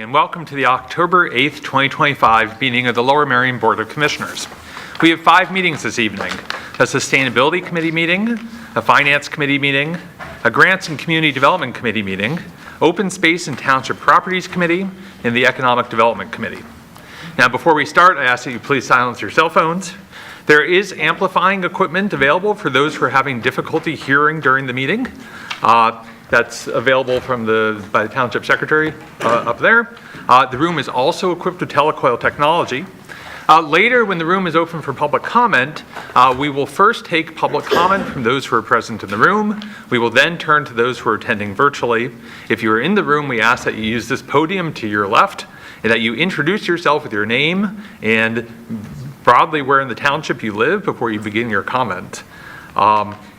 And welcome to the October 8th, 2025 meeting of the Lower Merion Board of Commissioners. We have 5 meetings this evening: a Sustainability Committee meeting, a Finance Committee meeting, a Grants and Community Development Committee meeting, Open Space and Township Properties Committee, and the Economic Development Committee. Now, before we start, I ask that you please silence your cell phones. There is amplifying equipment available for those who are having difficulty hearing during the meeting. That's available by the Township Secretary up there. The room is also equipped with telecoil technology. Later, when the room is open for public comment, we will first take public comment from those who are present in the room. We will then turn to those who are attending virtually. If you are in the room, we ask that you use this podium to your left and that you introduce yourself with your name and broadly where in the township you live before you begin your comment.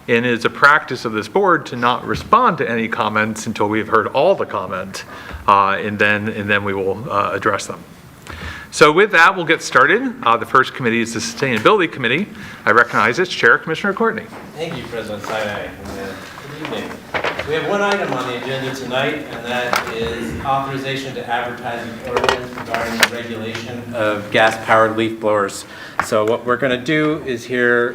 And it is a practice of this board to not respond to any comments until we've heard all the comment, and then we will address them. So with that, we'll get started. The first committee is the Sustainability Committee. I recognize its chair, Commissioner Courtney. Thank you, President Sinai. Good evening. We have one item on the agenda tonight, and that is authorization to advertise an ordinance regarding the regulation of gas-powered leaf blowers. So what we're going to do is hear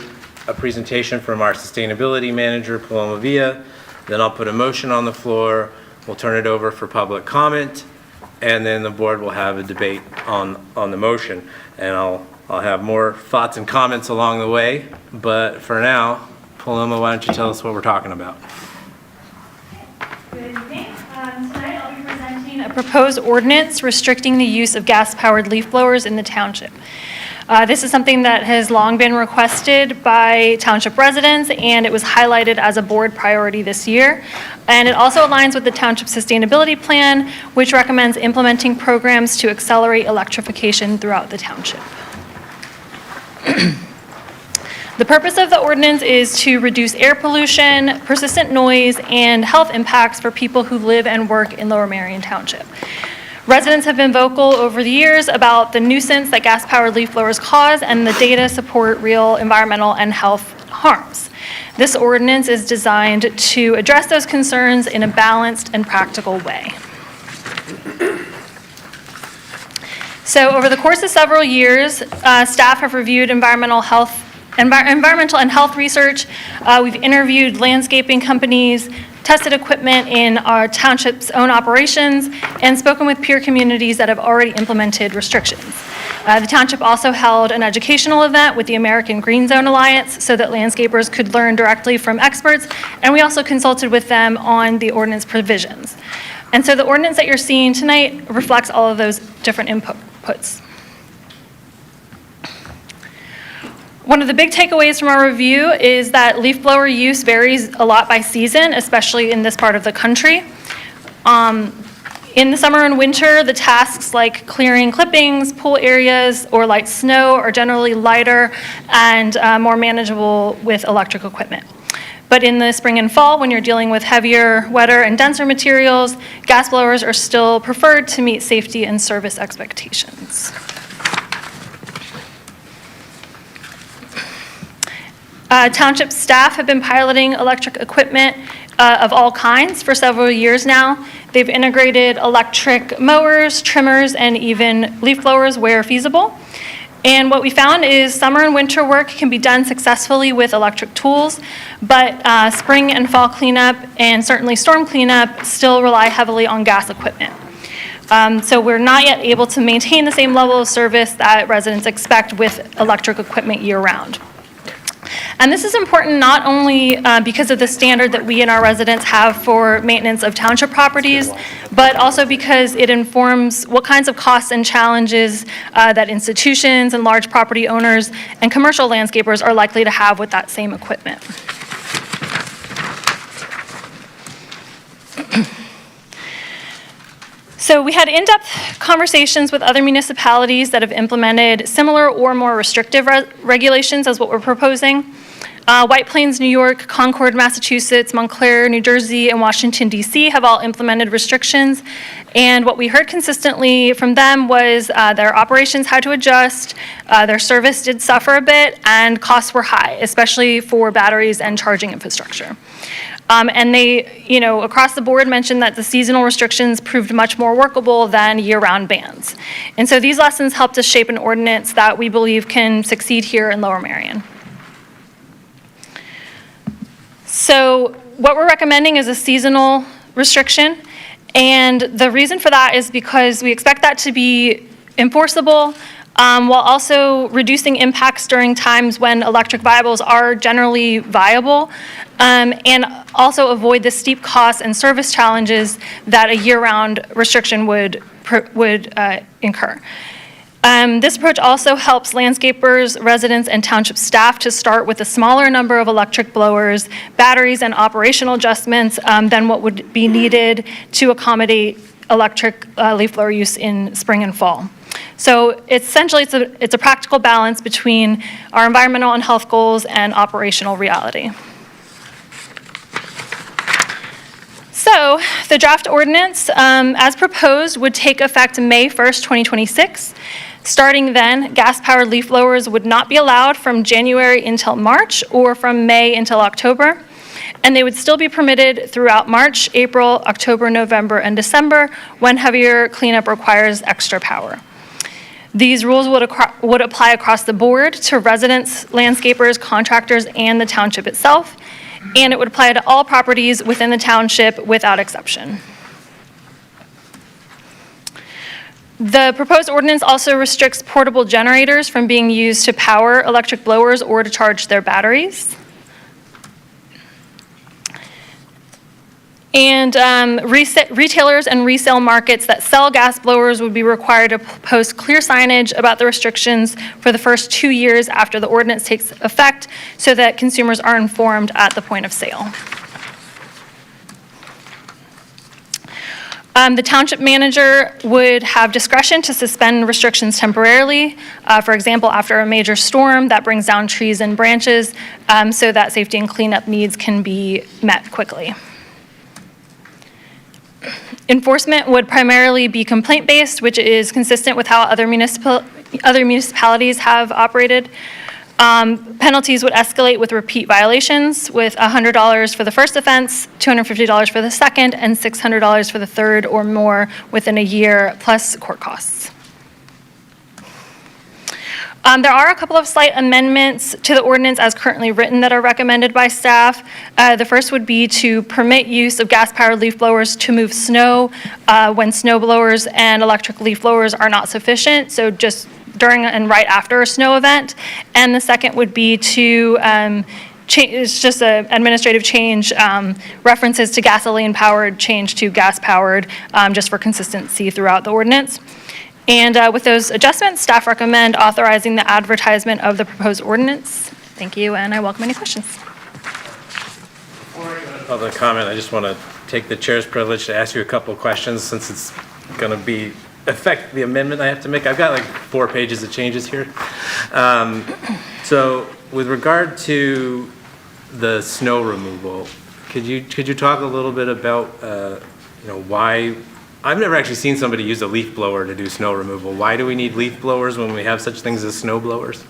a presentation from our sustainability manager, Paloma Villa. Then I'll put a motion on the floor. We'll turn it over for public comment, and then the board will have a debate on the motion. And I'll have more thoughts and comments along the way. But for now, Paloma, why don't you tell us what we're talking about? Good evening. Tonight I'll be presenting a proposed ordinance restricting the use of gas-powered leaf blowers in the township. This is something that has long been requested by township residents, and it was highlighted as a board priority this year. And it also aligns with the township sustainability plan, which recommends implementing programs to accelerate electrification throughout the township. The purpose of the ordinance is to reduce air pollution, persistent noise, and health impacts for people who live and work in Lower Merion Township. Residents have been vocal over the years about the nuisance that gas-powered leaf blowers cause, and the data support real environmental and health harms. This ordinance is designed to address those concerns in a balanced and practical way. So over the course of several years, staff have reviewed environmental and health research. We've interviewed landscaping companies, tested equipment in our township's own operations, and spoken with peer communities that have already implemented restrictions. The township also held an educational event with the American Green Zone Alliance so that landscapers could learn directly from experts, and we also consulted with them on the ordinance provisions. And so the ordinance that you're seeing tonight reflects all of those different inputs. One of the big takeaways from our review is that leaf blower use varies a lot by season, especially in this part of the country. In the summer and winter, the tasks like clearing clippings, pool areas, or light snow are generally lighter and more manageable with electric equipment. But in the spring and fall, when you're dealing with heavier, wetter, and denser materials, gas blowers are still preferred to meet safety and service expectations. Township staff have been piloting electric equipment of all kinds for several years now. They've integrated electric mowers, trimmers, and even leaf blowers where feasible. And what we found is summer and winter work can be done successfully with electric tools, but spring and fall cleanup and certainly storm cleanup still rely heavily on gas equipment. So we're not yet able to maintain the same level of service that residents expect with electric equipment year-round. And this is important not only because of the standard that we and our residents have for maintenance of township properties, but also because it informs what kinds of costs and challenges that institutions and large property owners and commercial landscapers are likely to have with that same equipment. So we had in-depth conversations with other municipalities that have implemented similar or more restrictive regulations as what we're proposing. White Plains, New York, Concord, Massachusetts, Montclair, New Jersey, and Washington, D.C. have all implemented restrictions. And what we heard consistently from them was their operations had to adjust, their service did suffer a bit, and costs were high, especially for batteries and charging infrastructure. And they, across the board mentioned that the seasonal restrictions proved much more workable than year-round bans. And so these lessons helped us shape an ordinance that we believe can succeed here in Lower Merion. So what we're recommending is a seasonal restriction. And the reason for that is because we expect that to be enforceable while also reducing impacts during times when electric vehicles are generally viable, and also avoid the steep costs and service challenges that a year-round restriction would incur. This approach also helps landscapers, residents, and township staff to start with a smaller number of electric blowers, batteries, and operational adjustments than what would be needed to accommodate electric leaf blower use in spring and fall. So essentially, it's a practical balance between our environmental and health goals and operational reality. So the draft ordinance, as proposed, would take effect May 1st, 2026. Starting then, gas-powered leaf blowers would not be allowed from January until March or from May until October. And they would still be permitted throughout March, April, October, November, and December when heavier cleanup requires extra power. These rules would apply across the board to residents, landscapers, contractors, and the township itself, and it would apply to all properties within the township without exception. The proposed ordinance also restricts portable generators from being used to power electric blowers or to charge their batteries. And retailers and resale markets that sell gas blowers would be required to post clear signage about the restrictions for the first 2 years after the ordinance takes effect so that consumers are informed at the point of sale. The township manager would have discretion to suspend restrictions temporarily, for example, after a major storm that brings down trees and branches, so that safety and cleanup needs can be met quickly. Enforcement would primarily be complaint-based, which is consistent with how other municipalities have operated. Penalties would escalate with repeat violations, with $100 for the first offense, $250 for the second, and $600 for the third or more within a year, plus court costs. There are a couple of slight amendments to the ordinance as currently written that are recommended by staff. The first would be to permit use of gas-powered leaf blowers to move snow when snow blowers and electric leaf blowers are not sufficient, so just during and right after a snow event. And the second would be to it's just an administrative change, references to gasoline-powered change to gas-powered, just for consistency throughout the ordinance. And with those adjustments, staff recommend authorizing the advertisement of the proposed ordinance. Thank you, and I welcome any questions. Before I go to public comment, I just want to take the chair's privilege to ask you a couple of questions since it's going to affect the amendment I have to make. I've got like 4 pages of changes here. So with regard to the snow removal, could you talk a little bit about why? I've never actually seen somebody use a leaf blower to do snow removal. Why do we need leaf blowers when we have such things as snow blowers?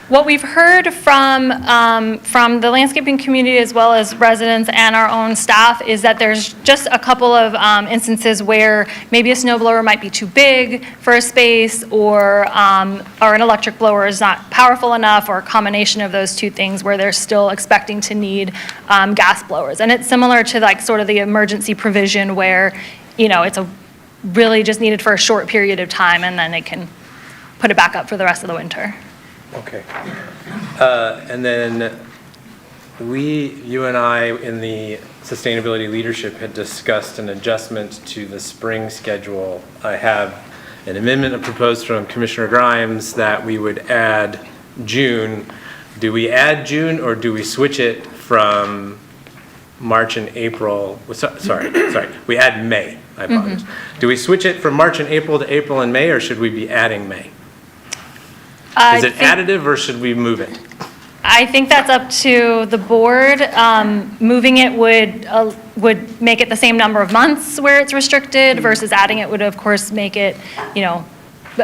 What we've heard from the landscaping community as well as residents and our own staff is that there's just a couple of instances where maybe a snow blower might be too big for a space, or an electric blower is not powerful enough, or a combination of those two things where they're still expecting to need gas blowers. And it's similar to like sort of the emergency provision where, it's really just needed for a short period of time, and then they can put it back up for the rest of the winter. Okay. And then you and I in the sustainability leadership had discussed an adjustment to the spring schedule. I have an amendment proposed from Commissioner Grimes that we would add June. Do we add June, or do we switch it from March and April? Sorry, we add May. I apologize. Do we switch it from March and April to April and May, or should we be adding May? Is it additive, or should we move it? I think that's up to the board. Moving it would make it the same number of months where it's restricted, versus adding it would, of course, make it,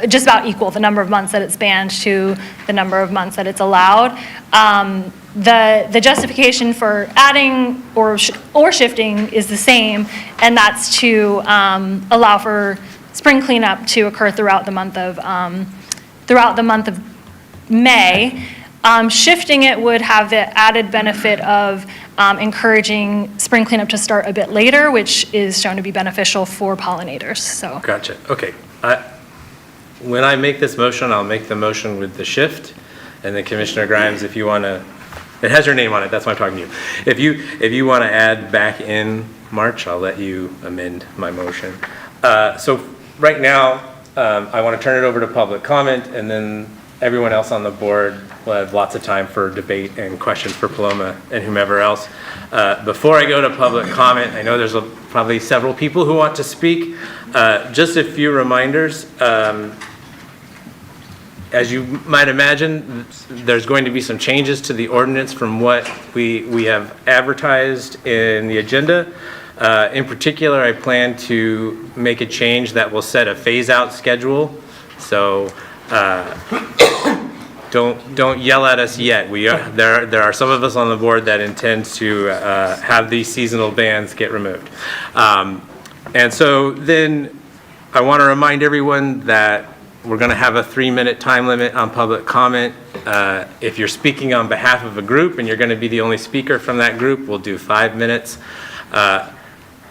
just about equal, the number of months that it spans to the number of months that it's allowed. The justification for adding or shifting is the same, and that's to allow for spring cleanup to occur throughout the month of May. Shifting it would have the added benefit of encouraging spring cleanup to start a bit later, which is shown to be beneficial for pollinators. So. Gotcha. Okay. When I make this motion, I'll make the motion with the shift, and then Commissioner Grimes, if you want to, it has your name on it. That's why I'm talking to you. If you want to add back in March, I'll let you amend my motion. So right now, I want to turn it over to public comment, and then everyone else on the board will have lots of time for debate and questions for Paloma and whomever else. Before I go to public comment, I know there's probably several people who want to speak. Just a few reminders. As you might imagine, there's going to be some changes to the ordinance from what we have advertised in the agenda. In particular, I plan to make a change that will set a phase-out schedule. So don't yell at us yet. There are some of us on the board that intend to have these seasonal bans get removed. And so then I want to remind everyone that we're going to have a 3-minute time limit on public comment. If you're speaking on behalf of a group and you're going to be the only speaker from that group, we'll do 5 minutes.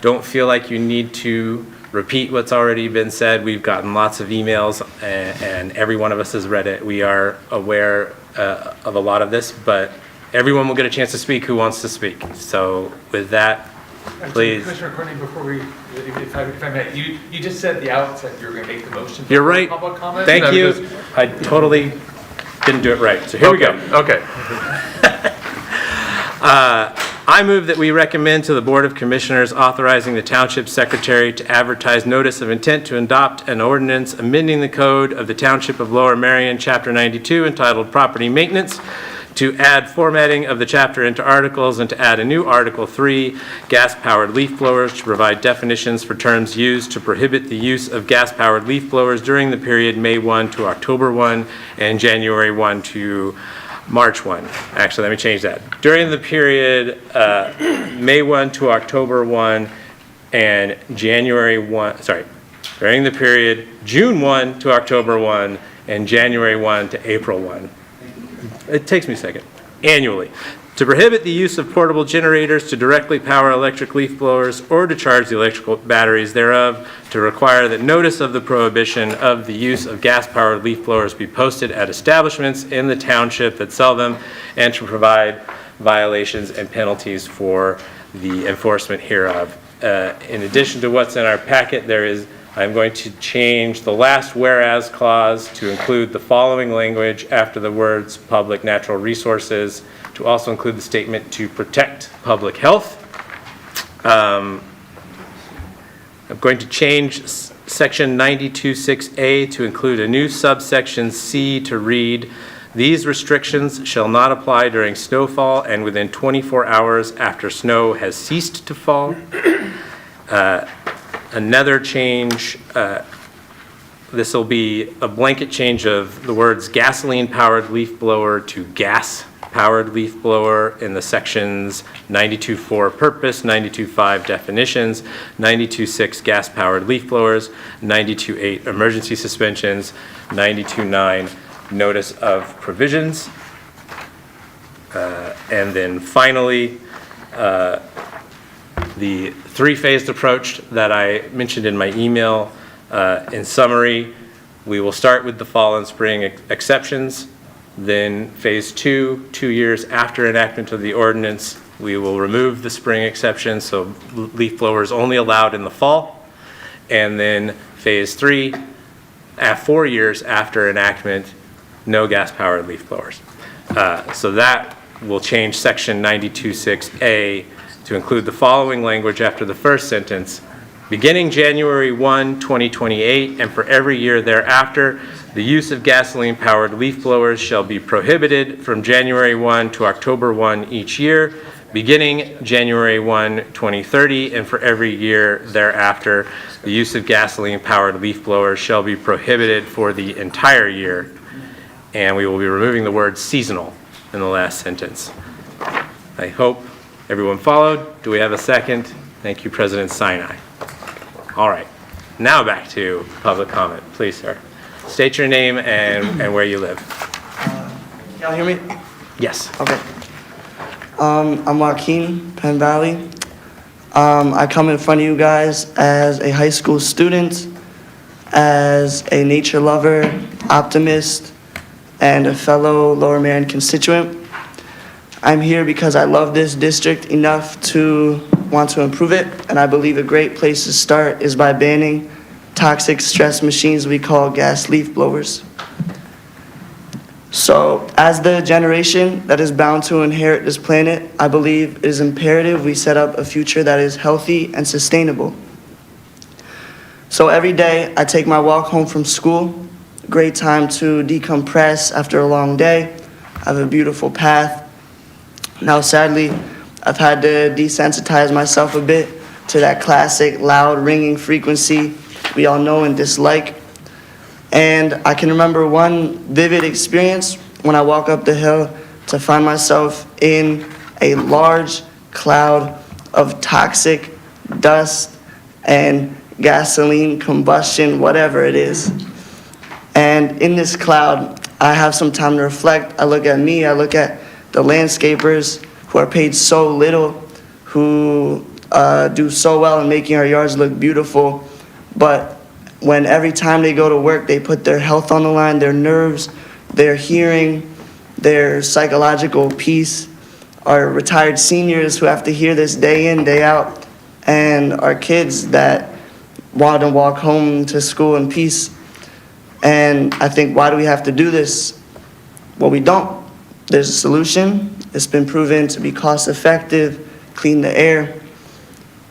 Don't feel like you need to repeat what's already been said. We've gotten lots of emails, and every one of us has read it. We are aware of a lot of this, but everyone will get a chance to speak who wants to speak. So with that, please. Commissioner Courtney, before if I may, you just said at the outset you were going to make the motion. You're right. Public comment. Thank you. I totally didn't do it right. So here we go. Okay. I move that we recommend to the Board of Commissioners authorizing the Township Secretary to advertise notice of intent to adopt an ordinance amending the code of the Township of Lower Merion, Chapter 92, entitled Property Maintenance, to add formatting of the chapter into articles and to add a new Article 3, gas-powered leaf blowers, to provide definitions for terms used to prohibit the use of gas-powered leaf blowers during the period May 1 to October 1 and January 1 to March 1. Actually, let me change that. During the period May 1 to October 1 and January 1, during the period June 1 to October 1 and January 1 to April 1. It takes me a second. Annually. To prohibit the use of portable generators to directly power electric leaf blowers or to charge the electrical batteries thereof, to require that notice of the prohibition of the use of gas-powered leaf blowers be posted at establishments in the township that sell them, and to provide violations and penalties for the enforcement hereof. In addition to what's in our packet, I'm going to change the last whereas clause to include the following language after the words public natural resources, to also include the statement to protect public health. I'm going to change section 92.6A to include a new subsection C to read, these restrictions shall not apply during snowfall and within 24 hours after snow has ceased to fall. Another change this will be a blanket change of the words gasoline-powered leaf blower to gas-powered leaf blower in the sections 92.4 purpose, 92.5 definitions, 92.6 gas-powered leaf blowers, 92.8 emergency suspensions, 92.9 notice of provisions. And then finally, the three-phased approach that I mentioned in my email. In summary, we will start with the fall and spring exceptions. Then phase 2, 2 years after enactment of the ordinance, we will remove the spring exception, so leaf blowers only allowed in the fall. And then phase 3, at 4 years after enactment, no gas-powered leaf blowers. So that will change section 92.6A to include the following language after the first sentence. Beginning January 1, 2028, and for every year thereafter, the use of gasoline-powered leaf blowers shall be prohibited from January 1 to October 1 each year. Beginning January 1, 2030, and for every year thereafter, the use of gasoline-powered leaf blowers shall be prohibited for the entire year. And we will be removing the word seasonal in the last sentence. I hope everyone followed. Do we have a second? Thank you, President Sinai. All right, now back to public comment. Please, sir. State your name and where you live. Can y'all hear me? Yes. Okay. I'm Joaquin, Penn Valley. I come in front of you guys as a high school student, as a nature lover, optimist, and a fellow Lower Merion constituent. I'm here because I love this district enough to want to improve it, and I believe a great place to start is by banning toxic stress machines we call gas leaf blowers. So, as the generation that is bound to inherit this planet, I believe it is imperative we set up a future that is healthy and sustainable. So every day I take my walk home from school, great time to decompress after a long day. I have a beautiful path. Now sadly, I've had to desensitize myself a bit to that classic loud ringing frequency we all know and dislike. And I can remember one vivid experience when I walk up the hill to find myself in a large cloud of toxic dust and gasoline combustion, whatever it is. And in this cloud, I have some time to reflect. I look at me, I look at the landscapers who are paid so little, who do so well in making our yards look beautiful, but when every time they go to work, they put their health on the line, their nerves, their hearing, their psychological peace. Our retired seniors who have to hear this day in, day out, and our kids that want to walk home to school in peace. And I think, why do we have to do this? Well, we don't. There's a solution. It's been proven to be cost effective, clean the air.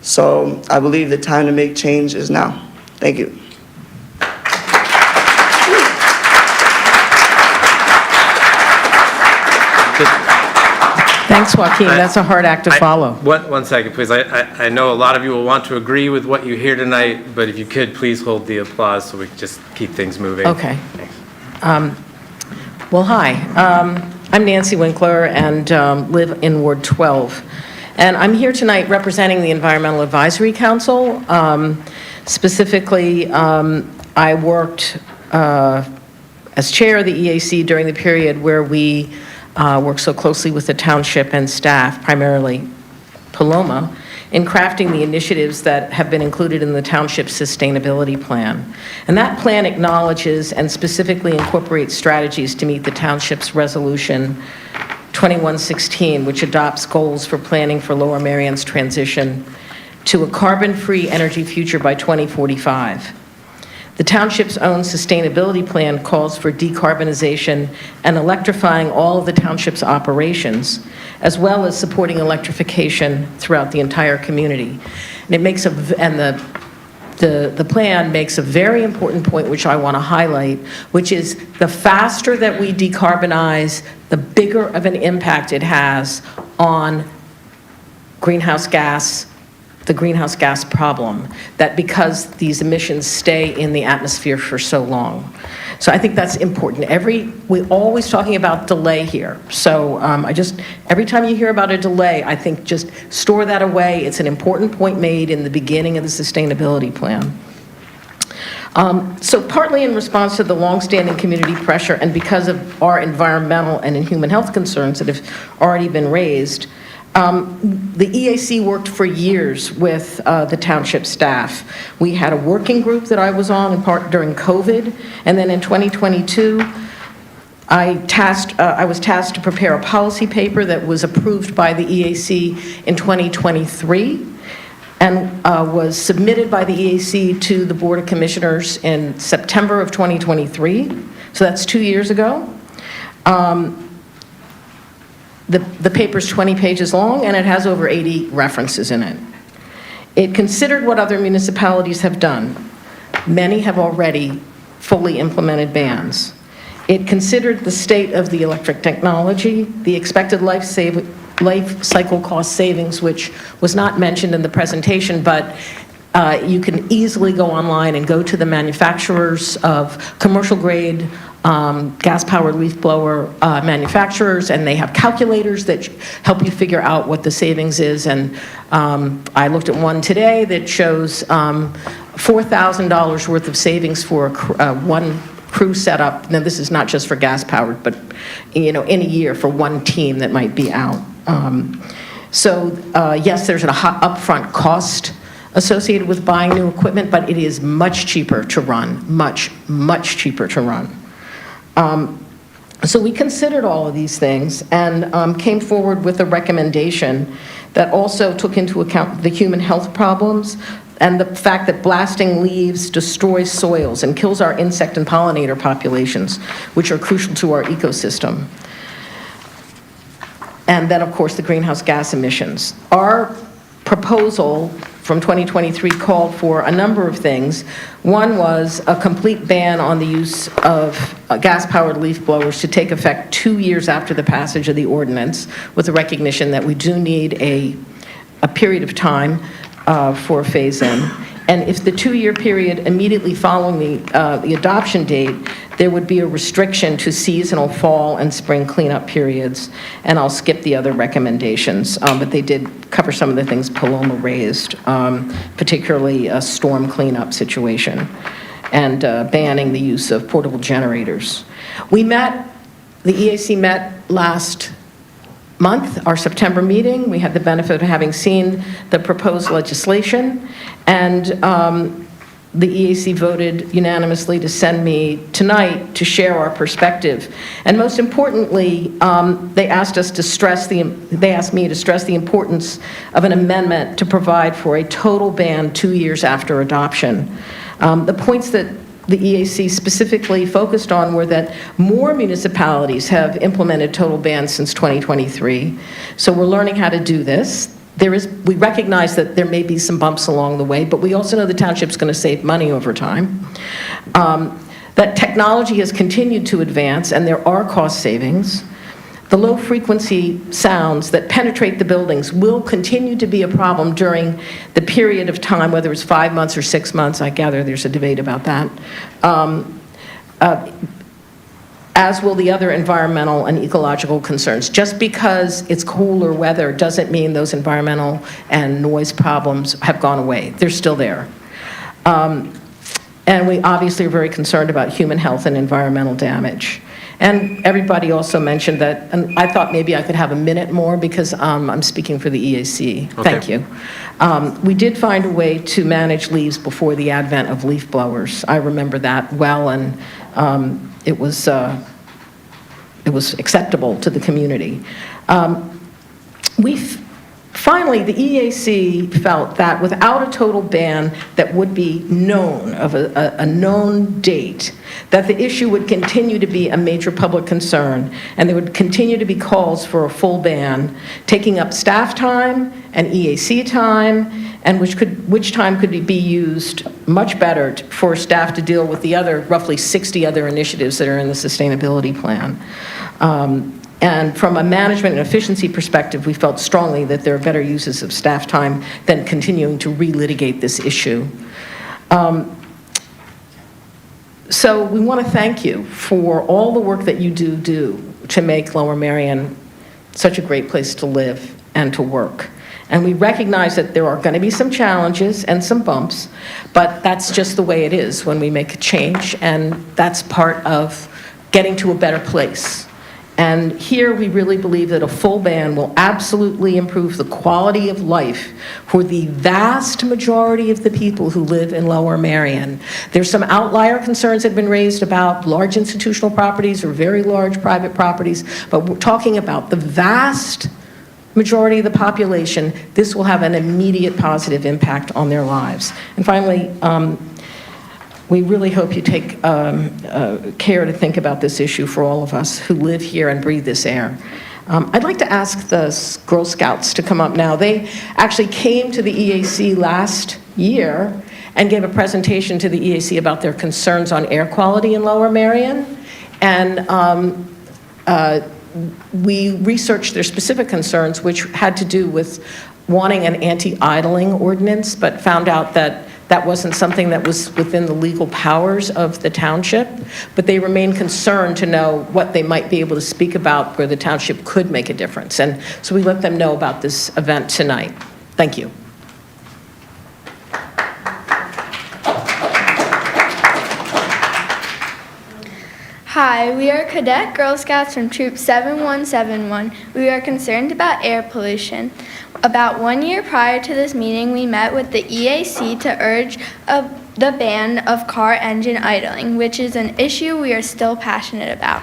So I believe the time to make change is now. Thank you. Thanks, Joaquin. That's a hard act to follow. One second, please. I know a lot of you will want to agree with what you hear tonight, but if you could, please hold the applause so we can just keep things moving. Okay. Thanks. Well, hi. I'm Nancy Winkler and live in Ward 12. And I'm here tonight representing the Environmental Advisory Council. Specifically, I worked as chair of the EAC during the period where we worked so closely with the township and staff, primarily Paloma, in crafting the initiatives that have been included in the township's sustainability plan. And that plan acknowledges and specifically incorporates strategies to meet the township's resolution 2116, which adopts goals for planning for Lower Merion's transition to a carbon-free energy future by 2045. The township's own sustainability plan calls for decarbonization and electrifying all of the township's operations, as well as supporting electrification throughout the entire community. And it makes the plan makes a very important point, which I want to highlight, which is the faster that we decarbonize, the bigger of an impact it has on greenhouse gas the greenhouse gas problem, that because these emissions stay in the atmosphere for so long. So I think that's important. We're always talking about delay here. So every time you hear about a delay, I think just store that away. It's an important point made in the beginning of the sustainability plan. So partly in response to the longstanding community pressure and because of our environmental and human health concerns that have already been raised, the EAC worked for years with the township staff. We had a working group that I was on in part during COVID, and then in 2022, I was tasked to prepare a policy paper that was approved by the EAC in 2023 and was submitted by the EAC to the Board of Commissioners in September of 2023. So that's 2 years ago. The paper's 20 pages long, and it has over 80 references in it. It considered what other municipalities have done. Many have already fully implemented bans. It considered the state of the electric technology, the expected life cycle cost savings, which was not mentioned in the presentation, but you can easily go online and go to the manufacturers of commercial-grade gas-powered leaf blower manufacturers, and they have calculators that help you figure out what the savings is. And I looked at one today that shows $4,000 worth of savings for one crew setup. Now, this is not just for gas-powered, but in a year for one team that might be out. Yes, there's an upfront cost associated with buying new equipment, but it is much cheaper to run, much, much cheaper to run. So we considered all of these things and came forward with a recommendation that also took into account the human health problems and the fact that blasting leaves destroys soils and kills our insect and pollinator populations, which are crucial to our ecosystem. And then, of course, the greenhouse gas emissions. Our proposal from 2023 called for a number of things. One was a complete ban on the use of gas-powered leaf blowers to take effect 2 years after the passage of the ordinance, with the recognition that we do need a period of time for a phase-in. And if the 2-year period immediately following the adoption date, there would be a restriction to seasonal fall and spring cleanup periods. And I'll skip the other recommendations, but they did cover some of the things Paloma raised, particularly a storm cleanup situation and banning the use of portable generators. The EAC met last month, our September meeting. We had the benefit of having seen the proposed legislation, and the EAC voted unanimously to send me tonight to share our perspective. And most importantly, they asked me to stress the importance of an amendment to provide for a total ban 2 years after adoption. The points that the EAC specifically focused on were that more municipalities have implemented total bans since 2023. So we're learning how to do this. We recognize that there may be some bumps along the way, but we also know the township's going to save money over time. That technology has continued to advance, and there are cost savings. The low-frequency sounds that penetrate the buildings will continue to be a problem during the period of time, whether it's 5 months or 6 months. I gather there's a debate about that. As will the other environmental and ecological concerns. Just because it's cooler weather doesn't mean those environmental and noise problems have gone away. They're still there. And we obviously are very concerned about human health and environmental damage. And everybody also mentioned that, and I thought maybe I could have a minute more because I'm speaking for the EAC. Okay. Thank you. We did find a way to manage leaves before the advent of leaf blowers. I remember that well, and it was acceptable to the community. Finally, the EAC felt that without a total ban that would be known, of a known date, that the issue would continue to be a major public concern, and there would continue to be calls for a full ban, taking up staff time and EAC time, and which time could be used much better for staff to deal with the other roughly 60 other initiatives that are in the sustainability plan. And from a management and efficiency perspective, we felt strongly that there are better uses of staff time than continuing to relitigate this issue. So we want to thank you for all the work that you do to make Lower Merion such a great place to live and to work. And we recognize that there are going to be some challenges and some bumps, but that's just the way it is when we make a change, and that's part of getting to a better place. And here we really believe that a full ban will absolutely improve the quality of life for the vast majority of the people who live in Lower Merion. There's some outlier concerns that have been raised about large institutional properties or very large private properties, but we're talking about the vast majority of the population. This will have an immediate positive impact on their lives. And finally, we really hope you take care to think about this issue for all of us who live here and breathe this air. I'd like to ask the Girl Scouts to come up now. They actually came to the EAC last year and gave a presentation to the EAC about their concerns on air quality in Lower Merion. And we researched their specific concerns, which had to do with wanting an anti-idling ordinance, but found out that that wasn't something that was within the legal powers of the township, but they remain concerned to know what they might be able to speak about where the township could make a difference. And so we let them know about this event tonight. Thank you. Hi, we are Cadet Girl Scouts from Troop 7171. We are concerned about air pollution. About 1 year prior to this meeting, we met with the EAC to urge the ban of car engine idling, which is an issue we are still passionate about.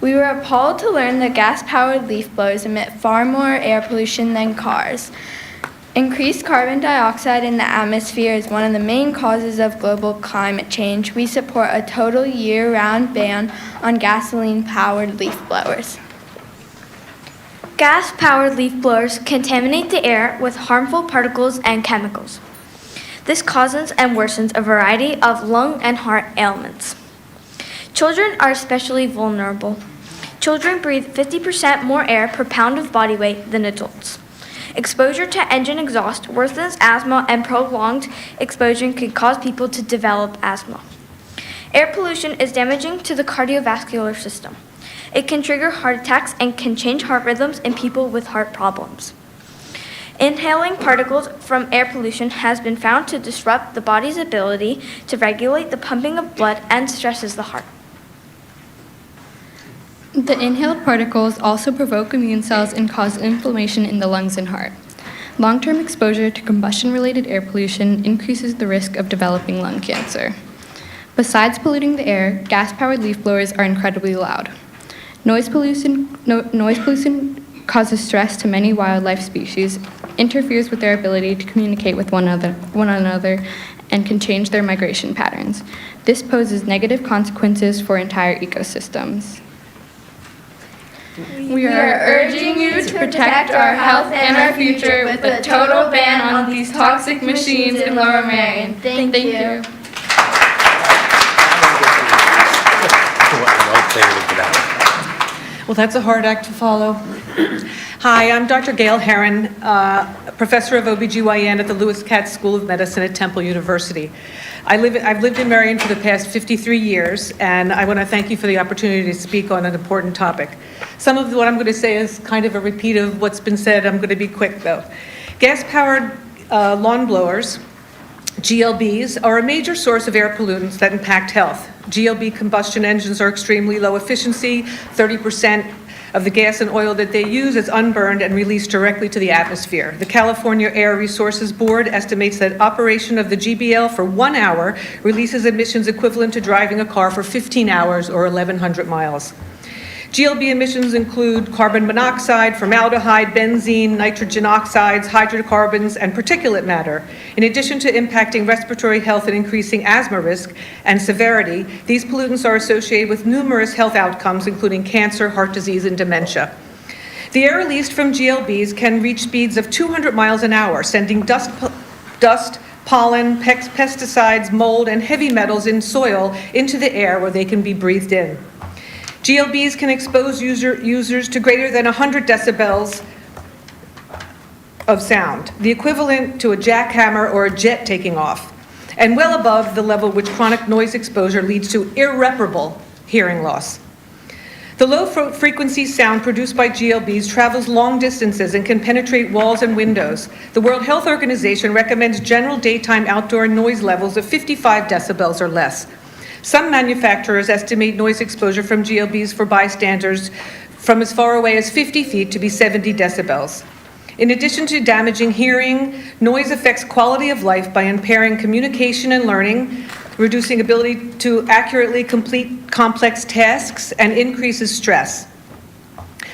We were appalled to learn that gas-powered leaf blowers emit far more air pollution than cars. Increased carbon dioxide in the atmosphere is one of the main causes of global climate change. We support a total year-round ban on gasoline-powered leaf blowers. Gas-powered leaf blowers contaminate the air with harmful particles and chemicals. This causes and worsens a variety of lung and heart ailments. Children are especially vulnerable. Children breathe 50% more air per pound of body weight than adults. Exposure to engine exhaust worsens asthma, and prolonged exposure can cause people to develop asthma. Air pollution is damaging to the cardiovascular system. It can trigger heart attacks and can change heart rhythms in people with heart problems. Inhaling particles from air pollution has been found to disrupt the body's ability to regulate the pumping of blood and stresses the heart. The inhaled particles also provoke immune cells and cause inflammation in the lungs and heart. Long-term exposure to combustion-related air pollution increases the risk of developing lung cancer. Besides polluting the air, gas-powered leaf blowers are incredibly loud. Noise pollution causes stress to many wildlife species, interferes with their ability to communicate with one another, and can change their migration patterns. This poses negative consequences for entire ecosystems. We are urging you to protect our health and our future with a total ban on these toxic machines in Lower Merion. Thank you. Well, that's a hard act to follow. Hi, I'm Dr. Gail Herron, professor of OBGYN at the Lewis Katz School of Medicine at Temple University. I've lived in Merion for the past 53 years, and I want to thank you for the opportunity to speak on an important topic. Some of what I'm going to say is kind of a repeat of what's been said. I'm going to be quick, though. Gas-powered lawn blowers, GLBs, are a major source of air pollutants that impact health. GLB combustion engines are extremely low efficiency. 30% of the gas and oil that they use is unburned and released directly to the atmosphere. The California Air Resources Board estimates that operation of the GBL for 1 hour releases emissions equivalent to driving a car for 15 hours or 1,100 miles. GLB emissions include carbon monoxide, formaldehyde, benzene, nitrogen oxides, hydrocarbons, and particulate matter. In addition to impacting respiratory health and increasing asthma risk and severity, these pollutants are associated with numerous health outcomes, including cancer, heart disease, and dementia. The air released from GLBs can reach speeds of 200 miles an hour, sending dust, pollen, pesticides, mold, and heavy metals in soil into the air where they can be breathed in. GLBs can expose users to greater than 100 decibels of sound, the equivalent to a jackhammer or a jet taking off, and well above the level which chronic noise exposure leads to irreparable hearing loss. The low-frequency sound produced by GLBs travels long distances and can penetrate walls and windows. The World Health Organization recommends general daytime outdoor noise levels of 55 decibels or less. Some manufacturers estimate noise exposure from GLBs for bystanders from as far away as 50 feet to be 70 decibels. In addition to damaging hearing, noise affects quality of life by impairing communication and learning, reducing ability to accurately complete complex tasks, and increases stress.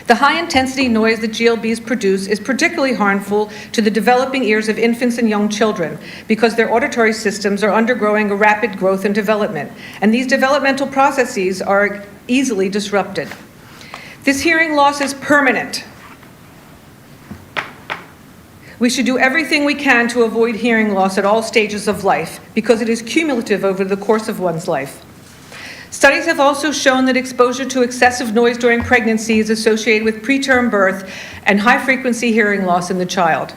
The high-intensity noise that GLBs produce is particularly harmful to the developing ears of infants and young children because their auditory systems are undergoing a rapid growth and development, and these developmental processes are easily disrupted. This hearing loss is permanent. We should do everything we can to avoid hearing loss at all stages of life because it is cumulative over the course of one's life. Studies have also shown that exposure to excessive noise during pregnancy is associated with preterm birth and high-frequency hearing loss in the child.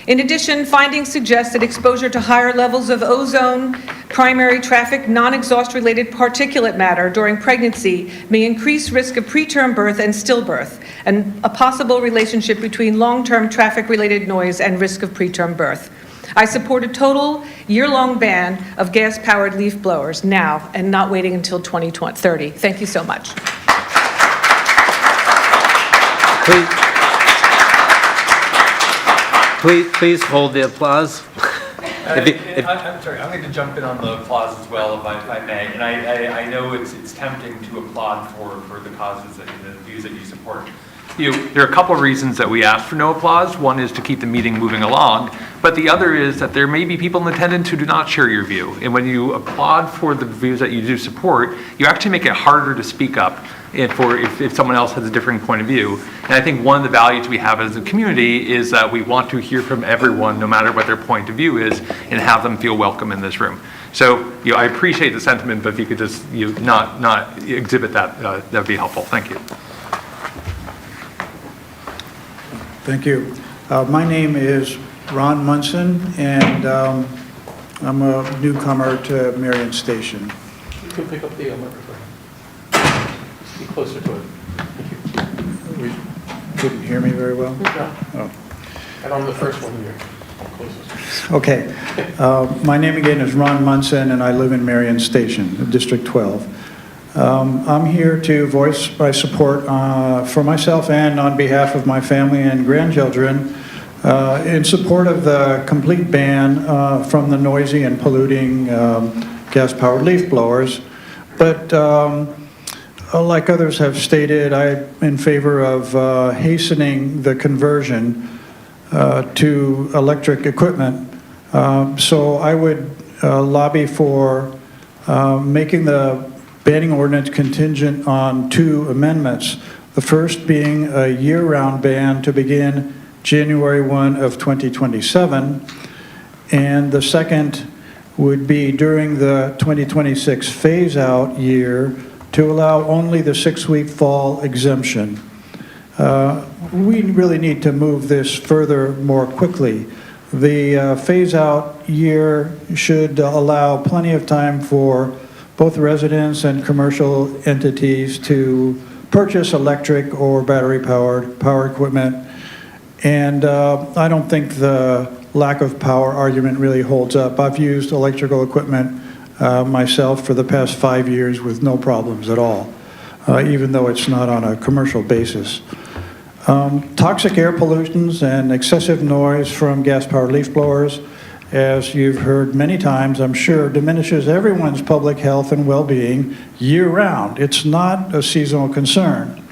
In addition, findings suggest that exposure to higher levels of ozone, primary traffic, non-exhaust-related particulate matter during pregnancy may increase risk of preterm birth and stillbirth, and a possible relationship between long-term traffic-related noise and risk of preterm birth. I support a total year-long ban of gas-powered leaf blowers now and not waiting until 2030. Thank you so much. Please hold the applause. I'm sorry, I'm going to jump in on the applause as well, if I may. And I know it's tempting to applaud for the causes and the views that you support. There are a couple of reasons that we ask for no applause. One is to keep the meeting moving along, but the other is that there may be people in attendance who do not share your view. And when you applaud for the views that you do support, you actually make it harder to speak up if someone else has a different point of view. And I think one of the values we have as a community is that we want to hear from everyone, no matter what their point of view is, and have them feel welcome in this room. So I appreciate the sentiment, but if you could just not exhibit that, that would be helpful. Thank you. Thank you. My name is Ron Munson, and I'm a newcomer to Marion Station. You can pick up the microphone. Be closer to it. Thank you. You couldn't hear me very well? No. Oh. And on the first one here, closest. Okay. My name again is Ron Munson, and I live in Marion Station, District 12. I'm here to voice my support for myself and on behalf of my family and grandchildren in support of the complete ban from the noisy and polluting gas-powered leaf blowers. But like others have stated, I'm in favor of hastening the conversion to electric equipment. So I would lobby for making the banning ordinance contingent on two amendments. The first being a year-round ban to begin January 1 of 2027, and the second would be during the 2026 phase-out year to allow only the 6-week fall exemption. We really need to move this further more quickly. The phase-out year should allow plenty of time for both residents and commercial entities to purchase electric or battery-powered power equipment. And I don't think the lack of power argument really holds up. I've used electrical equipment myself for the past 5 years with no problems at all, even though it's not on a commercial basis. Toxic air pollutants and excessive noise from gas-powered leaf blowers, as you've heard many times, I'm sure, diminishes everyone's public health and well-being year-round. It's not a seasonal concern.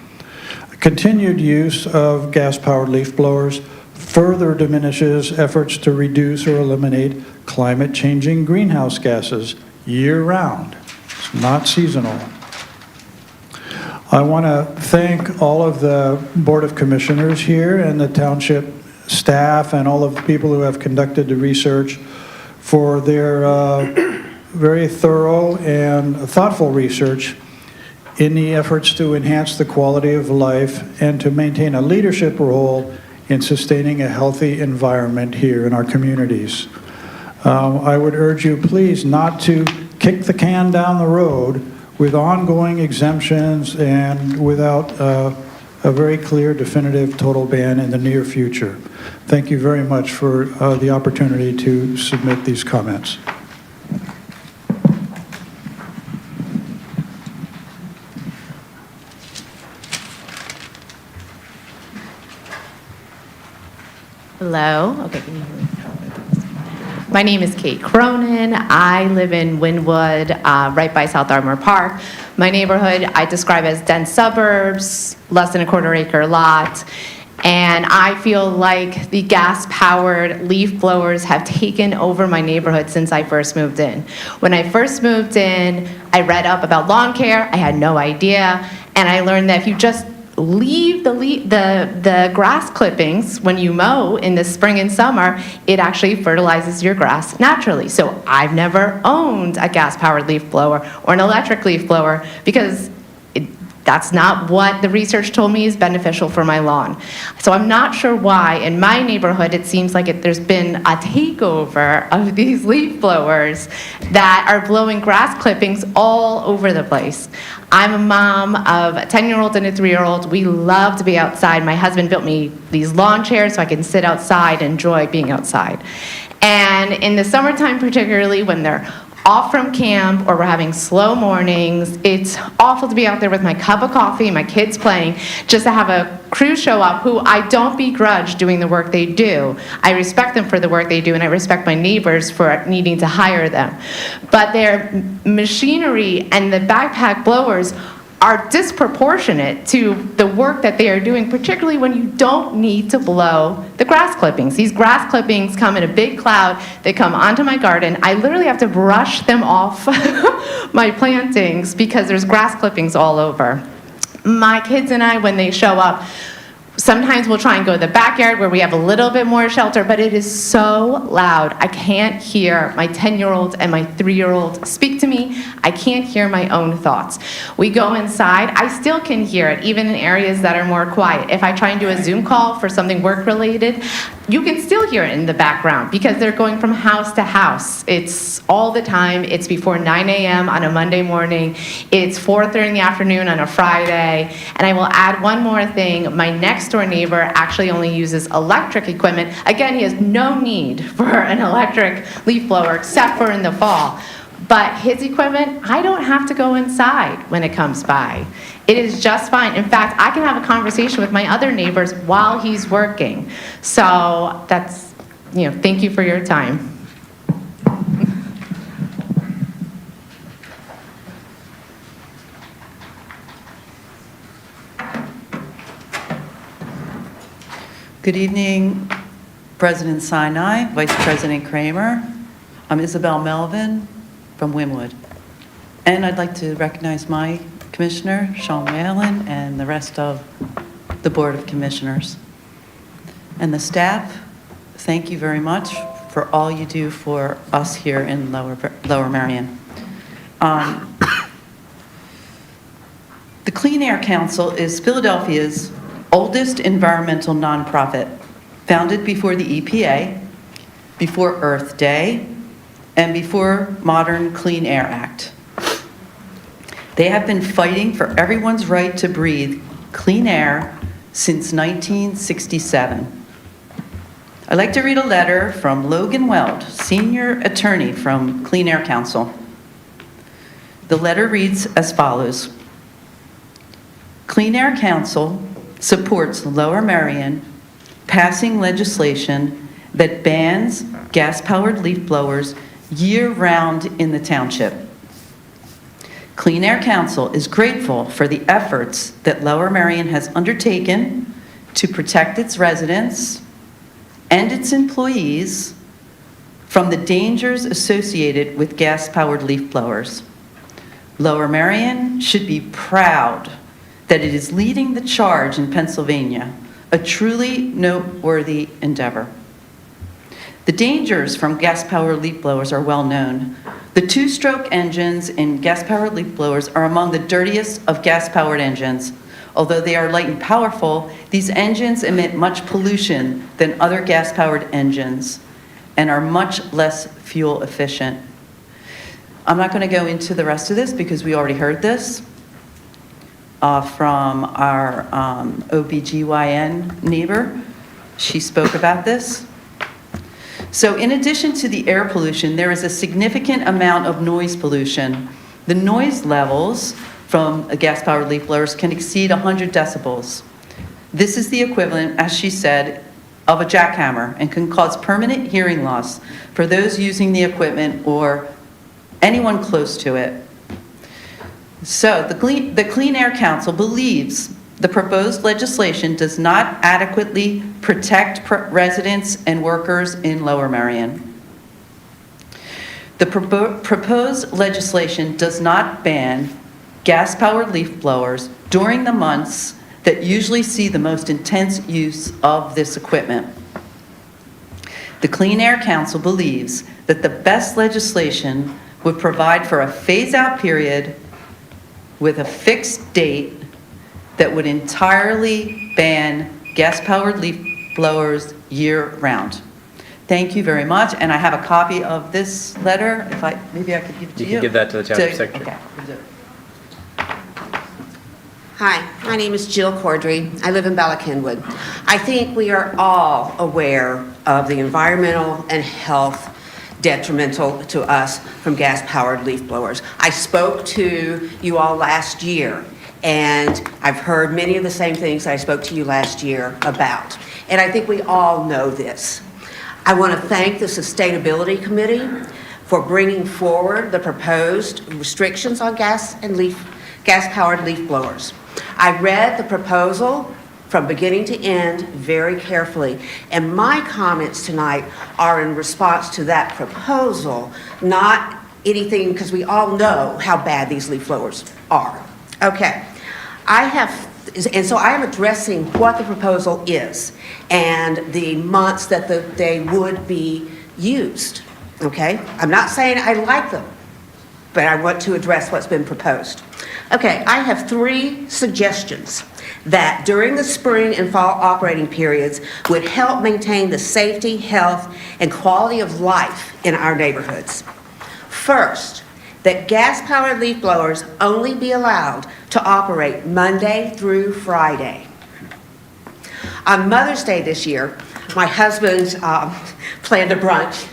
Continued use of gas-powered leaf blowers further diminishes efforts to reduce or eliminate climate-changing greenhouse gases year-round. It's not seasonal. I want to thank all of the Board of Commissioners here and the township staff and all of the people who have conducted the research for their very thorough and thoughtful research in the efforts to enhance the quality of life and to maintain a leadership role in sustaining a healthy environment here in our communities. I would urge you, please, not to kick the can down the road with ongoing exemptions and without a very clear, definitive, total ban in the near future. Thank you very much for the opportunity to submit these comments. Hello. Okay, can you hear me? My name is Kate Cronin. I live in Wynwood, right by South Armour Park. My neighborhood I describe as dense suburbs, less than a quarter-acre lot. And I feel like the gas-powered leaf blowers have taken over my neighborhood since I first moved in. When I first moved in, I read up about lawn care. I had no idea. And I learned that if you just leave the grass clippings when you mow in the spring and summer, it actually fertilizes your grass naturally. So I've never owned a gas-powered leaf blower or an electric leaf blower because that's not what the research told me is beneficial for my lawn. So I'm not sure why in my neighborhood it seems like there's been a takeover of these leaf blowers that are blowing grass clippings all over the place. I'm a mom of a 10-year-old and a 3-year-old. We love to be outside. My husband built me these lawn chairs so I can sit outside and enjoy being outside. And in the summertime particularly, when they're off from camp or we're having slow mornings, it's awful to be out there with my cup of coffee, my kids playing, just to have a crew show up who I don't begrudge doing the work they do. I respect them for the work they do, and I respect my neighbors for needing to hire them. But their machinery and the backpack blowers are disproportionate to the work that they are doing, particularly when you don't need to blow the grass clippings. These grass clippings come in a big cloud. They come onto my garden. I literally have to brush them off my plantings because there's grass clippings all over. My kids and I, when they show up, sometimes we'll try and go to the backyard where we have a little bit more shelter, but it is so loud. I can't hear my 10-year-old and my 3-year-old speak to me. I can't hear my own thoughts. We go inside. I still can hear it, even in areas that are more quiet. If I try and do a Zoom call for something work-related, you can still hear it in the background because they're going from house to house. It's all the time. It's before 9 a.m. on a Monday morning. It's 4:30 in the afternoon on a Friday. And I will add one more thing. My next door neighbor actually only uses electric equipment. Again, he has no need for an electric leaf blower except for in the fall. But his equipment, I don't have to go inside when it comes by. It is just fine. In fact, I can have a conversation with my other neighbors while he's working. So that's, thank you for your time. Good evening, President Sinai, Vice President Kramer. I'm Isabel Melvin from Wynwood. And I'd like to recognize my commissioner, Sean Whalen, and the rest of the Board of Commissioners. And the staff, thank you very much for all you do for us here in Lower Merion. The Clean Air Council is Philadelphia's oldest environmental nonprofit, founded before the EPA, before Earth Day, and before Modern Clean Air Act. They have been fighting for everyone's right to breathe clean air since 1967. I'd like to read a letter from Logan Weld, senior attorney from Clean Air Council. The letter reads as follows. Clean Air Council supports Lower Merion passing legislation that bans gas-powered leaf blowers year-round in the township. Clean Air Council is grateful for the efforts that Lower Merion has undertaken to protect its residents and its employees from the dangers associated with gas-powered leaf blowers. Lower Merion should be proud that it is leading the charge in Pennsylvania, a truly noteworthy endeavor. The dangers from gas-powered leaf blowers are well known. The two-stroke engines in gas-powered leaf blowers are among the dirtiest of gas-powered engines. Although they are light and powerful, these engines emit much pollution than other gas-powered engines and are much less fuel efficient. I'm not going to go into the rest of this because we already heard this from our OBGYN neighbor. She spoke about this. So in addition to the air pollution, there is a significant amount of noise pollution. The noise levels from gas-powered leaf blowers can exceed 100 decibels. This is the equivalent, as she said, of a jackhammer and can cause permanent hearing loss for those using the equipment or anyone close to it. So the Clean Air Council believes the proposed legislation does not adequately protect residents and workers in Lower Merion. The proposed legislation does not ban gas-powered leaf blowers during the months that usually see the most intense use of this equipment. The Clean Air Council believes that the best legislation would provide for a phase-out period with a fixed date that would entirely ban gas-powered leaf blowers year-round. Thank you very much, and I have a copy of this letter. Maybe I could give it to you. You can give that to the township secretary. Okay. Hi, my name is Jill Cordry. I live in Bala Cynwyd. I think we are all aware of the environmental and health detrimental to us from gas-powered leaf blowers. I spoke to you all last year, and I've heard many of the same things I spoke to you last year about. And I think we all know this. I want to thank the Sustainability Committee for bringing forward the proposed restrictions on gas-powered leaf blowers. I read the proposal from beginning to end very carefully, and my comments tonight are in response to that proposal, not anything, because we all know how bad these leaf blowers are. Okay, so I am addressing what the proposal is and the months that they would be used, okay? I'm not saying I like them, but I want to address what's been proposed. Okay, I have 3 suggestions that during the spring and fall operating periods would help maintain the safety, health, and quality of life in our neighborhoods. First, that gas-powered leaf blowers only be allowed to operate Monday through Friday. On Mother's Day this year, my husband planned a brunch.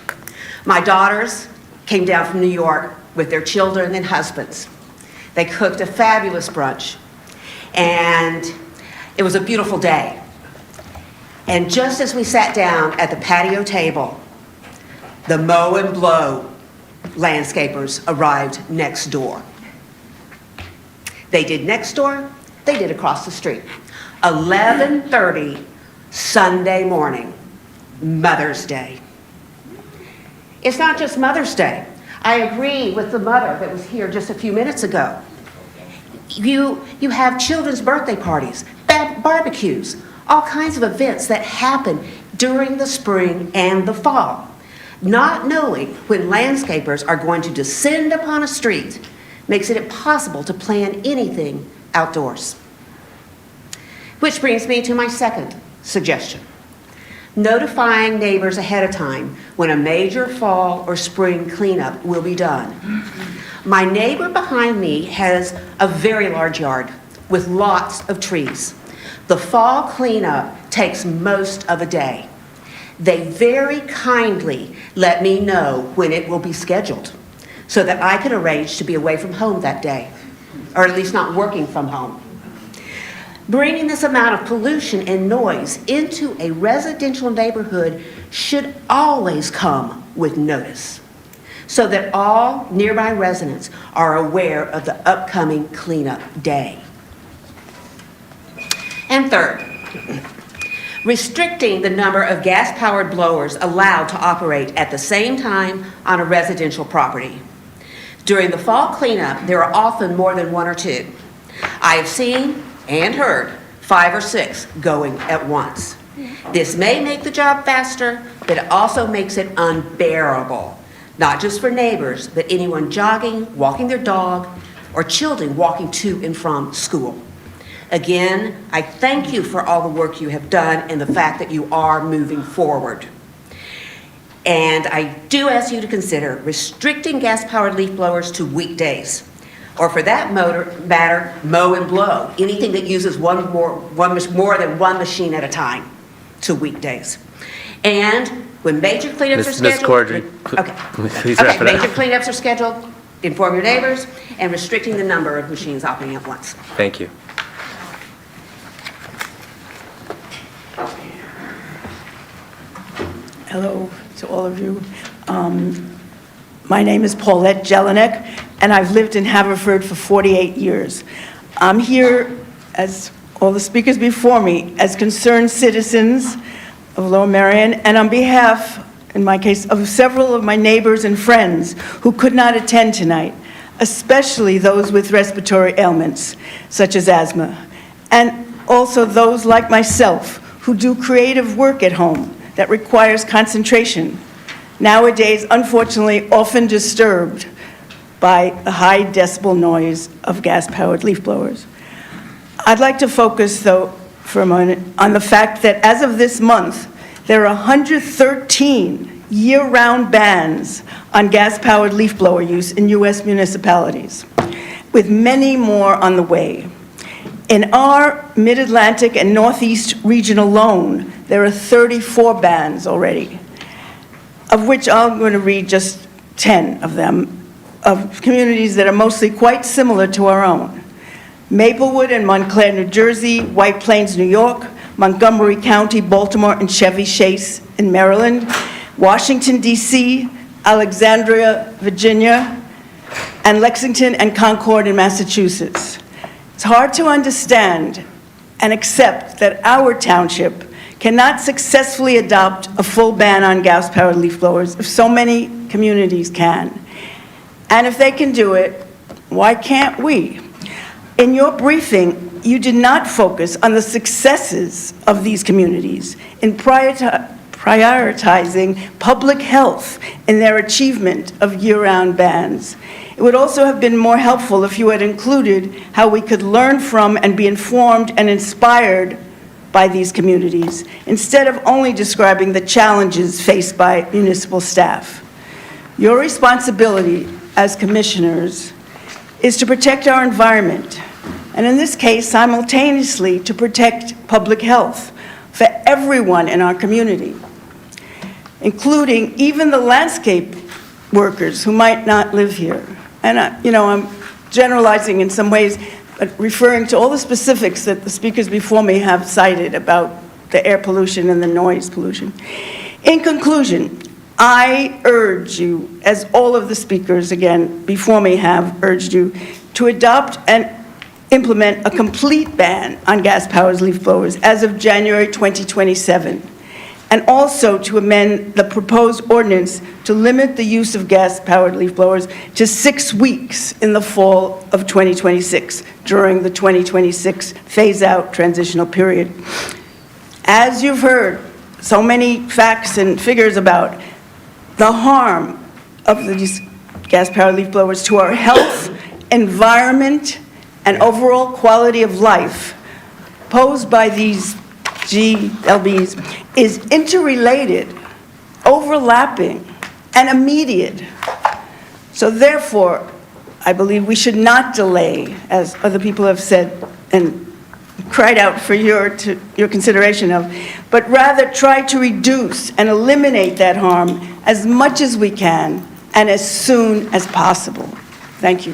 My daughters came down from New York with their children and husbands. They cooked a fabulous brunch, and it was a beautiful day. And just as we sat down at the patio table, the Mow and Blow landscapers arrived next door. They did next door, they did across the street. 11:30 Sunday morning, Mother's Day. It's not just Mother's Day. I agree with the mother that was here just a few minutes ago. You have children's birthday parties, barbecues, all kinds of events that happen during the spring and the fall. Not knowing when landscapers are going to descend upon a street makes it impossible to plan anything outdoors. Which brings me to my second suggestion. Notifying neighbors ahead of time when a major fall or spring cleanup will be done. My neighbor behind me has a very large yard with lots of trees. The fall cleanup takes most of a day. They very kindly let me know when it will be scheduled so that I can arrange to be away from home that day, or at least not working from home. Bringing this amount of pollution and noise into a residential neighborhood should always come with notice so that all nearby residents are aware of the upcoming cleanup day. And third, restricting the number of gas-powered blowers allowed to operate at the same time on a residential property. During the fall cleanup, there are often more than 1 or 2. I have seen and heard 5 or 6 going at once. This may make the job faster, but it also makes it unbearable not just for neighbors, but anyone jogging, walking their dog, or children walking to and from school. Again, I thank you for all the work you have done and the fact that you are moving forward. And I do ask you to consider restricting gas-powered leaf blowers to weekdays, or for that matter, mow and blow, anything that uses more than one machine at a time, to weekdays. And when major cleanups are scheduled... Ms. Cordry, Okay. please wrap it Major up. cleanups are scheduled, inform your neighbors, and restricting the number of machines operating at once. Thank you. Hello to all of you. My name is Paulette Jelinek, and I've lived in Haverford for 48 years. I'm here, as all the speakers before me, as concerned citizens of Lower Merion, and on behalf, in my case, of several of my neighbors and friends who could not attend tonight, especially those with respiratory ailments, such as asthma, and also those like myself who do creative work at home that requires concentration, nowadays, unfortunately, often disturbed by the high decibel noise of gas-powered leaf blowers. I'd like to focus, though, for a moment on the fact that as of this month, there are 113 year-round bans on gas-powered leaf blower use in U.S. municipalities, with many more on the way. In our Mid-Atlantic and Northeast region alone, there are 34 bans already, of which I'm going to read just 10 of them, of communities that are mostly quite similar to our own. Maplewood and Montclair, New Jersey, White Plains, New York, Montgomery County, Baltimore, and Chevy Chase in Maryland, Washington, D.C., Alexandria, Virginia, and Lexington and Concord in Massachusetts. It's hard to understand and accept that our township cannot successfully adopt a full ban on gas-powered leaf blowers if so many communities can. And if they can do it, why can't we? In your briefing, you did not focus on the successes of these communities in prioritizing public health in their achievement of year-round bans. It would also have been more helpful if you had included how we could learn from and be informed and inspired by these communities, instead of only describing the challenges faced by municipal staff. Your responsibility as commissioners is to protect our environment, and in this case, simultaneously to protect public health for everyone in our community, including even the landscape workers who might not live here. And I'm generalizing in some ways, but referring to all the specifics that the speakers before me have cited about the air pollution and the noise pollution. In conclusion, I urge you, as all of the speakers again before me have urged you, to adopt and implement a complete ban on gas-powered leaf blowers as of January 2027, and also to amend the proposed ordinance to limit the use of gas-powered leaf blowers to 6 weeks in the fall of 2026 during the 2026 phase-out transitional period. As you've heard, so many facts and figures about the harm of these gas-powered leaf blowers to our health, environment, and overall quality of life posed by these GLBs is interrelated, overlapping, and immediate. So therefore, I believe we should not delay, as other people have said and cried out for your consideration of, but rather try to reduce and eliminate that harm as much as we can and as soon as possible. Thank you.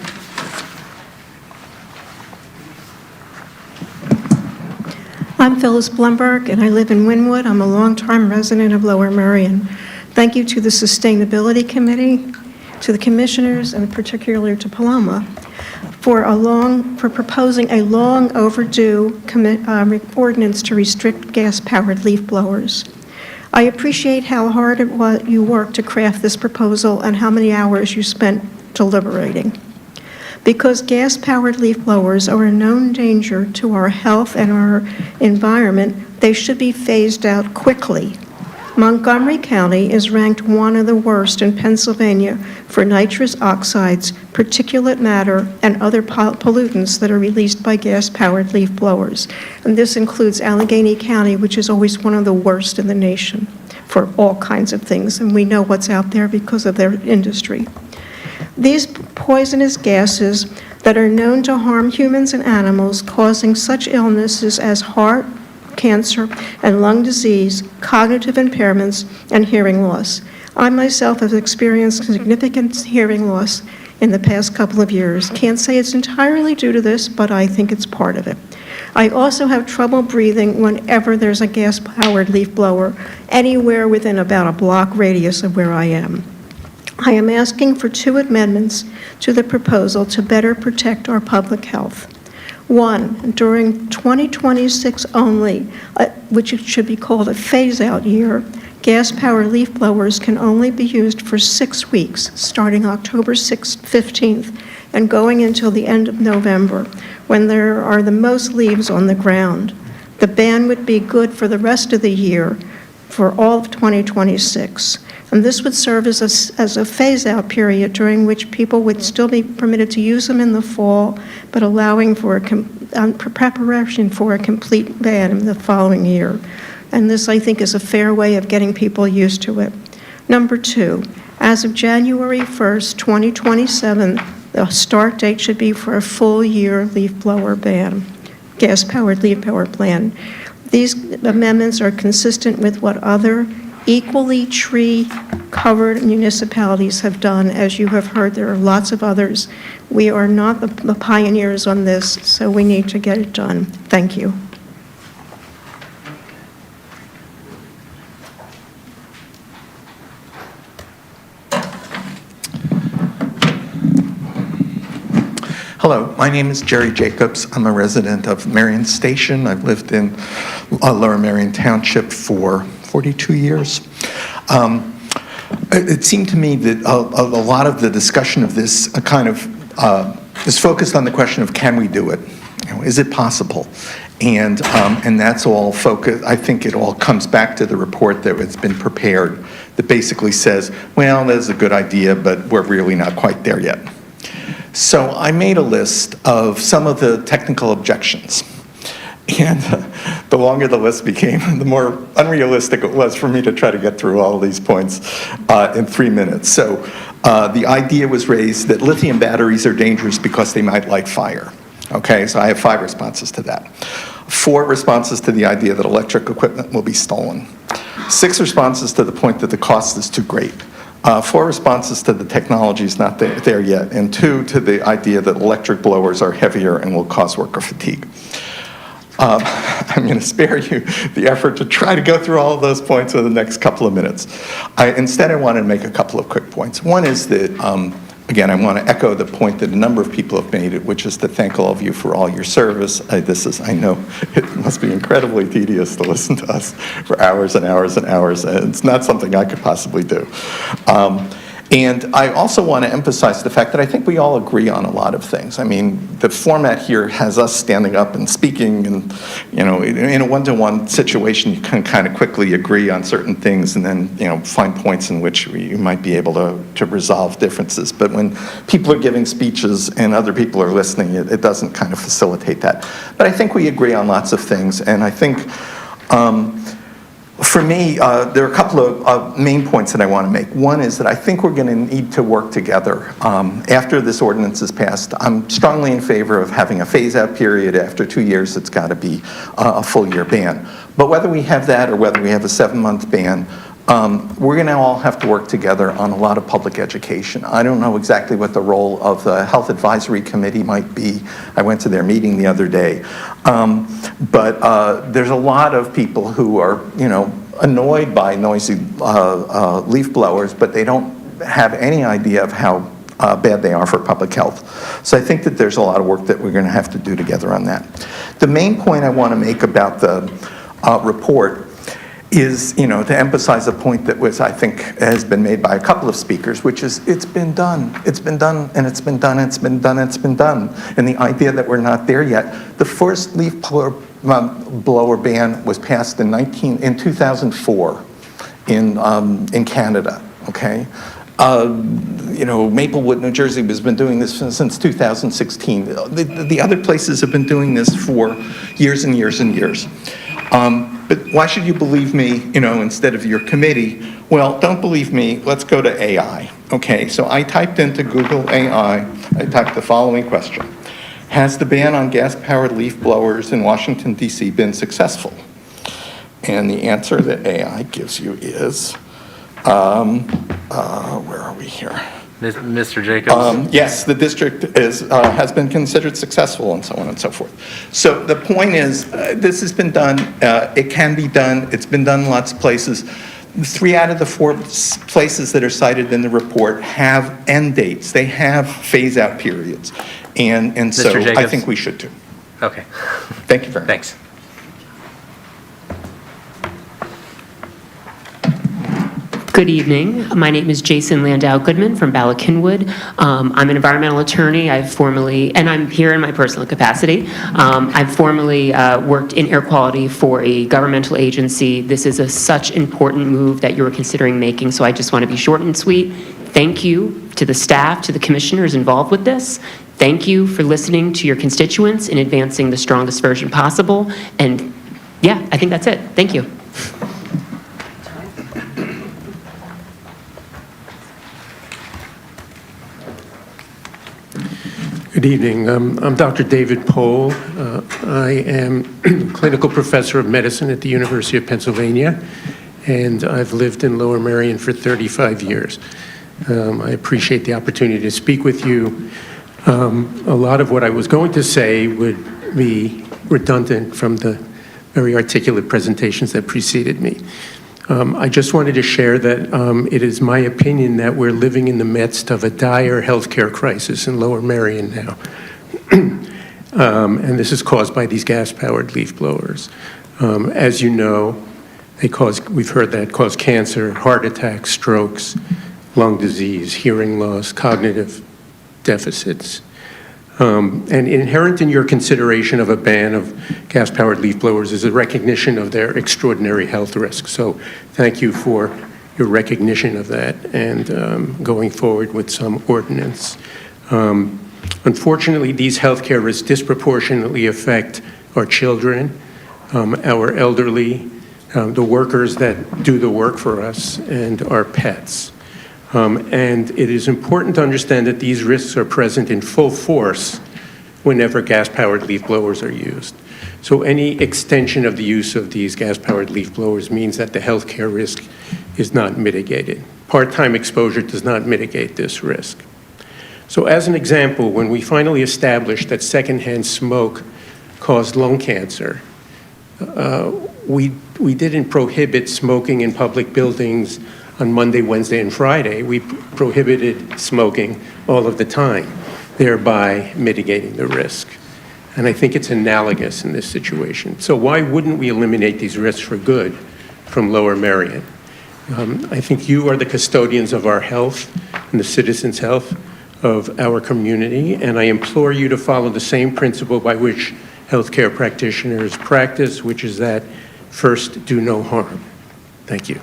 I'm Phyllis Blumberg, and I live in Wynwood. I'm a longtime resident of Lower Merion. Thank you to the Sustainability Committee, to the commissioners, and particularly to Paloma, for proposing a long overdue ordinance to restrict gas-powered leaf blowers. I appreciate how hard you worked to craft this proposal and how many hours you spent deliberating. Because gas-powered leaf blowers are a known danger to our health and our environment, they should be phased out quickly. Montgomery County is ranked one of the worst in Pennsylvania for nitrous oxides, particulate matter, and other pollutants that are released by gas-powered leaf blowers. And this includes Allegheny County, which is always one of the worst in the nation for all kinds of things, and we know what's out there because of their industry. These poisonous gases that are known to harm humans and animals, causing such illnesses as heart, cancer, and lung disease, cognitive impairments, and hearing loss. I myself have experienced significant hearing loss in the past couple of years. Can't say it's entirely due to this, but I think it's part of it. I also have trouble breathing whenever there's a gas-powered leaf blower anywhere within about a block radius of where I am. I am asking for 2 amendments to the proposal to better protect our public health. 1, during 2026 only, which it should be called a phase-out year, gas-powered leaf blowers can only be used for 6 weeks, starting October 15th and going until the end of November, when there are the most leaves on the ground. The ban would be good for the rest of the year, for all of 2026. And this would serve as a phase-out period during which people would still be permitted to use them in the fall, but allowing for preparation for a complete ban in the following year. And this, I think, is a fair way of getting people used to it. Number 2, as of January 1st, 2027, the start date should be for a full-year leaf blower ban, gas-powered leaf blower ban. These amendments are consistent with what other equally tree-covered municipalities have done. As you have heard, there are lots of others. We are not the pioneers on this, so we need to get it done. Thank you. Hello, my name is Jerry Jacobs. I'm a resident of Marion Station. I've lived in Lower Marion Township for 42 years. It seemed to me that a lot of the discussion of this is focused on the question of, can we do it? Is it possible? And that's all focus. I think it all comes back to the report that has been prepared that basically says, well, that's a good idea, but we're really not quite there yet. So I made a list of some of the technical objections. And the longer the list became, the more unrealistic it was for me to try to get through all of these points in 3 minutes. So the idea was raised that lithium batteries are dangerous because they might light fire. Okay, so I have 5 responses to that. 4 responses to the idea that electric equipment will be stolen. 6 responses to the point that the cost is too great. 4 responses to the technology is not there yet, and 2 to the idea that electric blowers are heavier and will cause worker fatigue. I'm going to spare you the effort to try to go through all of those points in the next couple of minutes. Instead, I want to make a couple of quick points. One is that, again, I want to echo the point that a number of people have made, which is to thank all of you for all your service. I know it must be incredibly tedious to listen to us for hours and hours and hours, and it's not something I could possibly do. And I also want to emphasize the fact that I think we all agree on a lot of things. I mean, the format here has us standing up and speaking, and, in a one-to-one situation, you can kind of quickly agree on certain things and then, find points in which you might be able to resolve differences. But when people are giving speeches and other people are listening, it doesn't kind of facilitate that. But I think we agree on lots of things, and I think, for me, there are a couple of main points that I want to make. One is that I think we're going to need to work together. After this ordinance is passed, I'm strongly in favor of having a phase-out period. After 2 years, it's got to be a full-year ban. But whether we have that or whether we have a 7-month ban, we're going to all have to work together on a lot of public education. I don't know exactly what the role of the Health Advisory Committee might be. I went to their meeting the other day. But there's a lot of people who are, annoyed by noisy leaf blowers, but they don't have any idea of how bad they are for public health. So I think that there's a lot of work that we're going to have to do together on that. The main point I want to make about the report is, to emphasize a point that I think has been made by a couple of speakers, which is it's been done, and it's been done, and it's been done. And the idea that we're not there yet. The first leaf blower ban was passed in 2004. in Canada, okay? Maplewood, New Jersey has been doing this since 2016. The other places have been doing this for years and years and years. But why should you believe me, instead of your committee? Well, don't believe me, let's go to AI. Okay, so I typed into Google AI, I typed the following question. Has the ban on gas-powered leaf blowers in Washington, D.C. been successful? And the answer that AI gives you is, where are we here? Mr. Jacobs? Yes, the district has been considered successful and so on and so forth. So the point is, this has been done, it can be done, it's been done in lots of places. 3 out of the 4 places that are cited in the report have end dates. They have phase-out periods. And so Mr. Jacobs? I think we should too. Okay. Thank you very much. Thanks. Good evening. My name is Jason Landau Goodman from Bala Cynwyd. I'm an environmental attorney. And I'm here in my personal capacity. I've formerly worked in air quality for a governmental agency. This is such important move that you're considering making, so I just want to be short and sweet. Thank you to the staff, to the commissioners involved with this. Thank you for listening to your constituents and advancing the strongest version possible. And yeah, I think that's it. Thank you. Good evening. I'm Dr. David Pohl. I am clinical professor of medicine at the University of Pennsylvania, and I've lived in Lower Merion for 35 years. I appreciate the opportunity to speak with you. A lot of what I was going to say would be redundant from the very articulate presentations that preceded me. I just wanted to share that it is my opinion that we're living in the midst of a dire healthcare crisis in Lower Merion now. And this is caused by these gas-powered leaf blowers. As you know, we've heard that cause cancer, heart attacks, strokes, lung disease, hearing loss, cognitive deficits. And inherent in your consideration of a ban of gas-powered leaf blowers is a recognition of their extraordinary health risks. So thank you for your recognition of that and going forward with some ordinance. Unfortunately, these healthcare risks disproportionately affect our children, our elderly, the workers that do the work for us, and our pets. And it is important to understand that these risks are present in full force whenever gas-powered leaf blowers are used. So any extension of the use of these gas-powered leaf blowers means that the healthcare risk is not mitigated. Part-time exposure does not mitigate this risk. So as an example, when we finally established that secondhand smoke caused lung cancer, we didn't prohibit smoking in public buildings on Monday, Wednesday, and Friday. We prohibited smoking all of the time, thereby mitigating the risk. And I think it's analogous in this situation. So why wouldn't we eliminate these risks for good from Lower Merion? I think you are the custodians of our health and the citizens' health of our community, and I implore you to follow the same principle by which healthcare practitioners practice, which is that first, do no harm. Thank you.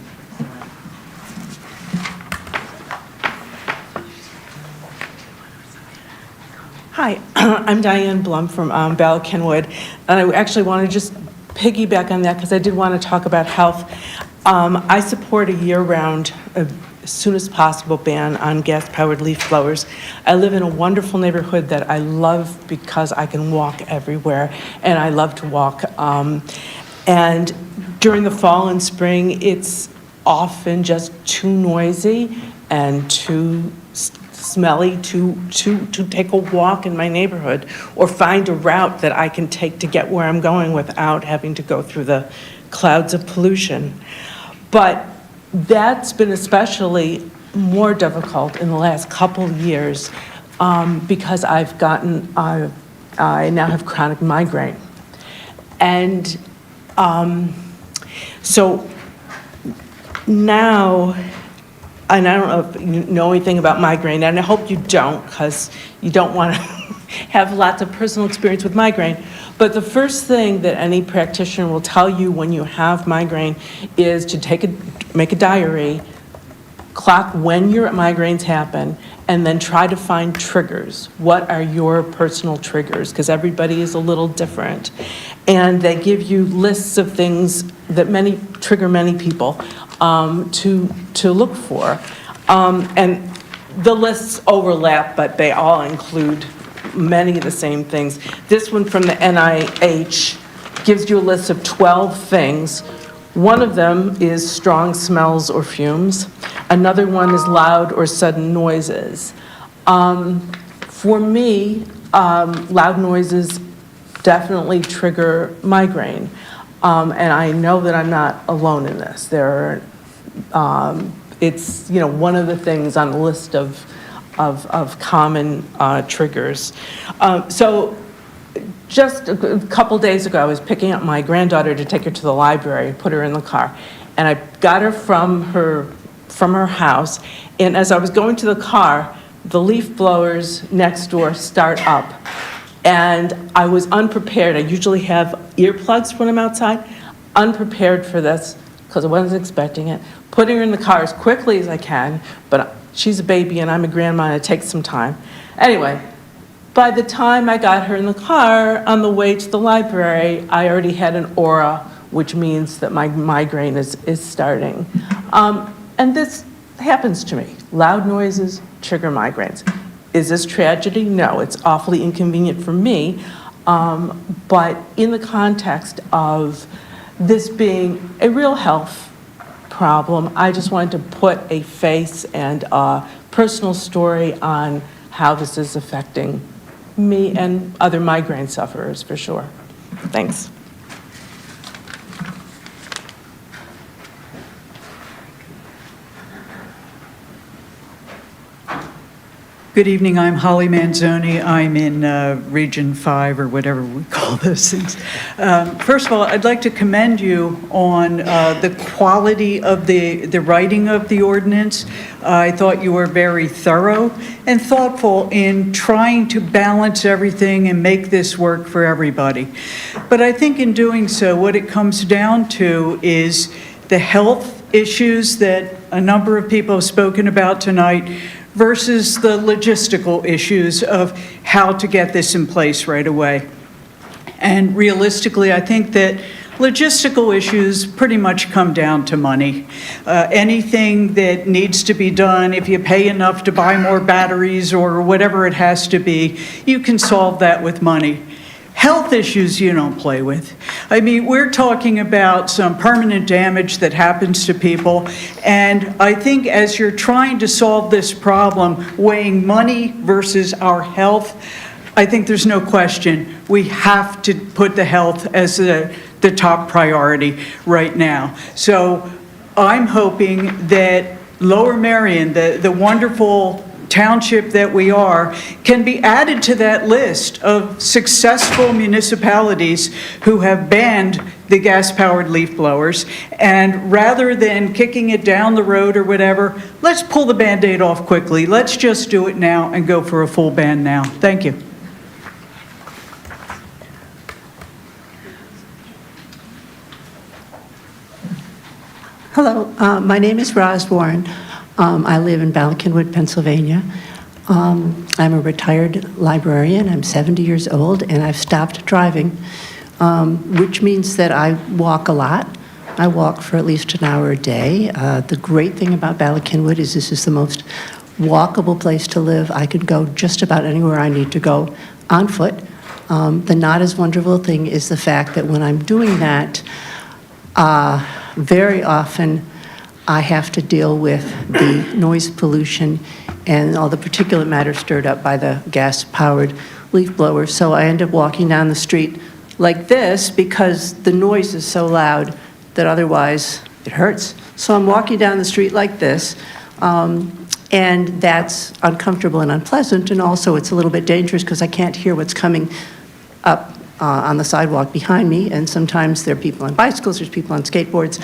Hi, I'm Diane Blum from Bala Cynwyd, and I actually want to just piggyback on that because I did want to talk about health. I support a year-round, as soon as possible, ban on gas-powered leaf blowers. I live in a wonderful neighborhood that I love because I can walk everywhere, and I love to walk. And during the fall and spring, it's often just too noisy and too smelly to take a walk in my neighborhood or find a route that I can take to get where I'm going without having to go through the clouds of pollution. But that's been especially more difficult in the last couple of years because I now have chronic migraine. And so now, and I don't know if you know anything about migraine, and I hope you don't, because you don't want to have lots of personal experience with migraine. But the first thing that any practitioner will tell you when you have migraine is to make a diary, clock when your migraines happen, and then try to find triggers. What are your personal triggers? Because everybody is a little different. And they give you lists of things that trigger many people to look for. And the lists overlap, but they all include many of the same things. This one from the NIH gives you a list of 12 things. One of them is strong smells or fumes. Another one is loud or sudden noises. For me, loud noises definitely trigger migraine. And I know that I'm not alone in this. It's one of the things on the list of common triggers. So just a couple days ago, I was picking up my granddaughter to take her to the library and put her in the car. And I got her from her house. And as I was going to the car, the leaf blowers next door start up. And I was unprepared. I usually have earplugs when I'm outside. Unprepared for this because I wasn't expecting it. Putting her in the car as quickly as I can, but she's a baby and I'm a grandma and it takes some time. Anyway, by the time I got her in the car on the way to the library, I already had an aura, which means that my migraine is starting. And this happens to me. Loud noises trigger migraines. Is this tragedy? No, it's awfully inconvenient for me. But in the context of this being a real health problem, I just wanted to put a face and a personal story on how this is affecting me and other migraine sufferers, for sure. Thanks. Good evening, I'm Holly Manzoni. I'm in Region 5, or whatever we call those things. First of all, I'd like to commend you on the quality of the writing of the ordinance. I thought you were very thorough and thoughtful in trying to balance everything and make this work for everybody. But I think in doing so, what it comes down to is the health issues that a number of people have spoken about tonight versus the logistical issues of how to get this in place right away. And realistically, I think that logistical issues pretty much come down to money. Anything that needs to be done, if you pay enough to buy more batteries or whatever it has to be, you can solve that with money. Health issues you don't play with. I mean, we're talking about some permanent damage that happens to people, and I think as you're trying to solve this problem, weighing money versus our health, I think there's no question we have to put the health as the top priority right now. So I'm hoping that Lower Merion, the wonderful township that we are, can be added to that list of successful municipalities who have banned the gas-powered leaf blowers. And rather than kicking it down the road or whatever, let's pull the Band-Aid off quickly. Let's just do it now and go for a full ban now. Thank you. Hello, my name is Roz Warren. I live in Bala Cynwyd, Pennsylvania. I'm a retired librarian. I'm 70 years old, and I've stopped driving, which means that I walk a lot. I walk for at least an hour a day. The great thing about Bala Cynwyd is this is the most walkable place to live. I could go just about anywhere I need to go on foot. The not as wonderful thing is the fact that when I'm doing that, very often I have to deal with the noise pollution and all the particulate matter stirred up by the gas-powered leaf blower. So I end up walking down the street like this because the noise is so loud that otherwise it hurts. So I'm walking down the street like this, and that's uncomfortable and unpleasant, and also it's a little bit dangerous because I can't hear what's coming up on the sidewalk behind me, and sometimes there are people on bicycles, there's people on skateboards.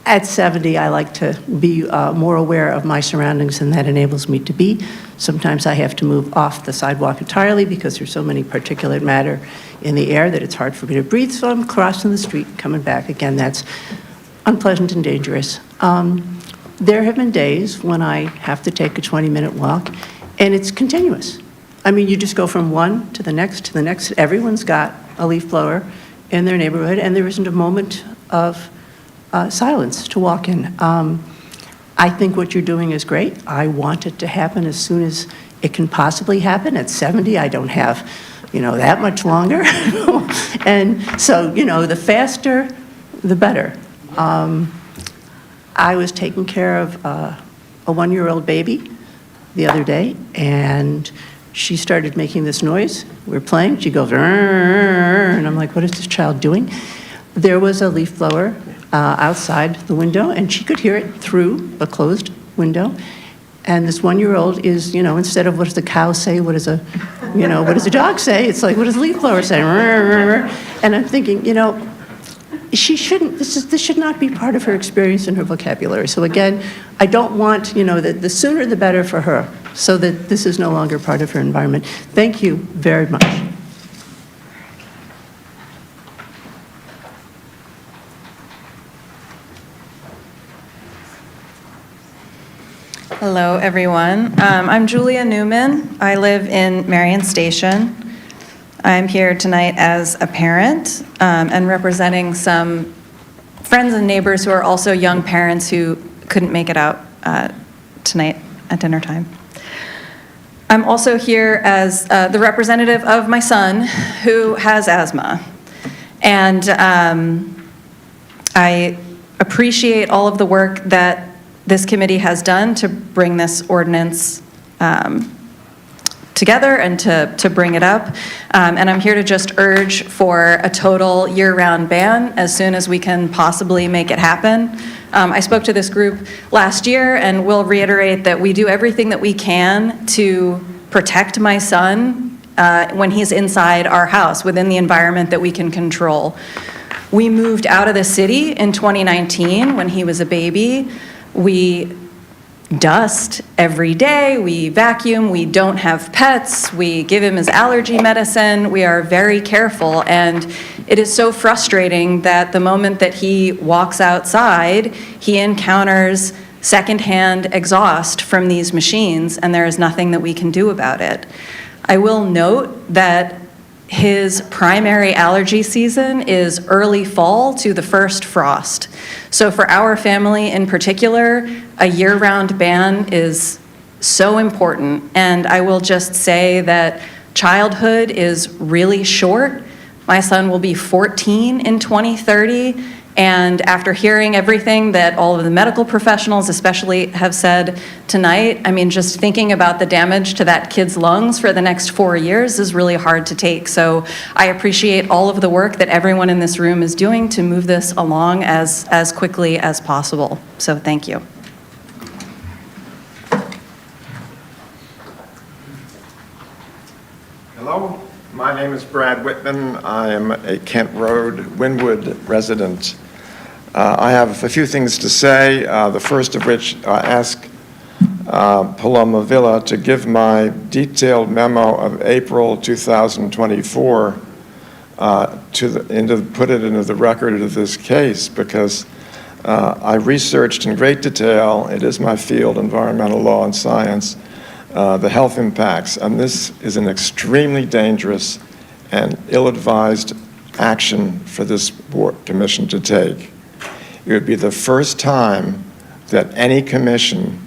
At 70, I like to be more aware of my surroundings, and that enables me to be. Sometimes I have to move off the sidewalk entirely because there's so many particulate matter in the air that it's hard for me to breathe, so I'm crossing the street, coming back. Again, that's unpleasant and dangerous. There have been days when I have to take a 20-minute walk, and it's continuous. I mean, you just go from one to the next to the next. Everyone's got a leaf blower in their neighborhood, and there isn't a moment of silence to walk in. I think what you're doing is great. I want it to happen as soon as it can possibly happen. At 70, I don't have, that much longer. And so, the faster, the better. I was taking care of a 1-year-old baby the other day, and she started making this noise. We're playing. She goes, and I'm like, what is this child doing? There was a leaf blower outside the window, and she could hear it through a closed window. And this 1-year-old is, instead of what does the cow say, what does a dog say? It's like, what does the leaf blower say? And I'm thinking, she shouldn't, this should not be part of her experience and her vocabulary. So again, I don't want, the sooner the better for her, so that this is no longer part of her environment. Thank you very much. Hello, everyone. I'm Julia Newman. I live in Marion Station. I'm here tonight as a parent and representing some friends and neighbors who are also young parents who couldn't make it out tonight at dinner time. I'm also here as the representative of my son who has asthma. And I appreciate all of the work that this committee has done to bring this ordinance together and to bring it up. And I'm here to just urge for a total year-round ban as soon as we can possibly make it happen. I spoke to this group last year and will reiterate that we do everything that we can to protect my son when he's inside our house within the environment that we can control. We moved out of the city in 2019 when he was a baby. We dust every day, we vacuum, we don't have pets, we give him his allergy medicine, we are very careful, and it is so frustrating that the moment that he walks outside, he encounters secondhand exhaust from these machines, and there is nothing that we can do about it. I will note that his primary allergy season is early fall to the first frost. So for our family in particular, a year-round ban is so important. And I will just say that childhood is really short. My son will be 14 in 2030. And after hearing everything that all of the medical professionals especially have said tonight, I mean, just thinking about the damage to that kid's lungs for the next 4 years is really hard to take. So I appreciate all of the work that everyone in this room is doing to move this along as quickly as possible. So thank you. Hello, my name is Brad Whitman. I am a Kent Road, Wynwood resident. I have a few things to say, the first of which I ask Paloma Villa to give my detailed memo of April 2024 put it into the record of this case, because I researched in great detail, it is my field, environmental law and science, the health impacts, and this is an extremely dangerous and ill-advised action for this commission to take. It would be the first time that any commission,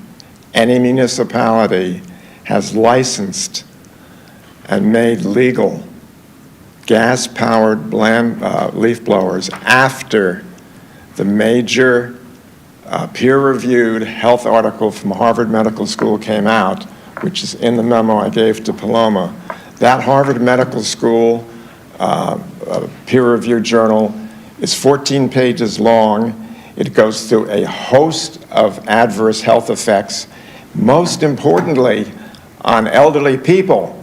any municipality has licensed and made legal gas-powered leaf blowers after the major peer-reviewed health article from Harvard Medical School came out, which is in the memo I gave to Paloma. That Harvard Medical School peer-reviewed journal is 14 pages long. It goes through a host of adverse health effects, most importantly on elderly people.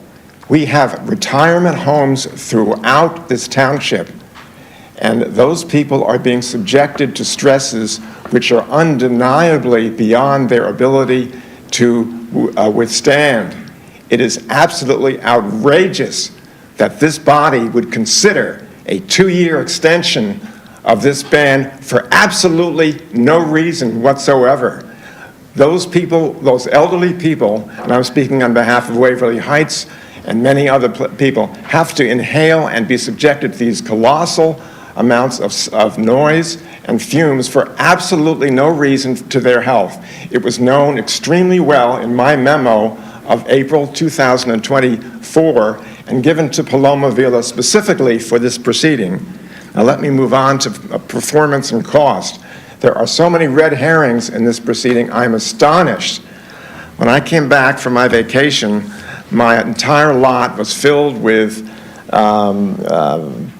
We have retirement homes throughout this township, And those people are being subjected to stresses which are undeniably beyond their ability to withstand. It is absolutely outrageous that this body would consider a 2-year extension of this ban for absolutely no reason whatsoever. Those people, those elderly people, and I'm speaking on behalf of Waverly Heights and many other people, have to inhale and be subjected to these colossal amounts of noise and fumes for absolutely no reason to their health. It was known extremely well in my memo of April 2024 and given to Paloma Villa specifically for this proceeding. Now let me move on to performance and cost. There are so many red herrings in this proceeding, I'm astonished. When I came back from my vacation, my entire lot was filled with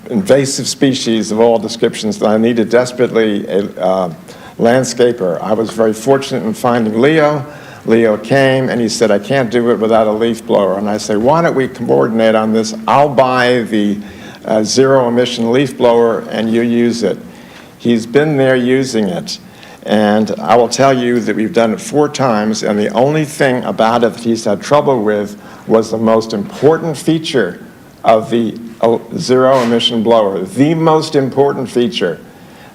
invasive species of all descriptions that I needed desperately a landscaper. I was very fortunate in finding Leo. Leo came and he said, I can't do it without a leaf blower. And I say, why don't we coordinate on this? I'll buy the zero-emission leaf blower and you use it. He's been there using it. And I will tell you that we've done it 4 times, and the only thing about it that he's had trouble with was the most important feature of the zero-emission blower, the most important feature.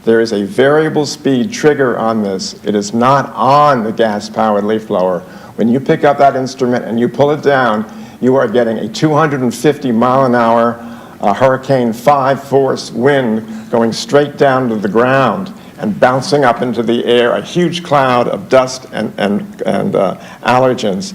There is a variable speed trigger on this. It is not on the gas-powered leaf blower. When you pick up that instrument and you pull it down, you are getting a 250-mile-an-hour Hurricane 5 force wind going straight down to the ground and bouncing up into the air, a huge cloud of dust and allergens.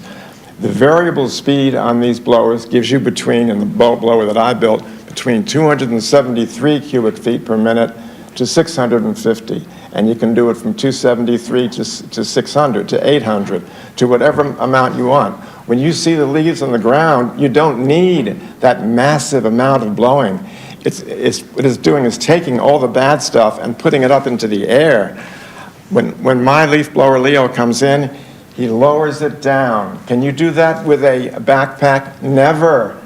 The variable speed on these blowers gives you between, in the blower that I built, between 273 cubic feet per minute to 650. And you can do it from 273 to 600, to 800, to whatever amount you want. When you see the leaves on the ground, you don't need that massive amount of blowing. What it's doing is taking all the bad stuff and putting it up into the air. When my leaf blower Leo comes in, he lowers it down. Can you do that with a backpack? Never.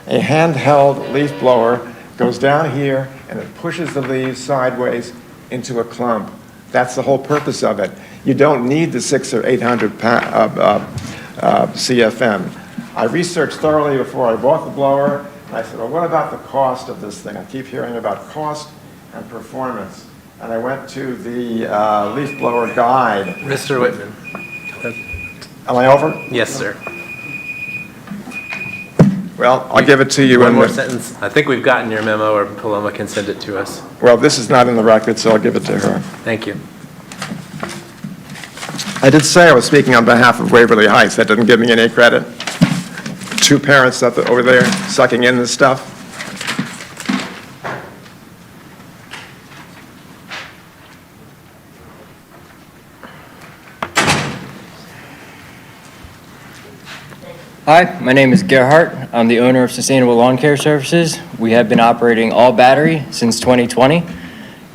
A handheld leaf blower goes down here and it pushes the leaves sideways into a clump. That's the whole purpose of it. You don't need the 600 or 800 CFM. I researched thoroughly before I bought the blower. I said, well, what about the cost of this thing? I keep hearing about cost and performance. And I went to the leaf blower guide. Mr. Whitman. Am I over? Yes, sir. Well, I'll give it to you. One more sentence. I think we've gotten your memo, or Paloma can send it to us. Well, this is not in the record, so I'll give it to her. Thank you. I did say I was speaking on behalf of Waverly Heights. That doesn't give me any credit. 2 parents up over there sucking in this stuff. Hi, my name is Gerhard. I'm the owner of Sustainable Lawn Care Services. We have been operating all battery since 2020,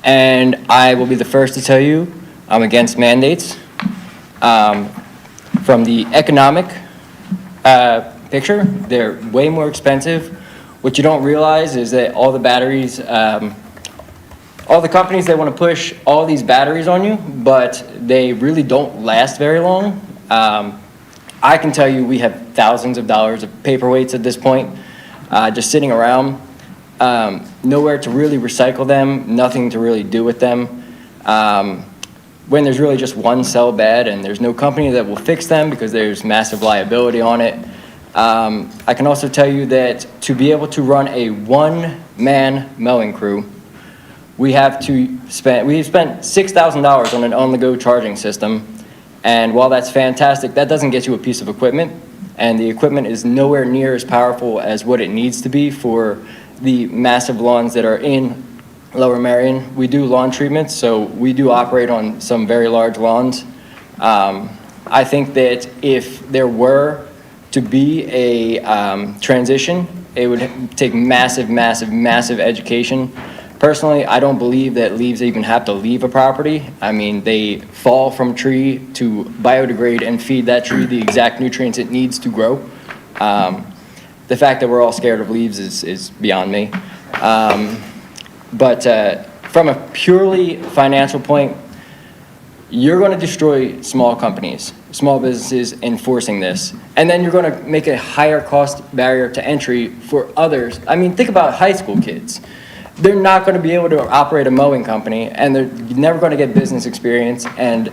and I will be the first to tell you I'm against mandates. From the economic picture, they're way more expensive. What you don't realize is that all the batteries, all the companies, they want to push all these batteries on you, but they really don't last very long. I can tell you we have thousands of dollars of paperweights at this point, just sitting around, nowhere to really recycle them, nothing to really do with them. When there's really just one cell bad and there's no company that will fix them because there's massive liability on it. I can also tell you that to be able to run a one-man mowing crew, we've spent $6,000 on an on-the-go charging system. And while that's fantastic, that doesn't get you a piece of equipment. And the equipment is nowhere near as powerful as what it needs to be for the massive lawns that are in Lower Merion. We do lawn treatments, so we do operate on some very large lawns. I think that if there were to be a transition, it would take massive, massive, massive education. Personally, I don't believe that leaves even have to leave a property. I mean, they fall from tree to biodegrade and feed that tree the exact nutrients it needs to grow. The fact that we're all scared of leaves is beyond me. But from a purely financial point, you're going to destroy small companies, small businesses enforcing this. And then you're going to make a higher cost barrier to entry for others. I mean, think about high school kids. They're not going to be able to operate a mowing company, and they're never going to get business experience. And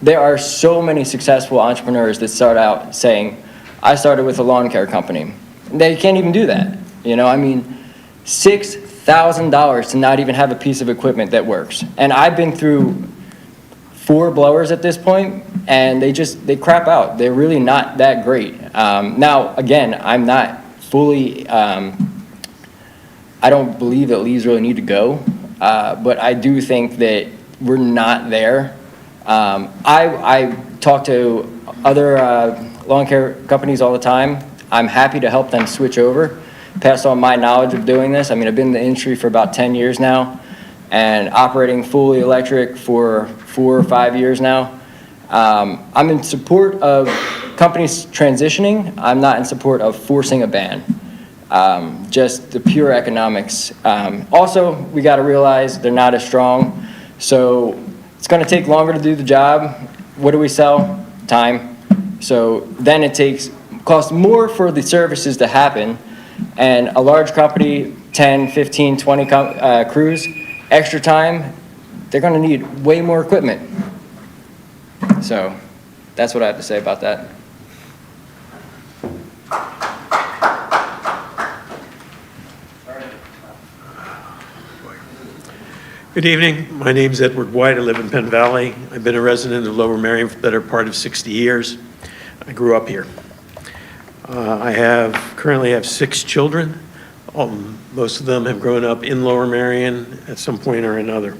there are so many successful entrepreneurs that start out saying, I started with a lawn care company. They can't even do that. You know, I mean, $6,000 to not even have a piece of equipment that works. And I've been through 4 blowers at this point, and they crap out. They're really not that great. Now, again, I'm not fully, I don't believe that leaves really need to go, but I do think that we're not there. I talk to other lawn care companies all the time. I'm happy to help them switch over, pass on my knowledge of doing this. I mean, I've been in the industry for about 10 years now, and operating fully electric for 4 or 5 years now. I'm in support of companies transitioning. I'm not in support of forcing a ban. Just the pure economics. Also, we got to realize they're not as strong. So it's going to take longer to do the job. What do we sell? Time. So then it costs more for the services to happen. And a large company, 10, 15, 20 crews, extra time, they're going to need way more equipment. So that's what I have to say about that. Good evening. My name's Edward White. I live in Penn Valley. I've been a resident of Lower Merion for the better part of 60 years. I grew up here. I currently have 6 children. Most of them have grown up in Lower Merion at some point or another.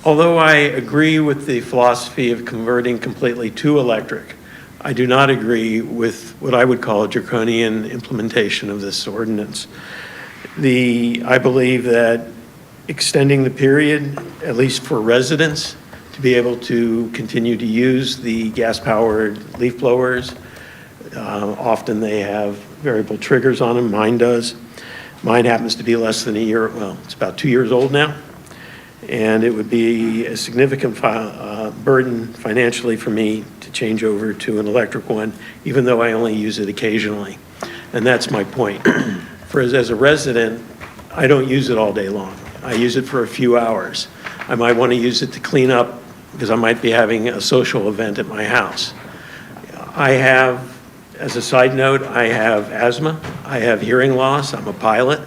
Although I agree with the philosophy of converting completely to electric, I do not agree with what I would call a draconian implementation of this ordinance. I believe that extending the period, at least for residents, to be able to continue to use the gas-powered leaf blowers. Often they have variable triggers on them. Mine does. Mine happens to be less than a year, well, it's about 2 years old now. And it would be a significant burden financially for me to change over to an electric one, even though I only use it occasionally. And that's my point. As a resident, I don't use it all day long. I use it for a few hours. I might want to use it to clean up because I might be having a social event at my house. As a side note, I have asthma. I have hearing loss. I'm a pilot,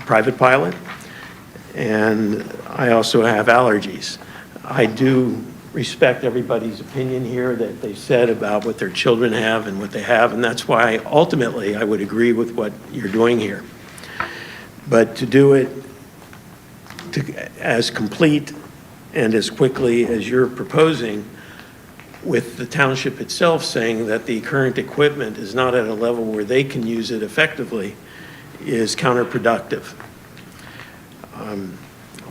private pilot. And I also have allergies. I do respect everybody's opinion here that they said about what their children have and what they have, and that's why ultimately I would agree with what you're doing here. But to do it as complete and as quickly as you're proposing, with the township itself saying that the current equipment is not at a level where they can use it effectively, is counterproductive.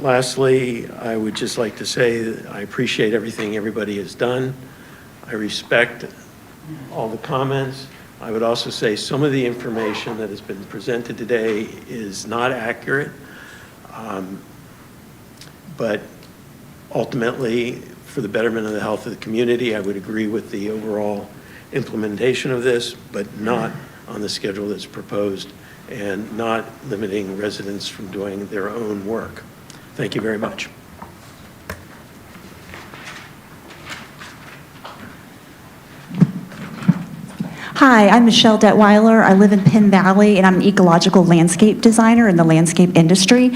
Lastly, I would just like to say that I appreciate everything everybody has done. I respect all the comments. I would also say some of the information that has been presented today is not accurate. But ultimately, for the betterment of the health of the community, I would agree with the overall implementation of this, but not on the schedule that's proposed and not limiting residents from doing their own work. Thank you very much. Hi, I'm Michelle Detweiler. I live in Penn Valley, and I'm an ecological landscape designer in the landscape industry.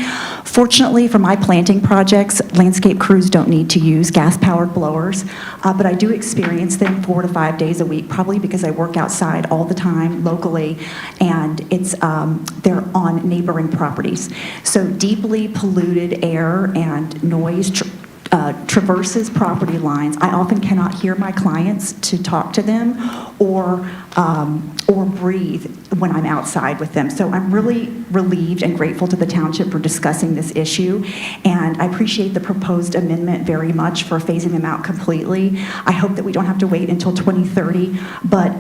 Fortunately, for my planting projects, landscape crews don't need to use gas-powered blowers, but I do experience them 4 to 5 days a week, probably because I work outside all the time locally, and they're on neighboring properties. So deeply polluted air and noise traverses property lines. I often cannot hear my clients to talk to them or breathe when I'm outside with them. So I'm really relieved and grateful to the township for discussing this issue, and I appreciate the proposed amendment very much for phasing them out completely. I hope that we don't have to wait until 2030, but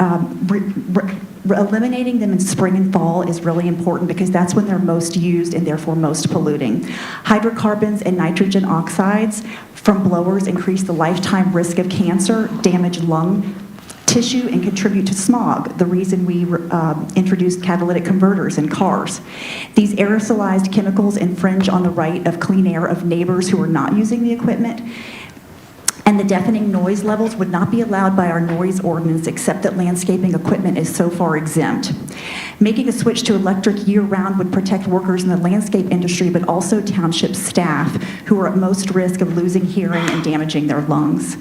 Eliminating them in spring and fall is really important because that's when they're most used and therefore most polluting. Hydrocarbons and nitrogen oxides from blowers increase the lifetime risk of cancer, damage lung tissue, and contribute to smog, the reason we introduced catalytic converters in cars. These aerosolized chemicals infringe on the right of clean air of neighbors who are not using the equipment. And the deafening noise levels would not be allowed by our noise ordinance except that landscaping equipment is so far exempt. Making a switch to electric year-round would protect workers in the landscape industry, but also township staff who are at most risk of losing hearing and damaging their lungs.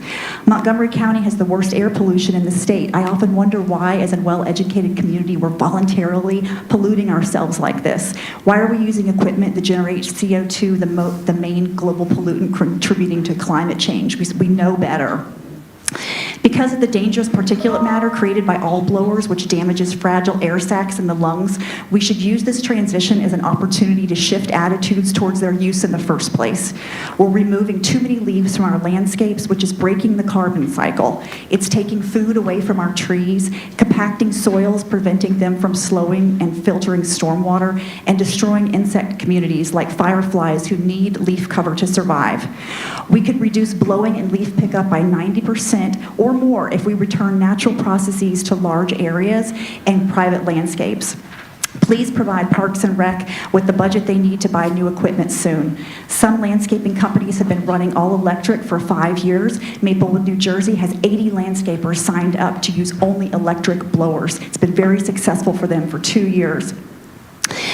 Montgomery County has the worst air pollution in the state. I often wonder why, as a well-educated community, we're voluntarily polluting ourselves like this. Why are we using equipment that generates CO2, the main global pollutant contributing to climate change? We know better. Because of the dangerous particulate matter created by all blowers, which damages fragile air sacs in the lungs, we should use this transition as an opportunity to shift attitudes towards their use in the first place. We're removing too many leaves from our landscapes, which is breaking the carbon cycle. It's taking food away from our trees, compacting soils, preventing them from slowing and filtering stormwater, and destroying insect communities like fireflies who need leaf cover to survive. We could reduce blowing and leaf pickup by 90% or more if we return natural processes to large areas and private landscapes. Please provide Parks and Rec with the budget they need to buy new equipment soon. Some landscaping companies have been running all electric for 5 years. Maplewood, New Jersey has 80 landscapers signed up to use only electric blowers. It's been very successful for them for 2 years.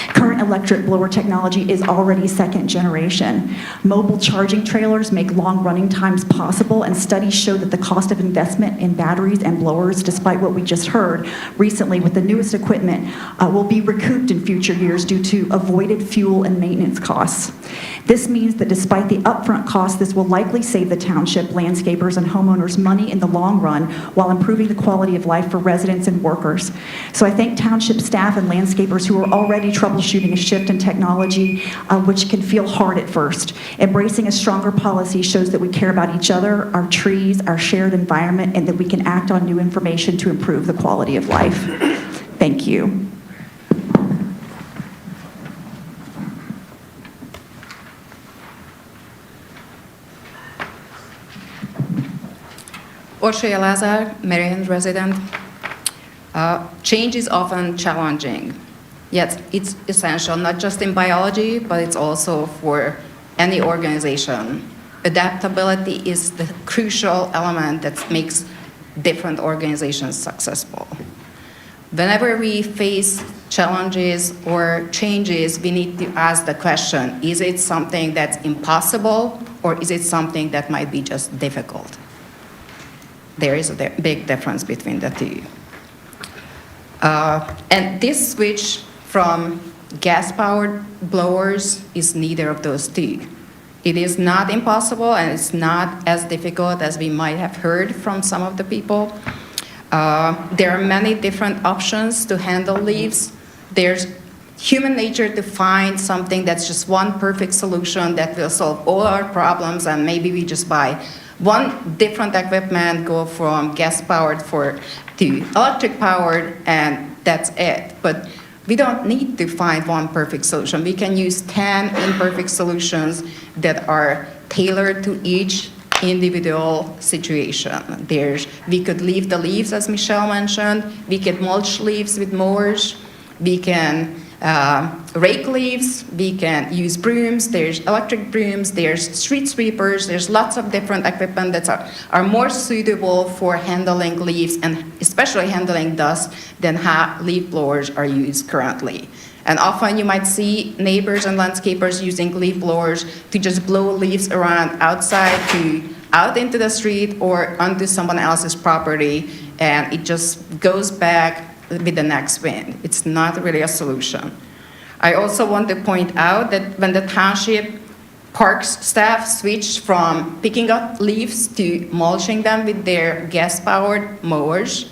Current electric blower technology is already second generation. Mobile charging trailers make long running times possible, and studies show that the cost of investment in batteries and blowers, despite what we just heard recently with the newest equipment, will be recouped in future years due to avoided fuel and maintenance costs. This means that despite the upfront cost, this will likely save the township, landscapers, and homeowners money in the long run while improving the quality of life for residents and workers. So I thank township staff and landscapers who are already troubleshooting a shift in technology, which can feel hard at first. Embracing a stronger policy shows that we care about each other, our trees, our shared environment, and that we can act on new information to improve the quality of life. Thank you. Orsolya Lazar, Marion resident. Change is often challenging, yet it's essential not just in biology, but it's also for any organization. Adaptability is the crucial element that makes different organizations successful. Whenever we face challenges or changes, we need to ask the question, is it something that's impossible, or is it something that might be just difficult? There is a big difference between the two. And this switch from gas-powered blowers is neither of those two. It is not impossible, and it's not as difficult as we might have heard from some of the people. There are many different options to handle leaves. There's human nature to find something that's just one perfect solution that will solve all our problems, and maybe we just buy one different equipment, go from gas-powered to electric-powered, and that's it. But we don't need to find one perfect solution. We can use 10 imperfect solutions that are tailored to each individual situation. We could leave the leaves, as Michelle mentioned. We could mulch leaves with mowers. We can rake leaves. We can use brooms. There's electric brooms. There's street sweepers. There's lots of different equipment that are more suitable for handling leaves and especially handling dust than how leaf blowers are used currently. And often you might see neighbors and landscapers using leaf blowers to just blow leaves around outside out into the street or onto someone else's property, and it just goes back with the next wind. It's not really a solution. I also want to point out that when the township parks staff switched from picking up leaves to mulching them with their gas-powered mowers,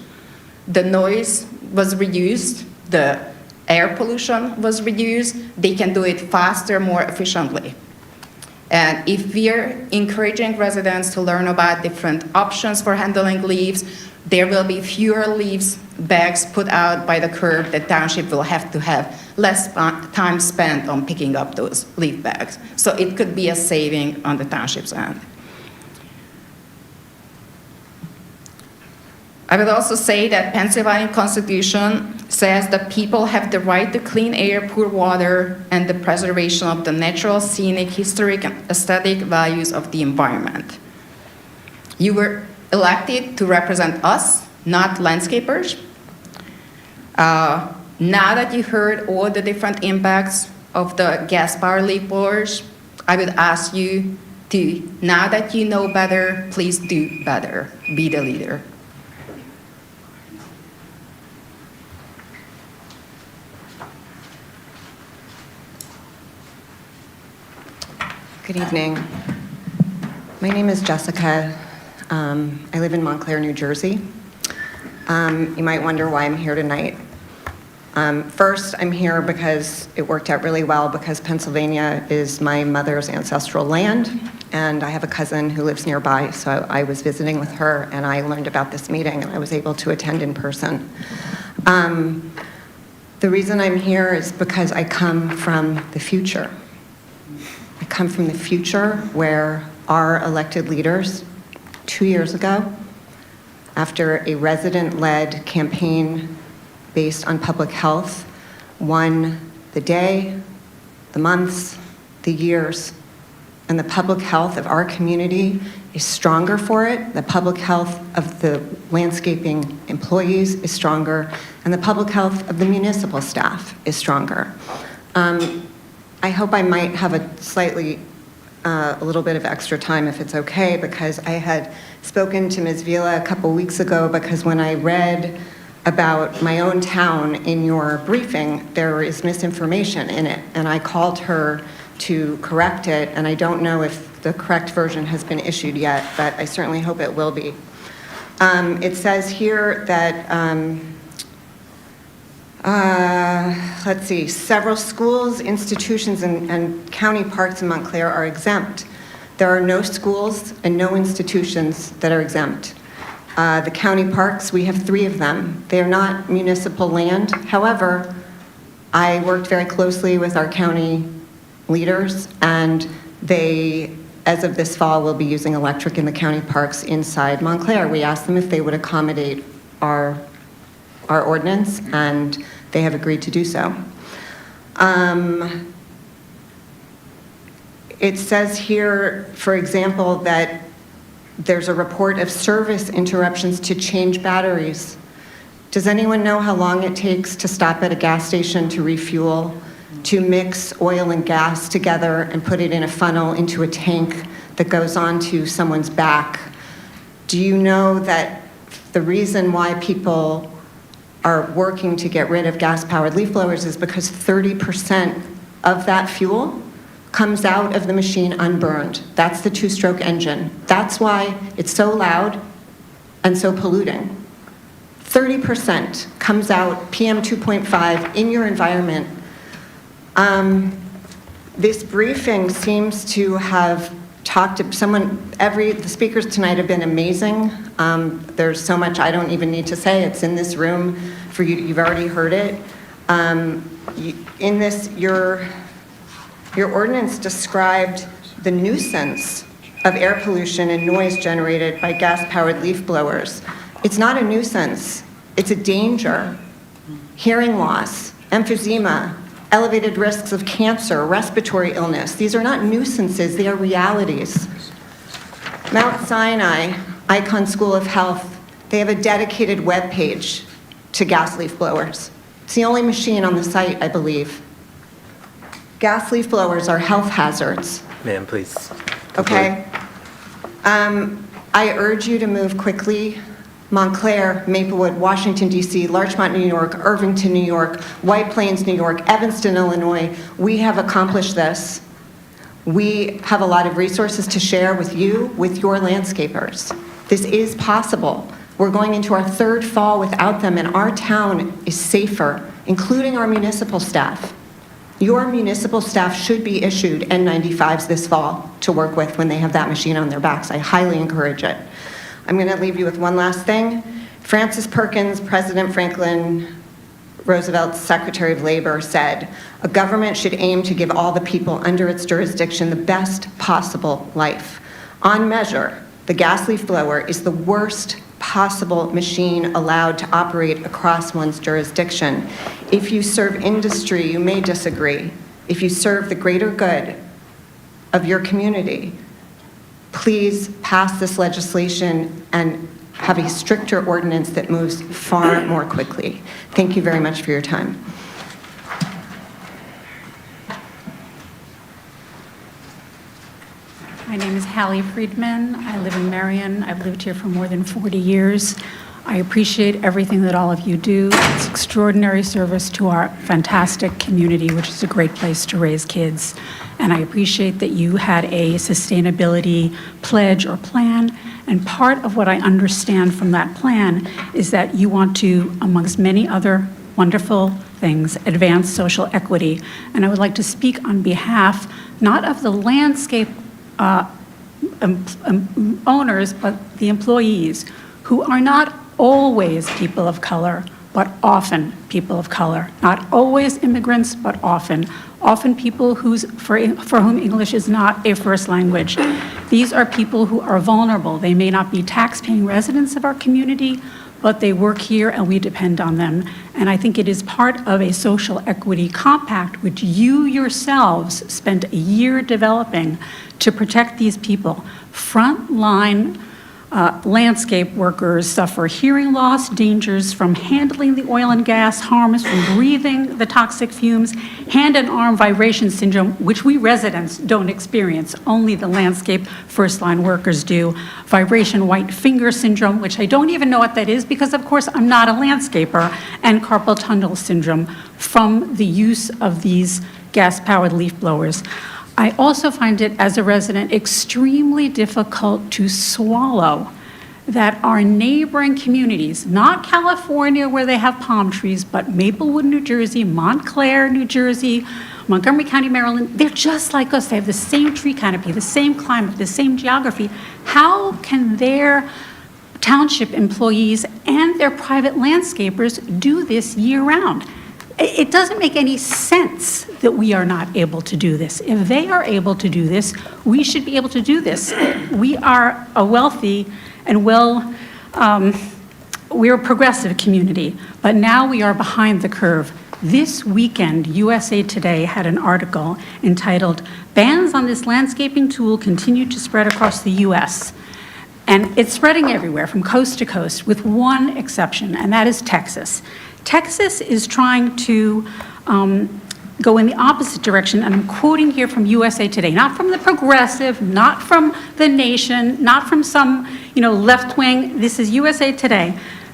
the noise was reduced, the air pollution was reduced. They can do it faster, more efficiently. And if we're encouraging residents to learn about different options for handling leaves, there will be fewer leaves bags put out by the curb, the township will have to have less time spent on picking up those leaf bags. So it could be a saving on the township's end. I would also say that Pennsylvania Constitution says that people have the right to clean air, pure water, and the preservation of the natural, scenic, historic, and aesthetic values of the environment. You were elected to represent us, not landscapers. Now that you heard all the different impacts of the gas-powered leaf blowers, I would ask you to, now that you know better, please do better. Be the leader. Good evening. My name is Jessica. I live in Montclair, New Jersey. You might wonder why I'm here tonight. First, I'm here because it worked out really well because Pennsylvania is my mother's ancestral land, and I have a cousin who lives nearby, so I was visiting with her, and I learned about this meeting, and I was able to attend in person. The reason I'm here is because I come from the future. I come from the future where our elected leaders, 2 years ago, after a resident-led campaign based on public health, won the day, the months, the years, and the public health of our community is stronger for it. The public health of the landscaping employees is stronger, and the public health of the municipal staff is stronger. I hope I might have a little bit of extra time if it's okay, because I had spoken to Ms. Vila a couple weeks ago, because when I read about my own town in your briefing, there is misinformation in it, and I called her to correct it, and I don't know if the correct version has been issued yet, but I certainly hope it will be. It says here that let's see, several schools, institutions, and county parks in Montclair are exempt. There are no schools and no institutions that are exempt. The county parks, we have 3 of them. They are not municipal land. However, I worked very closely with our county leaders, and they, as of this fall, will be using electric in the county parks inside Montclair. We asked them if they would accommodate our ordinance, and they have agreed to do so. It says here, for example, that there's a report of service interruptions to change batteries. Does anyone know how long it takes to stop at a gas station to refuel, to mix oil and gas together and put it in a funnel into a tank that goes onto someone's back? Do you know that the reason why people are working to get rid of gas-powered leaf blowers is because 30% of that fuel comes out of the machine unburned? That's the 2-stroke engine. That's why it's so loud and so polluting. 30% comes out, PM 2.5, in your environment. This briefing seems to have talked to the speakers tonight have been amazing. There's so much I don't even need to say. It's in this room for you. You've already heard it. In this, your ordinance described the nuisance of air pollution and noise generated by gas-powered leaf blowers. It's not a nuisance. It's a danger. Hearing loss, emphysema, elevated risks of cancer, respiratory illness. These are not nuisances, they are realities. Mount Sinai, Icahn School of Health, they have a dedicated webpage to gas leaf blowers. It's the only machine on the site, I believe. Gas leaf blowers are health hazards. Ma'am, please. Okay? I urge you to move quickly. Montclair, Maplewood, Washington, D.C., Larchmont, New York, Irvington, New York, White Plains, New York, Evanston, Illinois. We have accomplished this. We have a lot of resources to share with you, with your landscapers. This is possible. We're going into our 3rd fall without them, and our town is safer, including our municipal staff. Your municipal staff should be issued N95s this fall to work with when they have that machine on their backs. I highly encourage it. I'm going to leave you with one last thing. Francis Perkins, President Franklin Roosevelt's Secretary of Labor, said, "A government should aim to give all the people under its jurisdiction the best possible life. On measure, the gas leaf blower is the worst possible machine allowed to operate across one's jurisdiction. If you serve industry, you may disagree. If you serve the greater good of your community, please pass this legislation and have a stricter ordinance that moves far more quickly." Thank you very much for your time. My name is Hallie Friedman. I live in Marion. I've lived here for more than 40 years. I appreciate everything that all of you do. It's extraordinary service to our fantastic community, which is a great place to raise kids. And I appreciate that you had a sustainability pledge or plan. And part of what I understand from that plan is that you want to, amongst many other wonderful things, advance social equity. And I would like to speak on behalf, not of the landscape owners, but the employees, who are not always people of color, but often people of color. Not always immigrants, but often. Often people for whom English is not a first language. These are people who are vulnerable. They may not be tax-paying residents of our community, but they work here and we depend on them. And I think it is part of a social equity compact, which you yourselves spent a year developing to protect these people. Frontline landscape workers suffer hearing loss, dangers from handling the oil and gas, harms from breathing the toxic fumes, hand and arm vibration syndrome, which we residents don't experience, only the landscape first-line workers do, vibration white finger syndrome, which I don't even know what that is because, of course, I'm not a landscaper, and carpal tunnel syndrome from the use of these gas-powered leaf blowers. I also find it, as a resident, extremely difficult to swallow that our neighboring communities, not California where they have palm trees, but Maplewood, New Jersey, Montclair, New Jersey, Montgomery County, Maryland, they're just like us. They have the same tree canopy, the same climate, the same geography. How can their township employees and their private landscapers do this year-round? It doesn't make any sense that we are not able to do this. If they are able to do this, we should be able to do this. We are a wealthy and we're a progressive community, but now we are behind the curve. This weekend, USA Today had an article entitled, "Bans on this landscaping tool continue to spread across the U.S." And it's spreading everywhere, from coast to coast, with one exception, and that is Texas. Texas is trying to go in the opposite direction, and I'm quoting here from USA Today, not from the Progressive, not from The Nation, not from some, left wing. This is USA Today.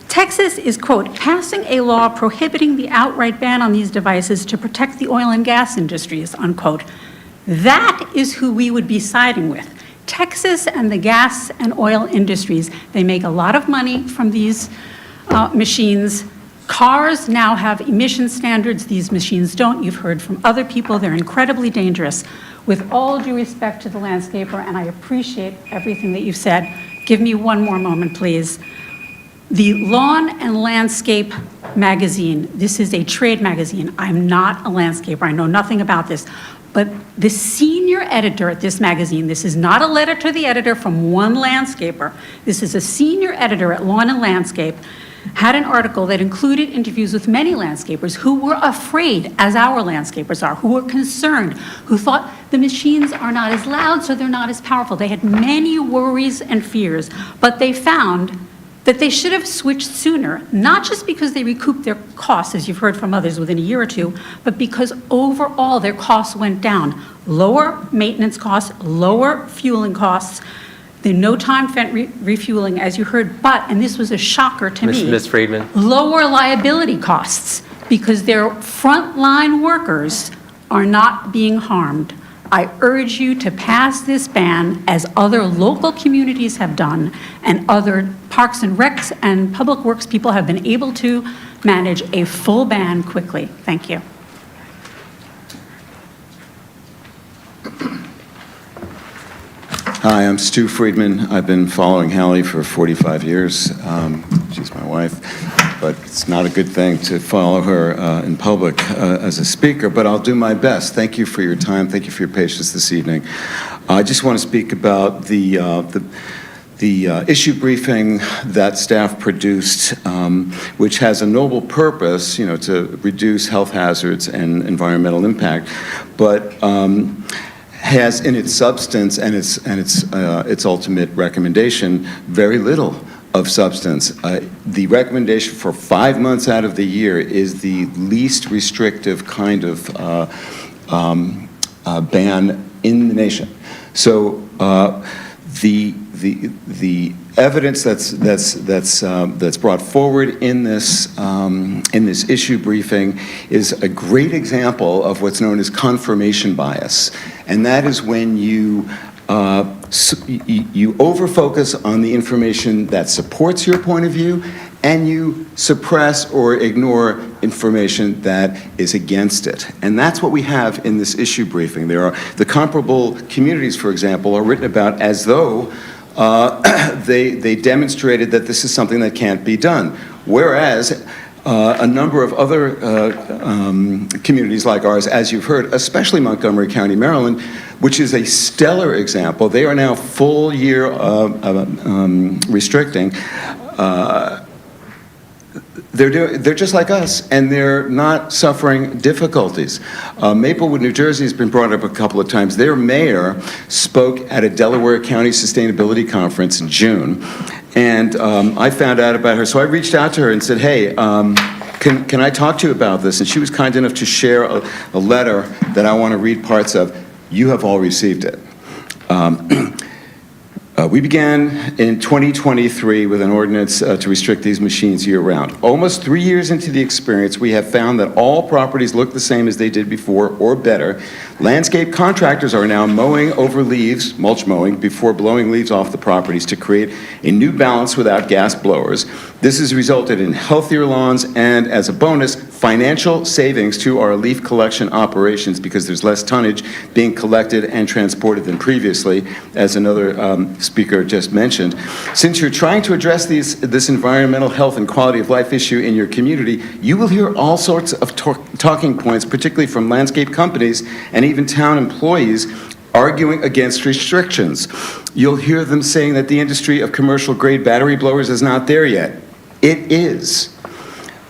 Texas is, quote, "passing a law prohibiting the outright ban on these devices to protect the oil and gas industries," unquote. That is who we would be siding with. Texas and the gas and oil industries, they make a lot of money from these machines. Cars now have emission standards. These machines don't. You've heard from other people. They're incredibly dangerous. With all due respect to the landscaper, and I appreciate everything that you've said, give me one more moment, please. The Lawn and Landscape magazine, this is a trade magazine. I'm not a landscaper. I know nothing about this. But the senior editor at this magazine, this is not a letter to the editor from one landscaper. This is a senior editor at Lawn and Landscape, had an article that included interviews with many landscapers who were afraid, as our landscapers are, who were concerned, who thought the machines are not as loud, so they're not as powerful. They had many worries and fears, but they found that they should have switched sooner, not just because they recouped their costs, as you've heard from others, within a year or two, but because overall their costs went down. Lower maintenance costs, lower fueling costs, the no-time spent refueling, as you heard, but, and this was a shocker to me, Ms. Friedman. lower liability costs because their frontline workers are not being harmed. I urge you to pass this ban, as other local communities have done, and other parks and recs and public works people have been able to manage a full ban quickly. Thank you. Hi, I'm Stu Friedman. I've been following Hallie for 45 years. she's my wife, but it's not a good thing to follow her in public as a speaker, but I'll do my best. Thank you for your time. Thank you for your patience this evening. I just want to speak about the issue briefing that staff produced, which has a noble purpose, to reduce health hazards and environmental impact, but has in its substance and its ultimate recommendation very little of substance. The recommendation for 5 months out of the year is the least restrictive kind of ban in the nation. So the evidence that's brought forward in this issue briefing is a great example of what's known as confirmation bias, and that is when you over-focus on the information that supports your point of view, and you suppress or ignore information that is against it. And that's what we have in this issue briefing. The comparable communities, for example, are written about as though they demonstrated that this is something that can't be done. Whereas a number of other communities like ours, as you've heard, especially Montgomery County, Maryland, which is a stellar example, they are now full year restricting. They're just like us, and they're not suffering difficulties. Maplewood, New Jersey has been brought up a couple of times. Their mayor spoke at a Delaware County Sustainability Conference in June, and I found out about her. So I reached out to her and said, hey, can I talk to you about this? And she was kind enough to share a letter that I want to read parts of. You have all received it. We began in 2023 with an ordinance to restrict these machines year-round. Almost 3 years into the experience, we have found that all properties look the same as they did before, or better. Landscape contractors are now mowing over leaves, mulch mowing, before blowing leaves off the properties to create a new balance without gas blowers. This has resulted in healthier lawns and, as a bonus, financial savings to our leaf collection operations because there's less tonnage being collected and transported than previously, as another speaker just mentioned. Since you're trying to address this environmental health and quality of life issue in your community, you will hear all sorts of talking points, particularly from landscape companies and even town employees, arguing against restrictions. You'll hear them saying that the industry of commercial-grade battery blowers is not there yet. It is.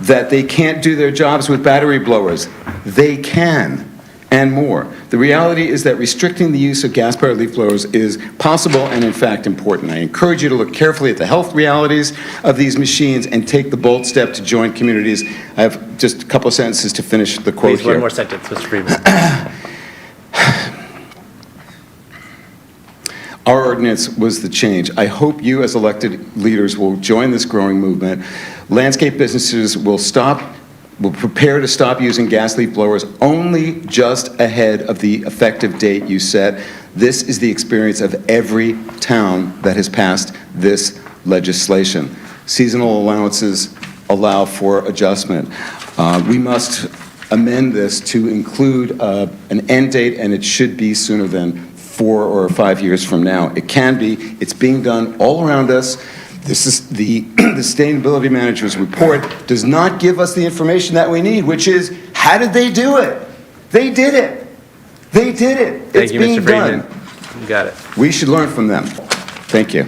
That they can't do their jobs with battery blowers. They can, and more. The reality is that restricting the use of gas-powered leaf blowers is possible and, in fact, important. I encourage you to look carefully at the health realities of these machines and take the bold step to join communities. I have just a couple of sentences to finish the quote Please, here. one more sentence, Mr. Freeman. Our ordinance was the change. I hope you as elected leaders will join this growing movement. Landscape businesses will prepare to stop using gas leaf blowers only just ahead of the effective date you set. This is the experience of every town that has passed this legislation. Seasonal allowances allow for adjustment. We must amend this to include an end date, and it should be sooner than 4 or 5 years from now. It can be. It's being done all around us. This is the Sustainability Manager's report does not give us the information that we need, which is, how did they do it? They did it. They did it. Thank you, Mr. Freeman. You got it. We should learn from them. Thank you.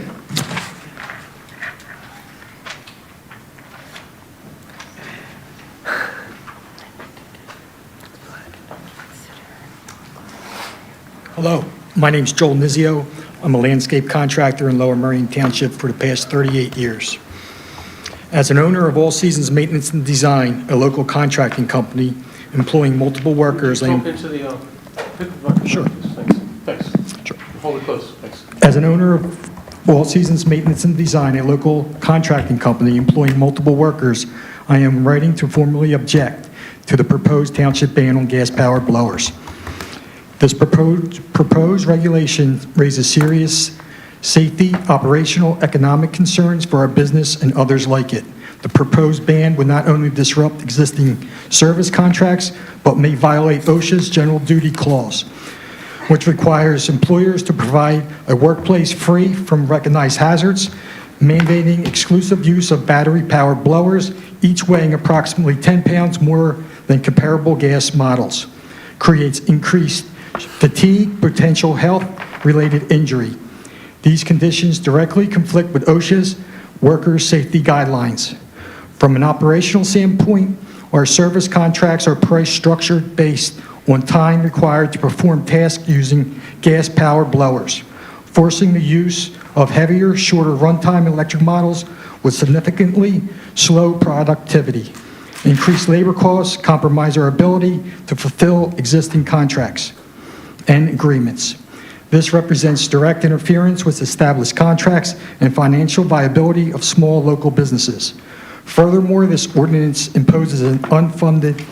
Hello, my name's Joel Nizio. I'm a landscape contractor in Lower Merion Township for the past 38 years. As an owner of All Seasons Maintenance and Design, a local contracting company employing multiple workers, I am... Talk into the Sure. Thanks. Sure. Hold it close. Thanks. As an owner of All Seasons Maintenance and Design, a local contracting company employing multiple workers, I am writing to formally object to the proposed township ban on gas-powered blowers. This proposed regulation raises serious safety, operational, economic concerns for our business and others like it. The proposed ban would not only disrupt existing service contracts, but may violate OSHA's General Duty Clause, which requires employers to provide a workplace free from recognized hazards, mandating exclusive use of battery-powered blowers, each weighing approximately 10 pounds more than comparable gas models, creates increased fatigue, potential health-related injury. These conditions directly conflict with OSHA's workers' safety guidelines. From an operational standpoint, our service contracts are price structured based on time required to perform tasks using gas-powered blowers. Forcing the use of heavier, shorter runtime electric models would significantly slow productivity, increase labor costs, compromise our ability to fulfill existing contracts and agreements. This represents direct interference with established contracts and financial viability of small local businesses. Furthermore, this ordinance imposes an unfunded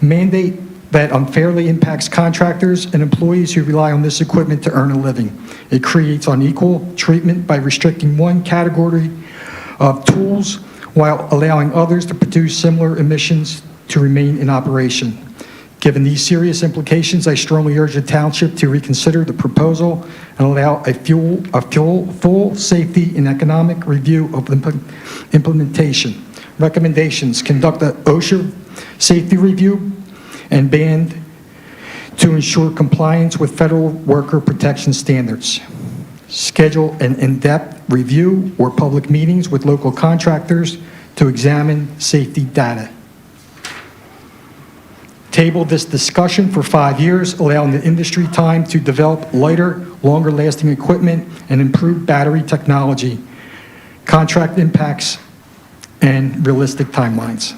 mandate that unfairly impacts contractors and employees who rely on this equipment to earn a living. It creates unequal treatment by restricting one category of tools while allowing others to produce similar emissions to remain in operation. Given these serious implications, I strongly urge the township to reconsider the proposal and allow a full safety and economic review of the implementation. Recommendations: conduct a OSHA safety review and ban to ensure compliance with federal worker protection standards. Schedule an in-depth review or public meetings with local contractors to examine safety data. Table this discussion for 5 years, allowing the industry time to develop lighter, longer-lasting equipment and improve battery technology, contract impacts, and realistic timelines.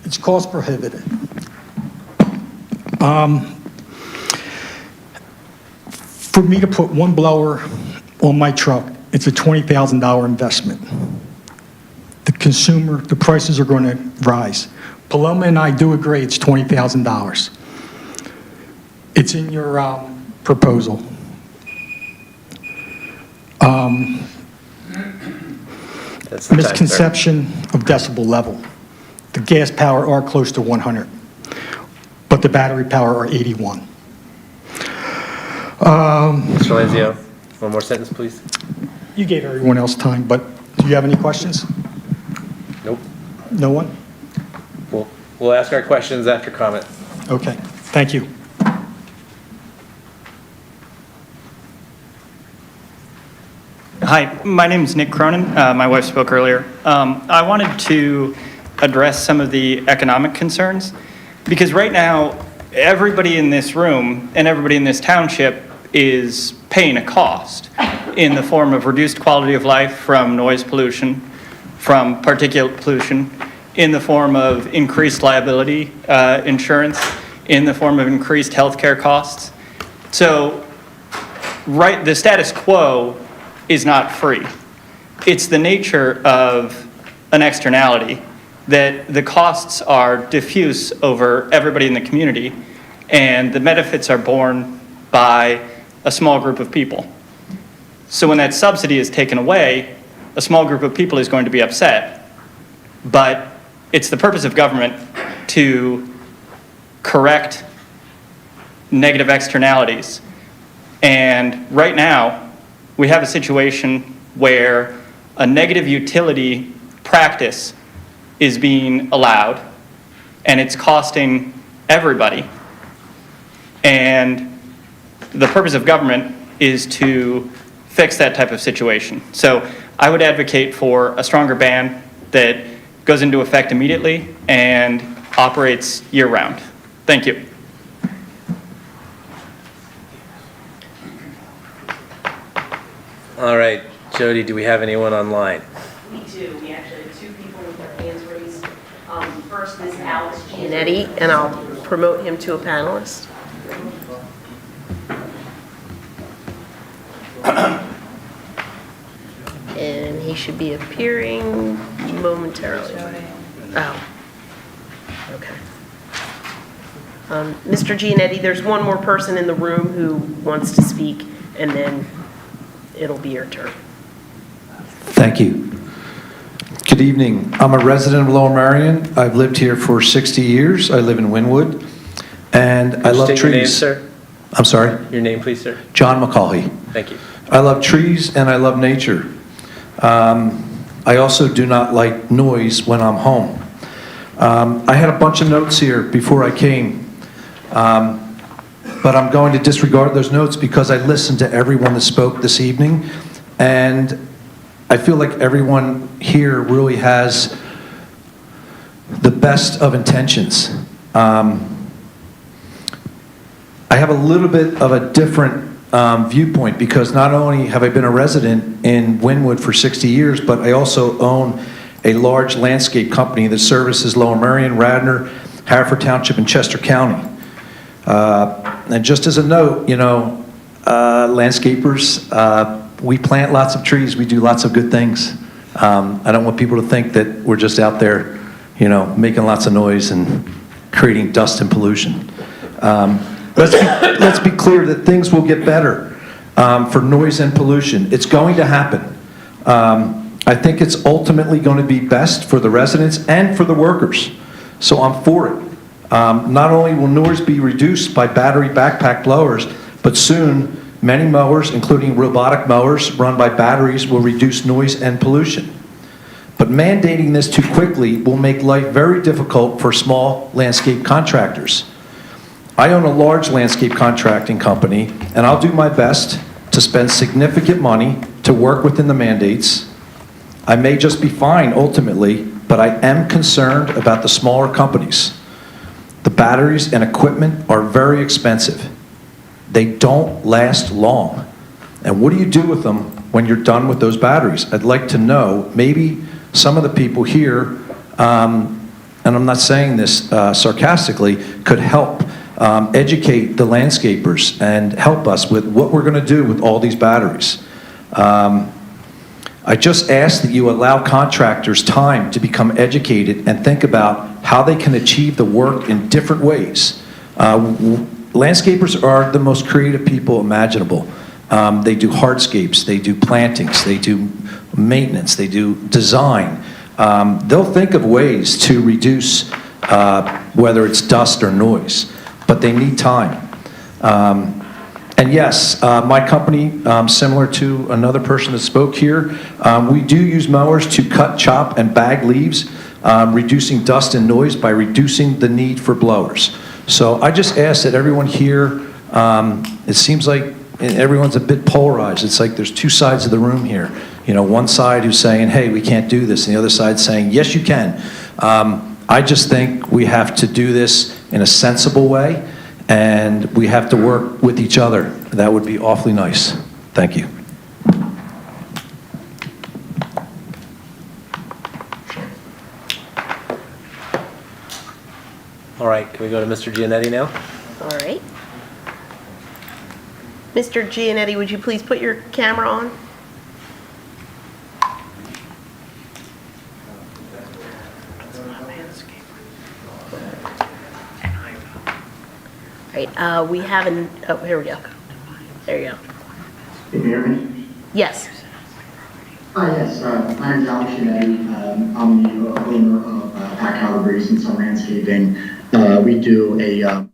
It's cost prohibitive. For me to put one blower on my truck, it's a $20,000 investment. The prices are going to rise. Paloma and I do agree it's $20,000. It's in your proposal. That's the time, sir. Misconception of decibel level. The gas power are close to 100, but the battery power are 81. Mr. Lanzio, one more sentence, please. You gave everyone else time, but do you have any questions? Nope. No one? We'll ask our questions after comment. Okay, thank you. Hi, my name is Nick Cronin. My wife spoke earlier. I wanted to address some of the economic concerns, because right now, everybody in this room and everybody in this township is paying a cost in the form of reduced quality of life from noise pollution, from particulate pollution, in the form of increased liability insurance, in the form of increased healthcare costs. So, the status quo is not free. It's the nature of an externality that the costs are diffuse over everybody in the community, and the benefits are borne by a small group of people. So when that subsidy is taken away, a small group of people is going to be upset. But it's the purpose of government to correct negative externalities. And right now, we have a situation where a negative utility practice is being allowed, and it's costing everybody. And the purpose of government is to fix that type of situation. So I would advocate for a stronger ban that goes into effect immediately and operates year-round. Thank you. All right, Jody, do we have anyone online? We do. We actually have two people with their hands raised. First is Alex Gianetti, and I'll promote him to a panelist. And he should be appearing momentarily. Oh, okay. Mr. Gianetti, there's one more person in the room who wants to speak, and then it'll be your turn. Thank you. Good evening. I'm a resident of Lower Merion. I've lived here for 60 years. I live in Wynwood, and I love trees. State your name, sir. I'm sorry? Your name, please, sir. John McCauley. Thank you. I love trees and I love nature. I also do not like noise when I'm home. I had a bunch of notes here before I came, but I'm going to disregard those notes because I listened to everyone that spoke this evening, and I feel like everyone here really has the best of intentions. I have a little bit of a different viewpoint because not only have I been a resident in Wynwood for 60 years, but I also own a large landscape company that services Lower Merion, Radnor, Haverford Township, and Chester County. And just as a note, you know, landscapers, we plant lots of trees, we do lots of good things. I don't want people to think that we're just out there, you know, making lots of noise and creating dust and pollution. Let's be clear that things will get better for noise and pollution. It's going to happen. I think it's ultimately going to be best for the residents and for the workers. So I'm for it. Not only will noise be reduced by battery backpack blowers, but soon many mowers, including robotic mowers run by batteries, will reduce noise and pollution. But mandating this too quickly will make life very difficult for small landscape contractors. I own a large landscape contracting company, and I'll do my best to spend significant money to work within the mandates. I may just be fine ultimately, but I am concerned about the smaller companies. The batteries and equipment are very expensive. They don't last long. And what do you do with them when you're done with those batteries? I'd like to know, maybe some of the people here, and I'm not saying this sarcastically, could help educate the landscapers and help us with what we're going to do with all these batteries. I just ask that you allow contractors time to become educated and think about how they can achieve the work in different ways. Landscapers are the most creative people imaginable. They do hardscapes, they do plantings, they do maintenance, they do design. They'll think of ways to reduce whether it's dust or noise, but they need time. And yes, my company, similar to another person that spoke here, we do use mowers to cut, chop, and bag leaves, reducing dust and noise by reducing the need for blowers. So I just ask that everyone here, it seems like everyone's a bit polarized. It's like there's two sides of the room here. You know, one side who's saying, hey, we can't do this, and the other side saying, yes, you can. I just think we have to do this in a sensible way, and we have to work with each other. That would be awfully nice. Thank you. All right, can we go to Mr. Giannetti now? All right. Mr. Giannetti, would you please put your camera on? All right, we have an, oh, here we go. There you go. Can you hear me? Yes. Hi, yes. My name is Alex Giannetti. I'm the owner of Pat Calabrese and Some Landscaping. We do a lot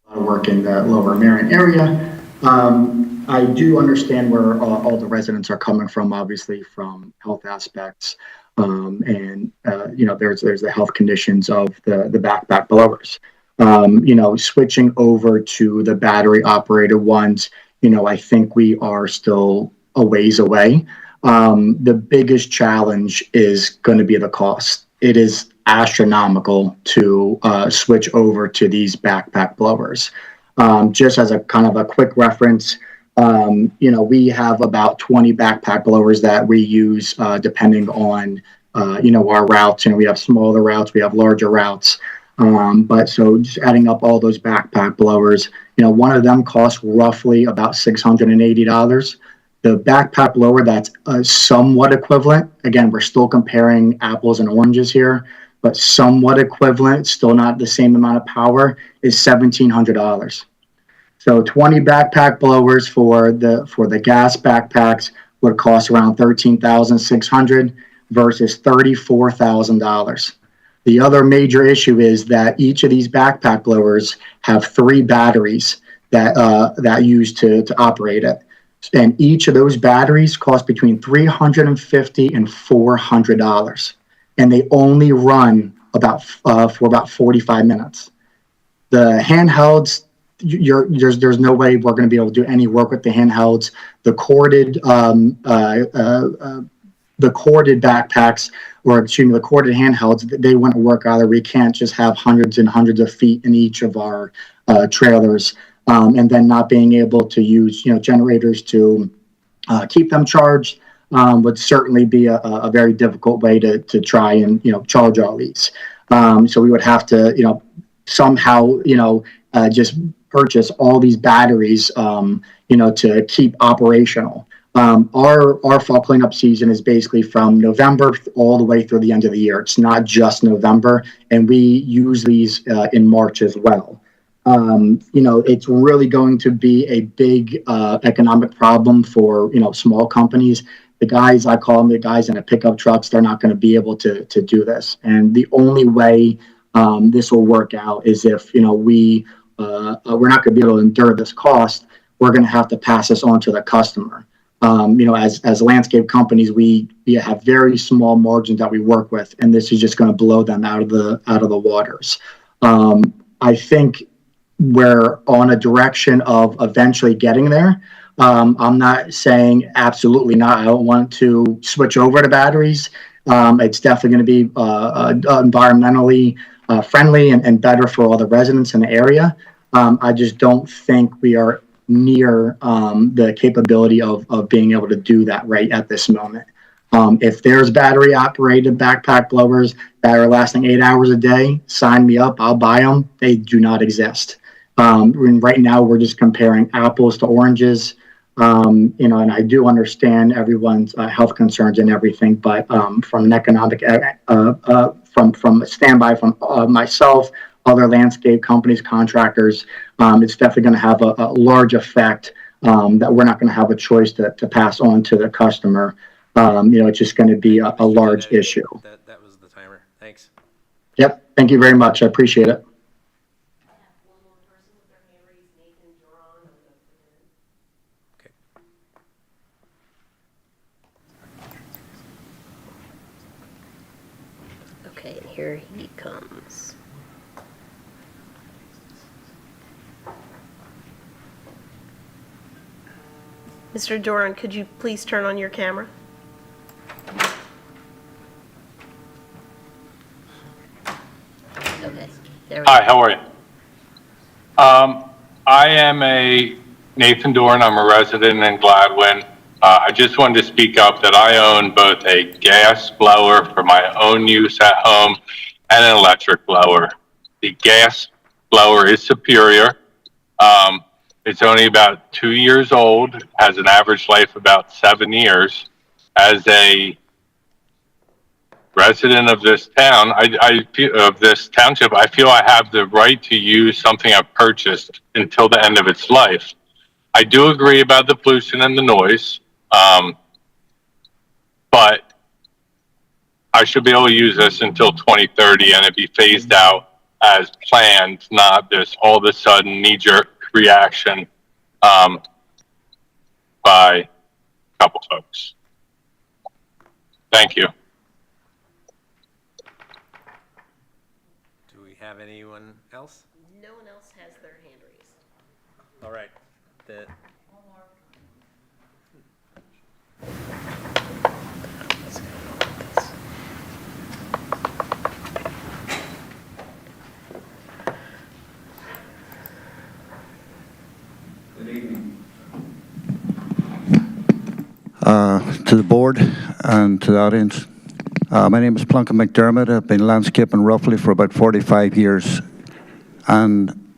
of work in the Lower Merion area. I do understand where all the residents are coming from, obviously from health aspects. And you know, there's the health conditions of the backpack blowers. You know, switching over to the battery operated ones, you know, I think we are still a ways away. The biggest challenge is going to be the cost. It is astronomical to switch over to these backpack blowers. Just as a kind of a quick reference, you know, we have about 20 backpack blowers that we use depending on, you know, our routes. And we have smaller routes, we have larger routes. But so just adding up all those backpack blowers, you know, one of them costs roughly about $680. The backpack blower that's somewhat equivalent, again, we're still comparing apples and oranges here, but somewhat equivalent, still not the same amount of power, is $1,700. So 20 backpack blowers for the gas backpacks would cost around $13,600 versus $34,000. The other major issue is that each of these backpack blowers have 3 batteries that use to operate it. And each of those batteries cost between $350 and $400. And they only run for about 45 minutes. The handhelds, there's no way we're going to be able to do any work with the handhelds. The corded backpacks, or excuse me, the corded handhelds, they wouldn't work either. We can't just have hundreds and hundreds of feet in each of our trailers, and then not being able to use generators to keep them charged would certainly be a very difficult way to try and charge all these. So we would have to somehow just purchase all these batteries to keep operational. Our fall cleanup season is basically from November all the way through the end of the year. It's not just November, and we use these in March as well. It's really going to be a big economic problem for small companies. The guys, I call them the guys in the pickup trucks, they're not going to be able to do this. And the only way this will work out is if we're not going to be able to endure this cost. We're going to have to pass this on to the customer. As landscape companies, we have very small margins that we work with, and this is just going to blow them out of the waters. I think we're on a direction of eventually getting there. I'm not saying absolutely not. I don't want to switch over to batteries. It's definitely going to be environmentally friendly and better for all the residents in the area. I just don't think we are near the capability of being able to do that right at this moment. If there's battery operated backpack blowers that are lasting 8 hours a day, sign me up, I'll buy them. They do not exist. Right now we're just comparing apples to oranges. And I do understand everyone's health concerns and everything, but from an economic, from a standby from myself, other landscape companies, contractors, it's definitely going to have a large effect that we're not going to have a choice to pass on to the customer. It's just going to be a large issue. That was the timer. Thanks. Yep. Thank you very much. I appreciate it. Okay, and here he comes. Mr. Doran, could you please turn on your camera? Okay, there we go. Hi, how are you? I am Nathan Doran. I'm a resident in Gladwin. I just wanted to speak up that I own both a gas blower for my own use at home and an electric blower. The gas blower is superior. It's only about 2 years old, has an average life about 7 years. As a resident of this town, of this township, I feel I have the right to use something I've purchased until the end of its life. I do agree about the pollution and the noise, but I should be able to use this until 2030 and it be phased out as planned, not this all of a sudden knee-jerk reaction by a couple folks. Thank you. Do we have anyone else? No one else has their hand raised. All right. To the board and to the audience. My name is Plunket McDermott. I've been landscaping roughly for about 45 years. And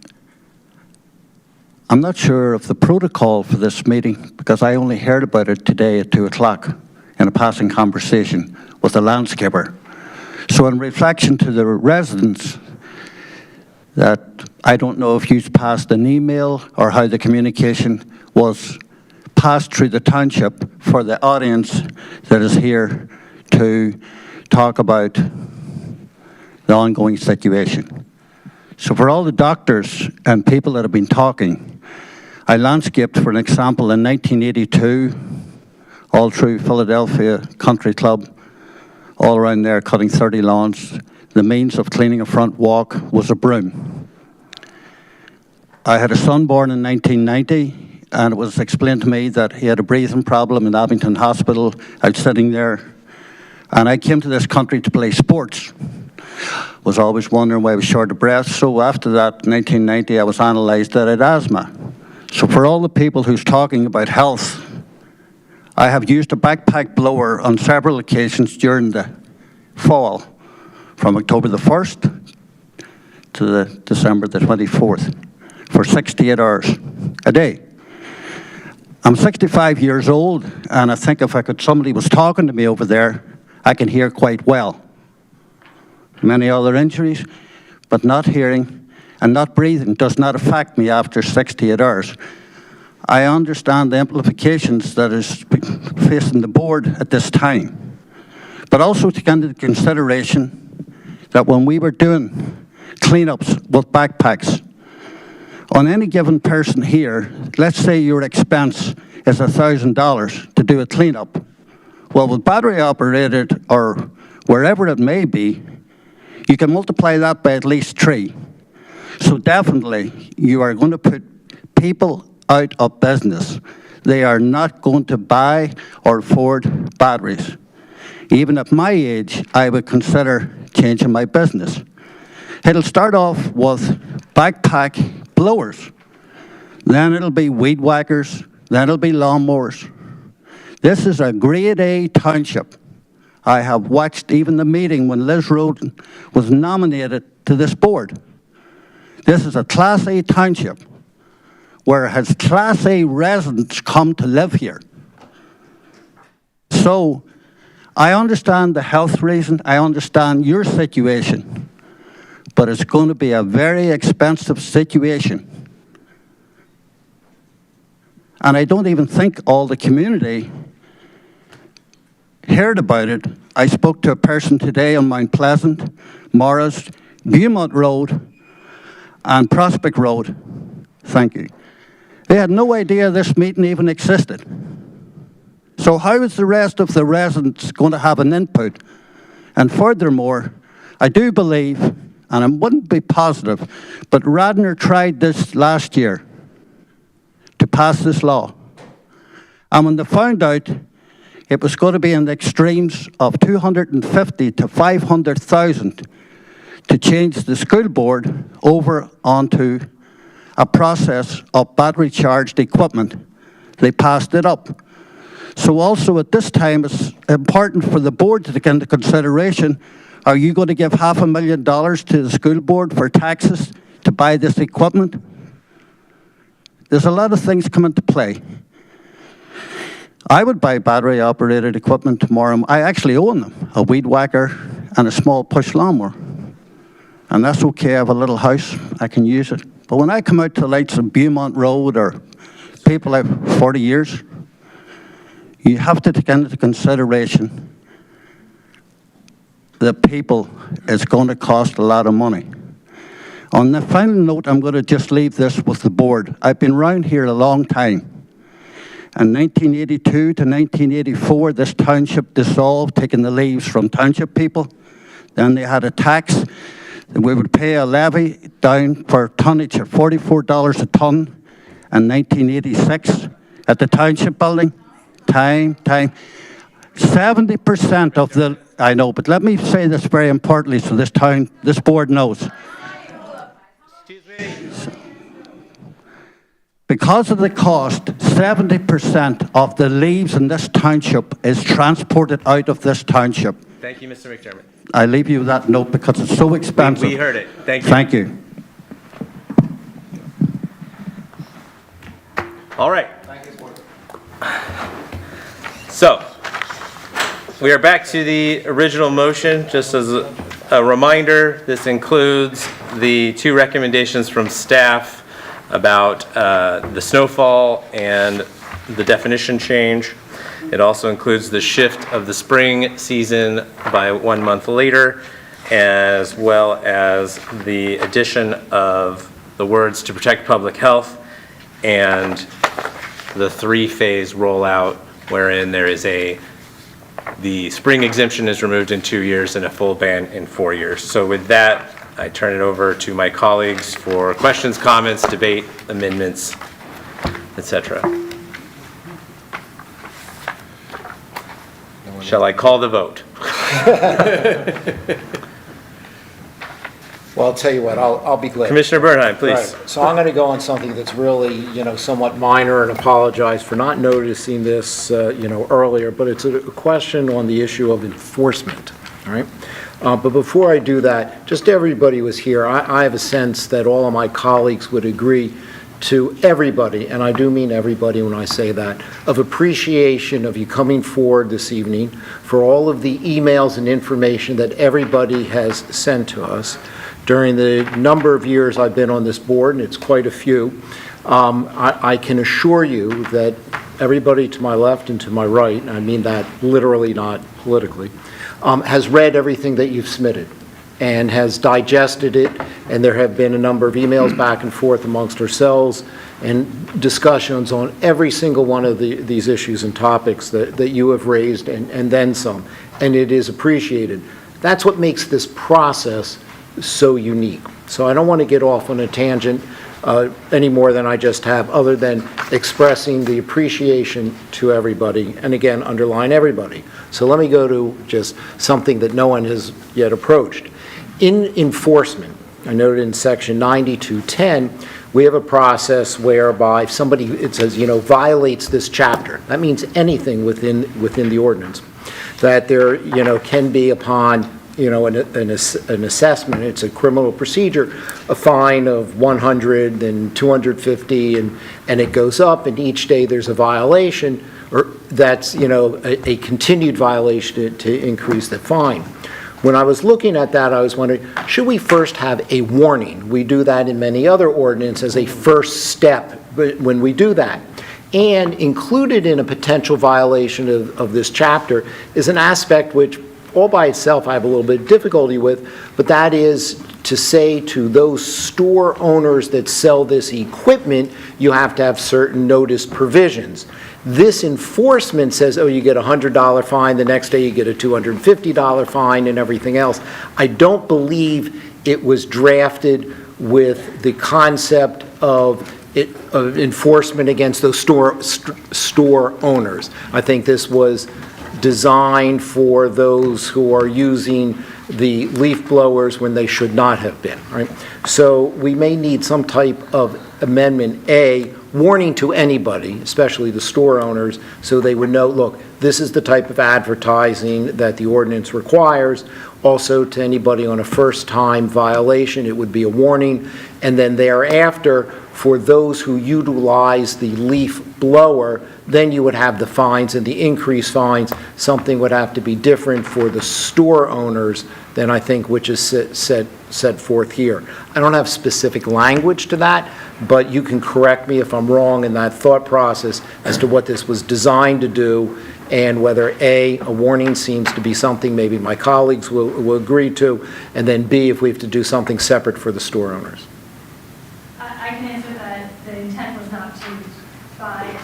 I'm not sure of the protocol for this meeting because I only heard about it today at 2 o'clock in a passing conversation with a landscaper. So in reflection to the residents, that I don't know if you passed an email or how the communication was passed through the township for the audience that is here to talk about the ongoing situation. So for all the doctors and people that have been talking, I landscaped, for an example, in 1982, all through Philadelphia Country Club, all around there, cutting 30 lawns. The means of cleaning a front walk was a broom. I had a son born in 1990, and it was explained to me that he had a breathing problem in Abington Hospital. I was sitting there, and I came to this country to play sports. Was always wondering why I was short of breath. So after that, 1990, I was analysed that I had asthma. So for all the people who's talking about health, I have used a backpack blower on several occasions during the fall, from October the 1st to December the 24th, for 68 hours a day. I'm 65 years old, and I think if somebody was talking to me over there, I can hear quite well. Many other injuries, but not hearing and not breathing does not affect me after 68 hours. I understand the implications that is facing the board at this time, but also take into consideration that when we were doing cleanups with backpacks, on any given person here, let's say your expense is $1,000 to do a cleanup. Well, with battery operated or wherever it may be, you can multiply that by at least 3. So definitely, you are going to put people out of business. They are not going to buy or afford batteries. Even at my age, I would consider changing my business. It'll start off with backpack blowers. Then it'll be weed whackers. Then it'll be lawnmowers. This is a grade A township. I have watched even the meeting when Liz Roden was nominated to this board. This is a Class A township where has Class A residents come to live here. So I understand the health reason, I understand your situation, but it's going to be a very expensive situation. And I don't even think all the community heard about it. I spoke to a person today on Mount Pleasant, Morris, Beaumont Road, and Prospect Road. Thank you. They had no idea this meeting even existed. So how is the rest of the residents going to have an input? And furthermore, I do believe, and I wouldn't be positive, but Radnor tried this last year to pass this law. And when they found out it was going to be in the extremes of 250 to 500,000 to change the school board over onto a process of battery-charged equipment. They passed it up. So also at this time, it's important for the board to take into consideration, are you going to give $500,000 to the school board for taxes to buy this equipment? There's a lot of things come into play. I would buy battery-operated equipment tomorrow. I actually own them, a weed whacker and a small push lawnmower. And that's okay, I have a little house, I can use it. But when I come out to the lights of Beaumont Road or people out 40 years, you have to take into consideration that people is going to cost a lot of money. On the final note, I'm going to just leave this with the board. I've been around here a long time. In 1982 to 1984, this township dissolved, taking the leaves from township people. Then they had a tax. We would pay a levy down for tonnage at $44 a ton in 1986 at the township building. 70% of the, I know, but let me say this very importantly so this board knows. Because of the cost, 70% of the leaves in this township is transported out of this township. Thank you, Mr. McDermott. I leave you with that note because it's so expensive. We heard it. Thank you. Thank you. All right. So, we are back to the original motion. Just as a reminder, this includes the 2 recommendations from staff about the snowfall and the definition change. It also includes the shift of the spring season by 1 month later, as well as the addition of the words "to protect public health" and the three-phase rollout wherein there is the spring exemption is removed in 2 years and a full ban in 4 years. So with that, I turn it over to my colleagues for questions, comments, debate, amendments, etc. Shall I call the vote? Well, I'll tell you what, I'll be glad. Commissioner Bernheim, please. Right. So I'm going to go on something that's really, somewhat minor, and apologize for not noticing this, earlier, but it's a question on the issue of enforcement, all right? But before I do that, just everybody was here. I have a sense that all of my colleagues would agree to everybody, and I do mean everybody when I say that, of appreciation of you coming forward this evening for all of the emails and information that everybody has sent to us. During the number of years I've been on this board, and it's quite a few, I can assure you that everybody to my left and to my right, and I mean that literally, not politically, has read everything that you've submitted and has digested it, and there have been a number of emails back and forth amongst ourselves and discussions on every single one of these issues and topics that you have raised, and then some, and it is appreciated. That's what makes this process so unique. So I don't want to get off on a tangent any more than I just have, other than expressing the appreciation to everybody, and again, underline everybody. So let me go to just something that no one has yet approached. In enforcement, I noted in section 9210, we have a process whereby if somebody, it says, violates this chapter, that means anything within the ordinance, that there, can be upon an assessment, it's a criminal procedure, a fine of 100 and 250, and it goes up, and each day there's a violation, or that's, a continued violation to increase the fine. When I was looking at that, I was wondering, should we first have a warning? We do that in many other ordinances as a first step when we do that. And included in a potential violation of this chapter is an aspect which all by itself I have a little bit of difficulty with, but that is to say to those store owners that sell this equipment, you have to have certain notice provisions. This enforcement says, oh, you get a $100 fine, the next day you get a $250 fine and everything else. I don't believe it was drafted with the concept of enforcement against those store owners. I think this was designed for those who are using the leaf blowers when they should not have been, right? So we may need some type of amendment, A, warning to anybody, especially the store owners, so they would know, look, this is the type of advertising that the ordinance requires. Also, to anybody on a first-time violation, it would be a warning. And then thereafter, for those who utilize the leaf blower, then you would have the fines and the increased fines. Something would have to be different for the store owners than I think which is set forth here. I don't have specific language to that, but you can correct me if I'm wrong in that thought process as to what this was designed to do, and whether A, a warning seems to be something maybe my colleagues will agree to, and then B, if we have to do something separate for the store owners. I can answer that the intent was not to fine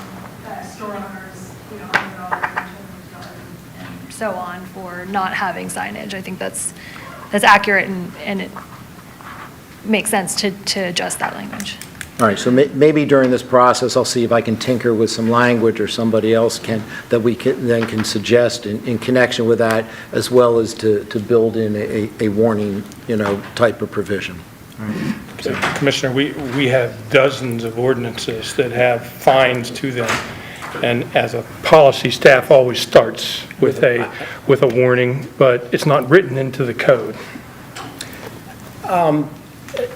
store owners, $100 and so on for not having signage. I think that's accurate, and it makes sense to adjust that language. All right, so maybe during this process, I'll see if I can tinker with some language, or somebody else can, that we can suggest in connection with that, as well as to build in a warning, type of provision. All right. So, Commissioner, we have dozens of ordinances that have fines to them, and as a policy, staff always starts with a warning, but it's not written into the code.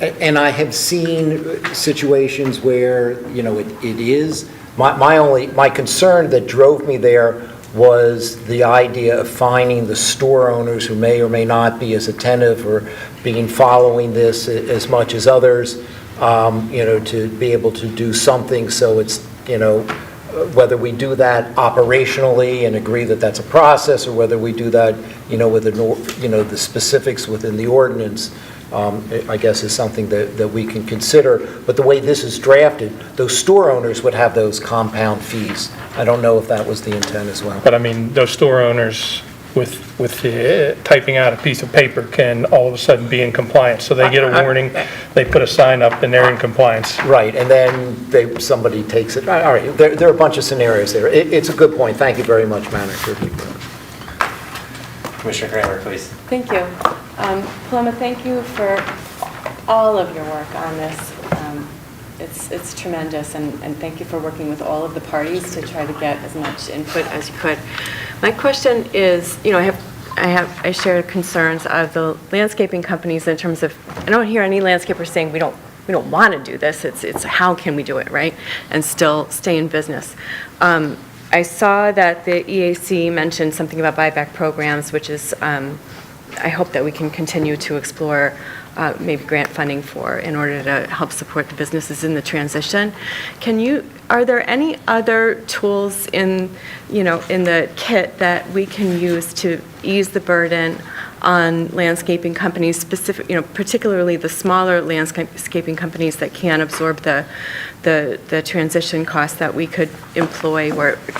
And I have seen situations where, it is. My concern that drove me there was the idea of fining the store owners who may or may not be as attentive or following this as much as others, to be able to do something so it's, whether we do that operationally and agree that that's a process, or whether we do that, with the specifics within the ordinance. I guess is something that we can consider. But the way this is drafted, those store owners would have those compound fees. I don't know if that was the intent as well. But I mean, those store owners with the typing out a piece of paper can all of a sudden be in compliance. So they get a warning, they put a sign up, and they're in compliance. Right, and then somebody takes it. All right, there are a bunch of scenarios there. It's a good point. Thank you very much, Manager. Commissioner Kramer, please. Thank you. Paloma, thank you for all of your work on this. It's tremendous, and thank you for working with all of the parties to try to get as much input as you could. My question is, I share concerns of the landscaping companies in terms of, I don't hear any landscapers saying we don't want to do this. It's how can we do it, right? And still stay in business. I saw that the EAC mentioned something about buyback programs, which is, I hope that we can continue to explore maybe grant funding for in order to help support the businesses in the transition. Are there any other tools in the kit that we can use to ease the burden on landscaping companies, particularly the smaller landscaping companies that can absorb the transition costs that we could employ?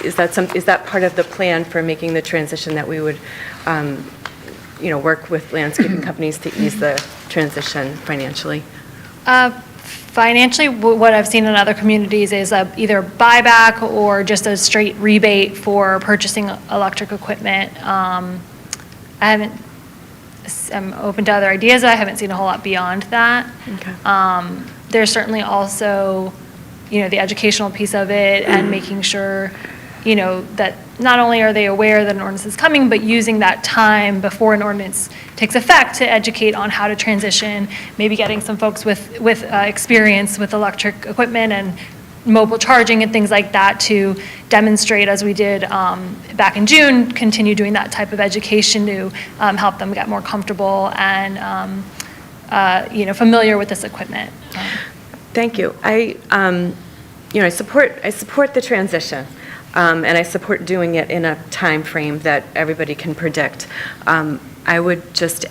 Is that part of the plan for making the transition, that we would work with landscaping companies to ease the transition financially? Financially, what I've seen in other communities is either buyback or just a straight rebate for purchasing electric equipment. I'm open to other ideas. I haven't seen a whole lot beyond that. Okay. There's certainly also, the educational piece of it and making sure, that not only are they aware that an ordinance is coming, but using that time before an ordinance takes effect to educate on how to transition, maybe getting some folks with experience with electric equipment and mobile charging and things like that to demonstrate, as we did back in June, continue doing that type of education to help them get more comfortable and familiar with this equipment. Thank you. I support the transition. And I support doing it in a time frame that everybody can predict. I would just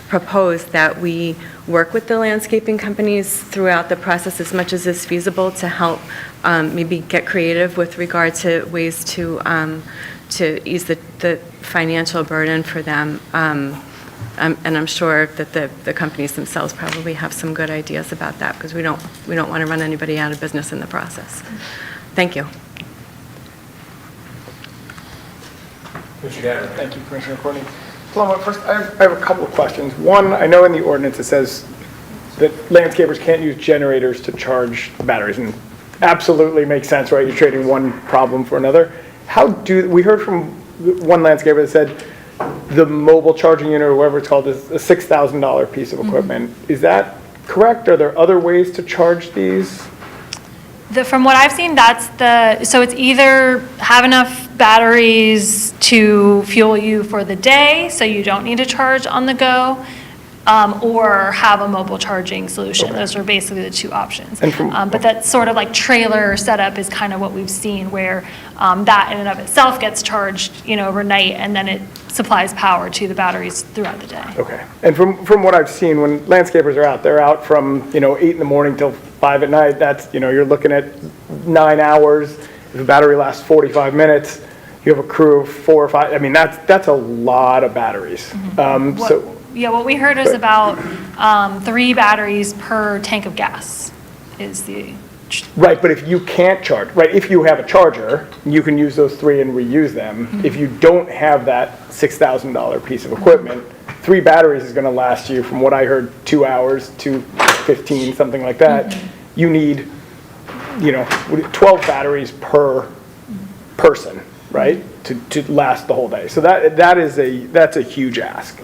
propose that we work with the landscaping companies throughout the process as much as is feasible to help maybe get creative with regard to ways to ease the financial burden for them. And I'm sure that the companies themselves probably have some good ideas about that, because we don't want to run anybody out of business in the process. Thank you. Thank you, Commissioner Courtney. Paloma, first, I have a couple of questions. One, I know in the ordinance it says that landscapers can't use generators to charge batteries, and absolutely makes sense, right? You're trading one problem for another. We heard from one landscaper that said the mobile charging unit, or whatever it's called, is a $6,000 piece of equipment. Is that correct? Are there other ways to charge these? From what I've seen, so it's either have enough batteries to fuel you for the day, so you don't need to charge on the go, or have a mobile charging solution. Okay. Those are basically the two options. But that sort of like trailer setup is kind of what we've seen, where that in and of itself gets charged, overnight, and then it supplies power to the batteries throughout the day. Okay. And from what I've seen, when landscapers are out, they're out from 8 in the morning till 5 at night. That's you're looking at 9 hours. If the battery lasts 45 minutes, you have a crew of 4 or 5. I mean, that's a lot of batteries. Mm-hmm. What we heard is about 3 batteries per tank of gas is the... Right, but if you can't charge, right, if you have a charger, you can use those 3 and reuse them. Mm-hmm. If you don't have that $6,000 piece of equipment, 3 batteries is going to last you, from what I heard, 2 hours to 15, something like that. Mm-hmm. You need, 12 batteries per person, right, to last the whole day. So that's a huge ask.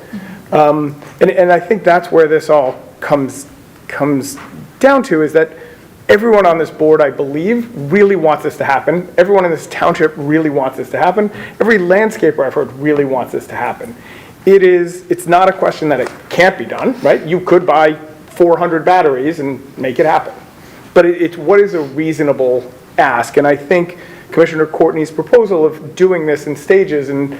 And I think that's where this all comes down to, is that everyone on this board, I believe, really wants this to happen. Everyone in this township really wants this to happen. Every landscaper I've heard really wants this to happen. It's not a question that it can't be done, right? You could buy 400 batteries and make it happen. but it's what is a reasonable ask? And I think Commissioner Courtney's proposal of doing this in stages and,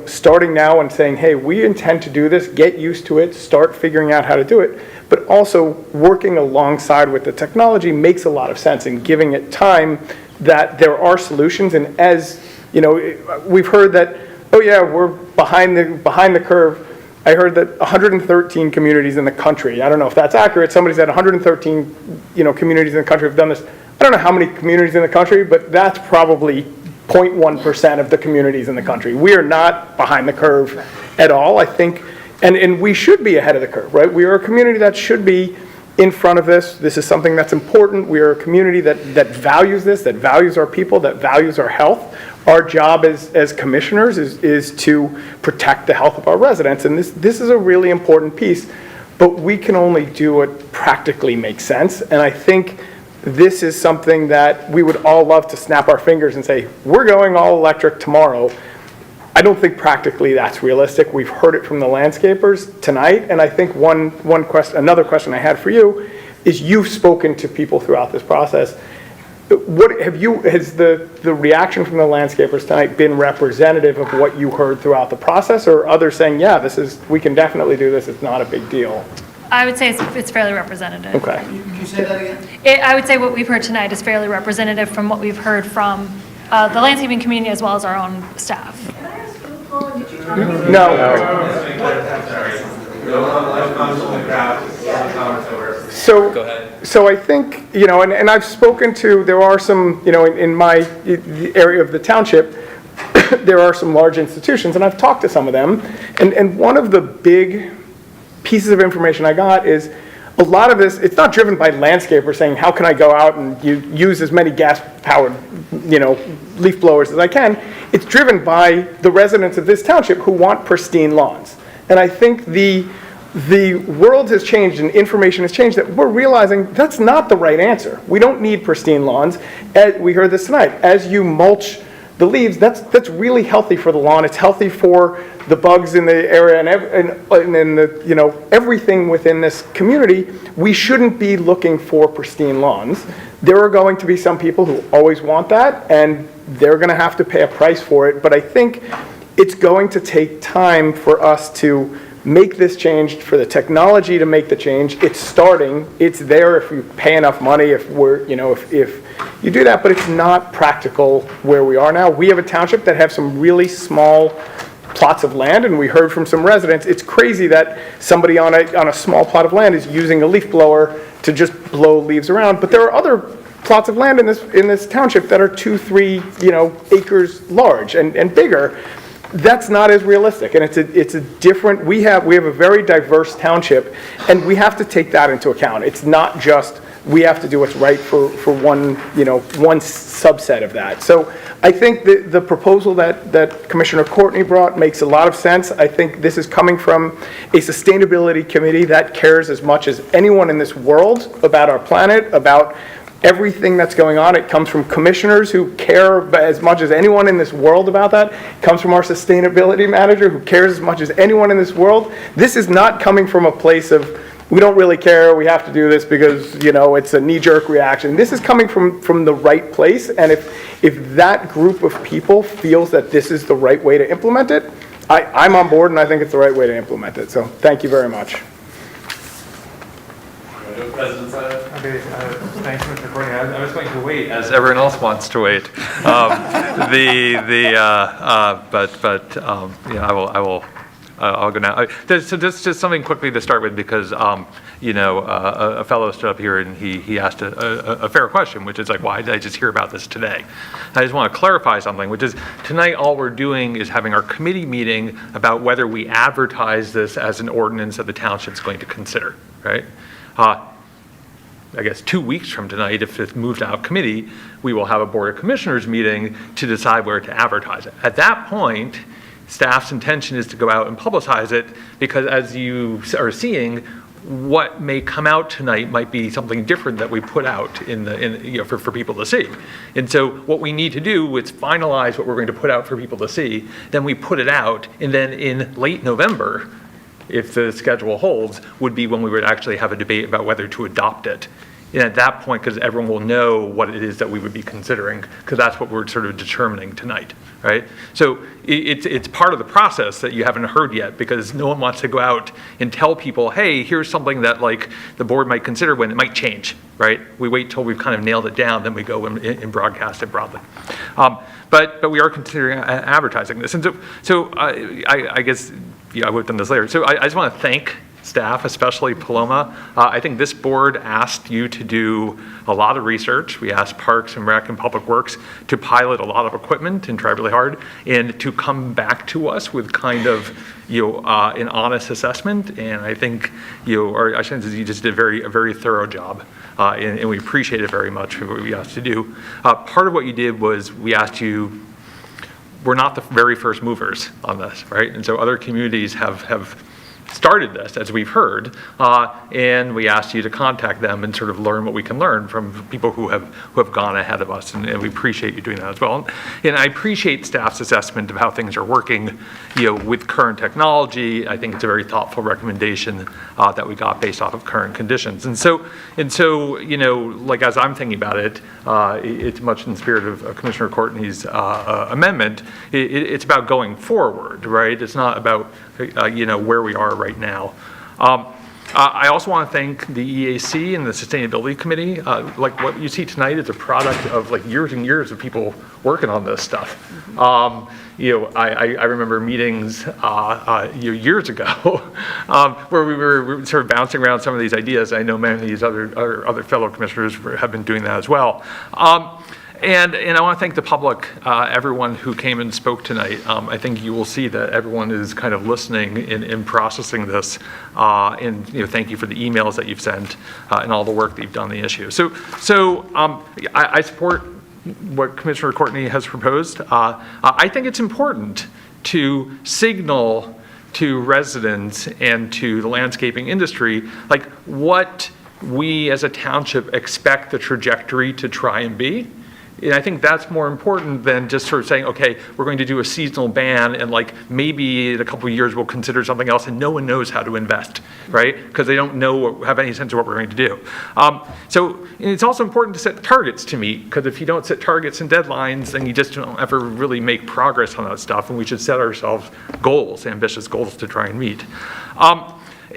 starting now and saying, hey, we intend to do this, get used to it, start figuring out how to do it, but also working alongside with the technology makes a lot of sense, and giving it time that there are solutions. And as, we've heard that, oh yeah, we're behind the curve. I heard that 113 communities in the country, I don't know if that's accurate, somebody said 113, communities in the country have done this. I don't know how many communities in the country, but that's probably 0.1% of the communities in the country. We are not behind the curve at all, I think, and we should be ahead of the curve, right? We are a community that should be in front of this. This is something that's important. We are a community that values this, that values our people, that values our health. Our job as commissioners is to protect the health of our residents, and this is a really important piece, but we can only do what practically makes sense. And I think this is something that we would all love to snap our fingers and say, we're going all electric tomorrow. I don't think practically that's realistic. We've heard it from the landscapers tonight, and I think another question I had for you is, you've spoken to people throughout this process. Has the reaction from the landscapers tonight been representative of what you heard throughout the process, or others saying, yeah, we can definitely do this, it's not a big deal? I would say it's fairly representative. Okay. Can you say that again? I would say what we've heard tonight is fairly representative from what we've heard from the landscaping community as well as our own staff. So I think, and I've spoken to, there are some, in my area of the township, there are some large institutions, and I've talked to some of them, and one of the big pieces of information I got is, a lot of this, it's not driven by landscapers saying, how can I go out and use as many gas-powered, leaf blowers as I can. It's driven by the residents of this township who want pristine lawns. And I think the world has changed and information has changed, that we're realizing that's not the right answer. We don't need pristine lawns. We heard this tonight. As you mulch the leaves, that's really healthy for the lawn. It's healthy for the bugs in the area and everything within this community. We shouldn't be looking for pristine lawns. There are going to be some people who always want that, and they're going to have to pay a price for it. But I think it's going to take time for us to make this change, for the technology to make the change. It's starting. It's there if you pay enough money, if you do that, but it's not practical where we are now. We have a township that have some really small plots of land, and we heard from some residents, it's crazy that somebody on a small plot of land is using a leaf blower to just blow leaves around, but there are other plots of land in this township that are 2-3 acres large and bigger. That's not as realistic, and it's a different. We have a very diverse township, and we have to take that into account. It's not just we have to do what's right for one subset of that. So I think the proposal that Commissioner Courtney brought makes a lot of sense. I think this is coming from a sustainability committee that cares as much as anyone in this world about our planet, about everything that's going on. It comes from commissioners who care as much as anyone in this world about that. It comes from our sustainability manager who cares as much as anyone in this world. This is not coming from a place of, we don't really care, we have to do this because, it's a knee-jerk reaction. This is coming from the right place, and if that group of people feels that this is the right way to implement it, I'm on board, and I think it's the right way to implement it. So thank you very much. Thanks, Mr. Courtney. I was going to wait, as everyone else wants to wait. I will go now. So just something quickly to start with, because a fellow stood up here and he asked a fair question, which is like, why did I just hear about this today? I just want to clarify something, which is tonight all we're doing is having our committee meeting about whether we advertise this as an ordinance that the township's going to consider, right? I guess 2 weeks from tonight, if it's moved out of committee, we will have a Board of Commissioners meeting to decide where to advertise it. At that point, staff's intention is to go out and publicize it, because as you are seeing, what may come out tonight might be something different that we put out for people to see. And so what we need to do is finalize what we're going to put out for people to see, then we put it out, and then in late November, if the schedule holds, would be when we would actually have a debate about whether to adopt it And at that point, because everyone will know what it is that we would be considering, because that's what we're sort of determining tonight, right? So it's part of the process that you haven't heard yet, because no one wants to go out and tell people, hey, here's something that like the board might consider when it might change, right? We wait till we've kind of nailed it down, then we go and broadcast it broadly. But we are considering advertising this. And so I guess, yeah, I would have done this later. So I just want to thank staff, especially Paloma. I think this board asked you to do a lot of research. We asked Parks and Rec and Public Works to pilot a lot of equipment and try really hard, and to come back to us with kind of an honest assessment. And I think I shouldn't say you just did a very thorough job. And we appreciate it very much for what we asked you to do. Part of what you did was we asked you, we're not the very first movers on this, right? And so other communities have started this, as we've heard, and we asked you to contact them and sort of learn what we can learn from people who have gone ahead of us, and we appreciate you doing that as well. And I appreciate staff's assessment of how things are working, with current technology. I think it's a very thoughtful recommendation that we got based off of current conditions. And so, like as I'm thinking about it, it's much in the spirit of Commissioner Courtney's amendment. It's about going forward, right? It's not about where we are right now. I also want to thank the EAC and the Sustainability Committee. Like what you see tonight is a product of like years and years of people working on this stuff. I remember meetings years ago where we were sort of bouncing around some of these ideas. I know many of these other fellow commissioners have been doing that as well. And I want to thank the public, everyone who came and spoke tonight. I think you will see that everyone is kind of listening and processing this. And thank you for the emails that you've sent and all the work that you've done on the issue. So I support what Commissioner Courtney has proposed. I think it's important to signal to residents and to the landscaping industry, like what we as a township expect the trajectory to try and be. And I think that's more important than just sort of saying, okay, we're going to do a seasonal ban and like maybe in a couple of years we'll consider something else, and no one knows how to invest, right? Because they don't have any sense of what we're going to do. So it's also important to set targets to meet, because if you don't set targets and deadlines, then you just don't ever really make progress on that stuff, and we should set ourselves goals, ambitious goals to try and meet.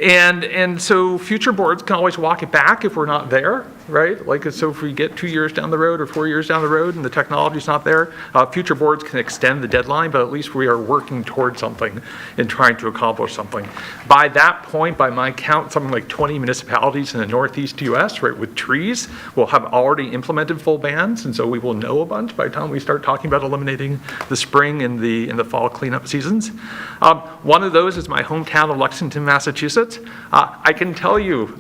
And so future boards can always walk it back if we're not there, right? Like, so if we get 2 years down the road or 4 years down the road and the technology's not there, future boards can extend the deadline, but at least we are working towards something and trying to accomplish something. By that point, by my count, something like 20 municipalities in the Northeast US, right, with trees, will have already implemented full bans, and so we will know a bunch by the time we start talking about eliminating the spring and the fall cleanup seasons. One of those is my hometown of Lexington, Massachusetts. I can tell you,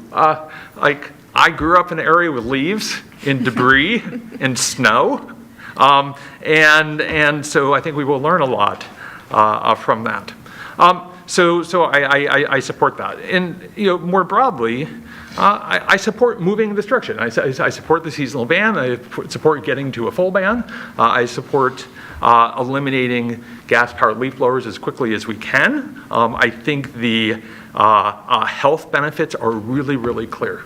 I grew up in an area with leaves and debris and snow, and so I think we will learn a lot from that. So I support that. And more broadly, I support moving in this direction. I support the seasonal ban. I support getting to a full ban. I support eliminating gas-powered leaf blowers as quickly as we can. I think the health benefits are really, really clear.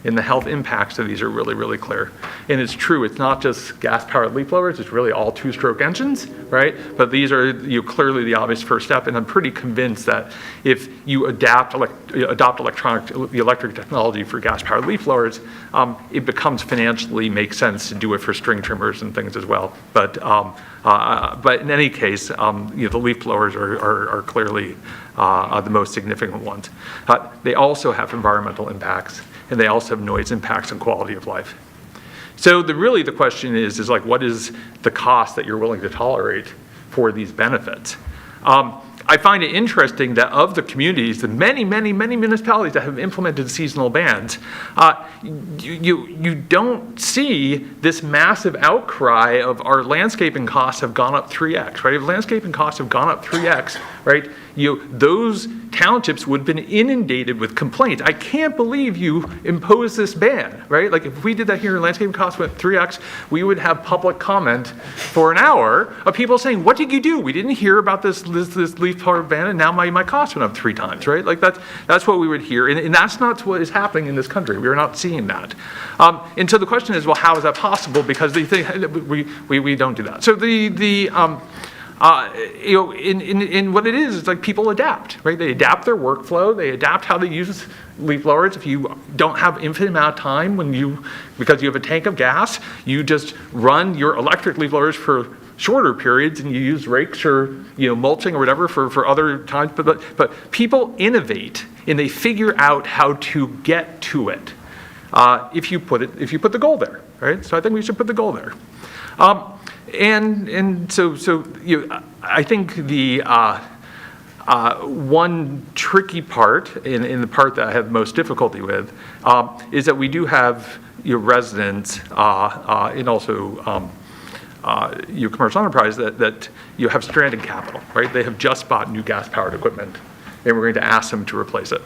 And the health impacts of these are really, really clear. And it's true, it's not just gas-powered leaf blowers, it's really all two-stroke engines, right? But these are clearly the obvious first step, and I'm pretty convinced that if you adopt electric technology for gas-powered leaf blowers, it becomes financially makes sense to do it for string trimmers and things as well. But in any case, the leaf blowers are clearly the most significant ones. They also have environmental impacts, and they also have noise impacts and quality of life. So really the question is like, what is the cost that you're willing to tolerate for these benefits? I find it interesting that of the communities, the many municipalities that have implemented seasonal bans, you don't see this massive outcry of our landscaping costs have gone up 3x, right? If landscaping costs have gone up 3x, right? those townships would have been inundated with complaints. I can't believe you imposed this ban, right? Like if we did that here and landscaping costs went 3x, we would have public comment for an hour of people saying, what did you do? We didn't hear about this leaf blower ban and now my costs went up 3 times, right? Like that's what we would hear. And that's not what is happening in this country. We are not seeing that. And so the question is, well, how is that possible? Because they think we don't do that. So in what it is, it's like people adapt, right? They adapt their workflow, they adapt how they use leaf blowers. If you don't have infinite amount of time because you have a tank of gas, you just run your electric leaf blowers for shorter periods and you use rakes or mulching or whatever for other times. But people innovate and they figure out how to get to it if you put the goal there, right? So I think we should put the goal there. And so I think the one tricky part, in the part that I have most difficulty with, is that we do have residents and also commercial enterprise that you have stranded capital, right? They have just bought new gas-powered equipment, and we're going to ask them to replace it.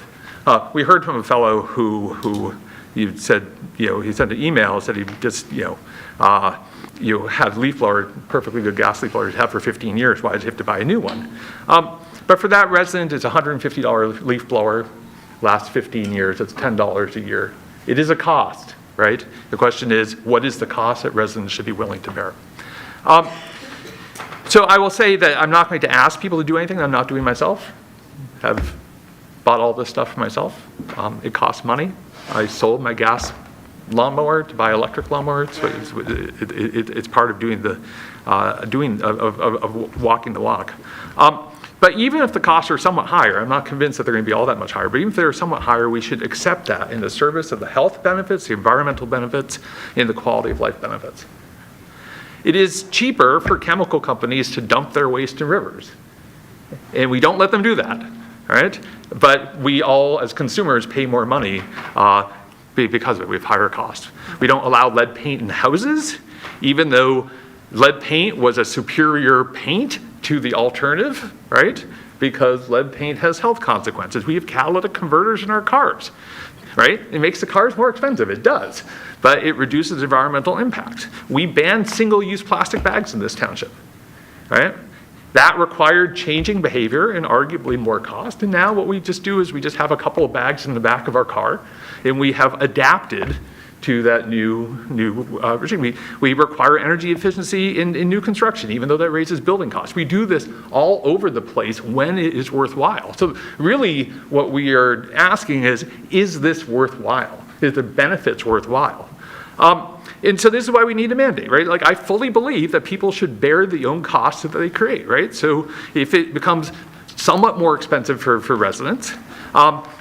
We heard from a fellow who you said, he sent an email, said he just, had leaf blower, perfectly good gas leaf blowers, have for 15 years. Why does he have to buy a new one? But for that resident, it's a $150 leaf blower, lasts 15 years. It's $10 a year. It is a cost, right? The question is, what is the cost that residents should be willing to bear? So I will say that I'm not going to ask people to do anything that I'm not doing myself. Have bought all this stuff for myself. It costs money. I sold my gas lawnmower to buy electric lawnmower. So it's part of doing of walking the walk. But even if the costs are somewhat higher, I'm not convinced that they're going to be all that much higher, but even if they're somewhat higher, we should accept that in the service of the health benefits, the environmental benefits, and the quality of life benefits. It is cheaper for chemical companies to dump their waste in rivers, and we don't let them do that, right? But we all, as consumers, pay more money because of it. We have higher costs. We don't allow lead paint in houses, even though lead paint was a superior paint to the alternative, right? Because lead paint has health consequences. We have catalytic converters in our cars, right? It makes the cars more expensive. It does. But it reduces environmental impact. We banned single-use plastic bags in this township, right? That required changing behavior and arguably more cost. And now what we just do is we just have a couple of bags in the back of our car, and we have adapted to that new regime. We require energy efficiency in new construction, even though that raises building costs. We do this all over the place when it is worthwhile. So really what we are asking is this worthwhile? Is the benefits worthwhile? And so this is why we need a mandate, right? Like I fully believe that people should bear the own costs that they create, right? So if it becomes somewhat more expensive for residents,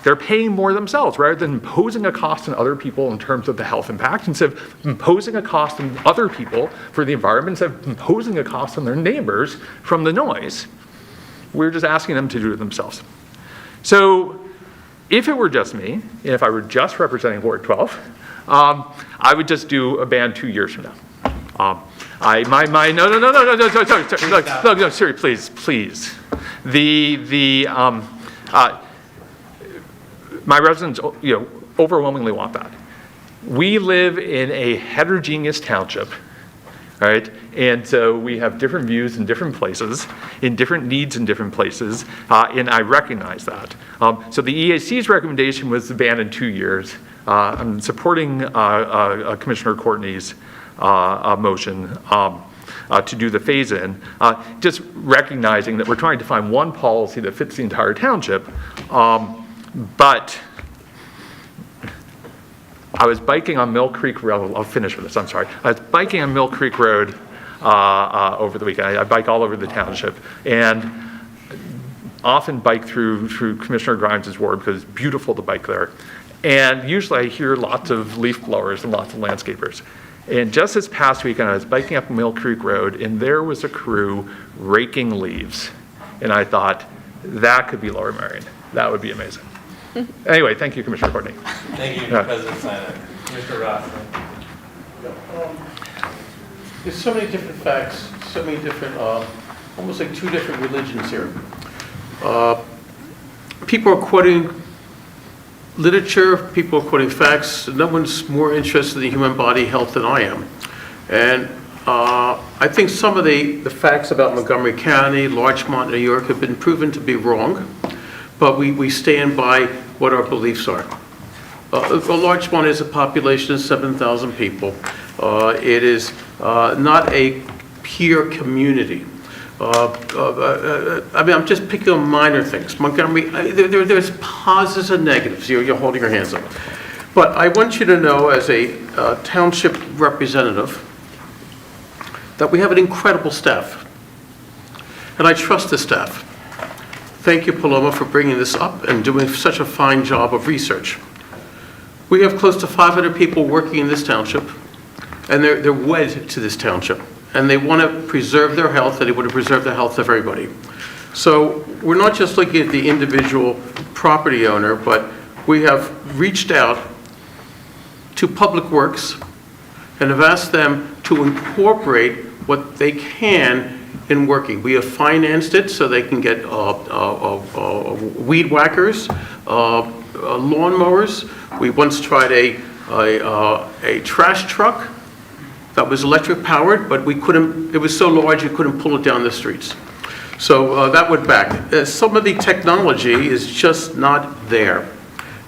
they're paying more themselves rather than imposing a cost on other people in terms of the health impact. Instead of imposing a cost on other people for the environment, instead of imposing a cost on their neighbors from the noise, we're just asking them to do it themselves. So if it were just me, and if I were just representing Ward 12, I would just do a ban 2 years from now. No, Siri, please. My residents, overwhelmingly want that. We live in a heterogeneous township, right? And so we have different views in different places, in different needs in different places, and I recognize that. So the EAC's recommendation was to ban in 2 years. I'm supporting Commissioner Courtney's motion to do the phase-in, just recognizing that we're trying to find one policy that fits the entire township. But I was biking on Mill Creek Road. I'll finish with this, I'm sorry. I was biking on Mill Creek Road over the weekend. I bike all over the township and often bike through Commissioner Grimes' ward because it's beautiful to bike there. And usually I hear lots of leaf blowers and lots of landscapers. And just this past weekend, I was biking up Mill Creek Road and there was a crew raking leaves. And I thought, that could be Lower Merion. That would be amazing. Anyway, thank you, Commissioner Courtney. Thank you, President Steiner. Commissioner Ross. There's so many different facts, so many different, almost like two different religions here. People are quoting literature, people are quoting facts. No one's more interested in the human body health than I am. And I think some of the facts about Montgomery County, Larchmont, New York have been proven to be wrong, but we stand by what our beliefs are. Larchmont is a population of 7,000 people. It is not a peer community. I mean, I'm just picking on minor things. Montgomery, there's positives and negatives. You're holding your hands up. But I want you to know, as a township representative, that we have an incredible staff. And I trust the staff. Thank you, Paloma, for bringing this up and doing such a fine job of research. We have close to 500 people working in this township, and they're wed to this township. And they want to preserve their health, and they want to preserve the health of everybody. So we're not just looking at the individual property owner, but we have reached out to Public Works and have asked them to incorporate what they can in working. We have financed it so they can get weed whackers, lawnmowers. We once tried a trash truck that was electric powered, but we couldn't, it was so large you couldn't pull it down the streets. So that went back. Some of the technology is just not there.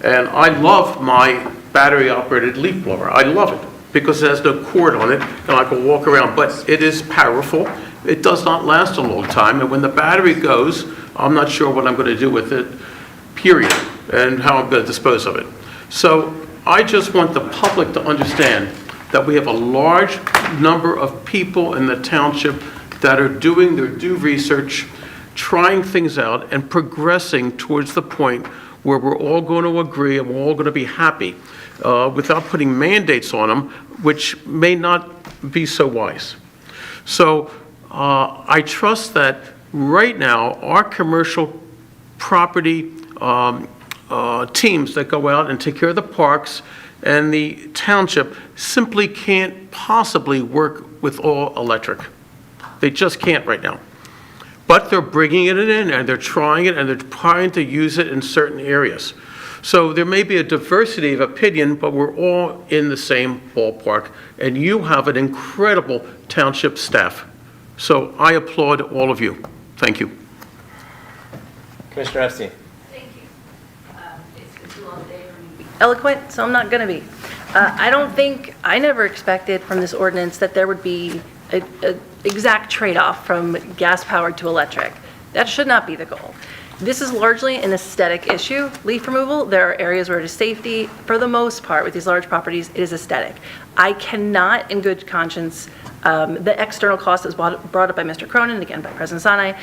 And I love my battery operated leaf blower. I love it because it has no cord on it and I can walk around, but it is powerful. It does not last a long time, and when the battery goes, I'm not sure what I'm going to do with it, period, and how I'm going to dispose of it. So I just want the public to understand that we have a large number of people in the township that are doing their due research, trying things out, and progressing towards the point where we're all going to agree and we're all going to be happy without putting mandates on them, which may not be so wise. So I trust that right now our commercial property teams that go out and take care of the parks and the township simply can't possibly work with all electric. They just can't right now. But they're bringing it in and they're trying it and they're trying to use it in certain areas. So there may be a diversity of opinion, but we're all in the same ballpark. And you have an incredible township staff. So I applaud all of you. Thank you. Commissioner Epstein. Eloquent, so I'm not going to be. I never expected from this ordinance that there would be an exact trade-off from gas-powered to electric. That should not be the goal. This is largely an aesthetic issue. Leaf removal, there are areas where it is safety. For the most part, with these large properties, it is aesthetic. I cannot, in good conscience, the external cost that was brought up by Mr. Cronin, again by President Sanai,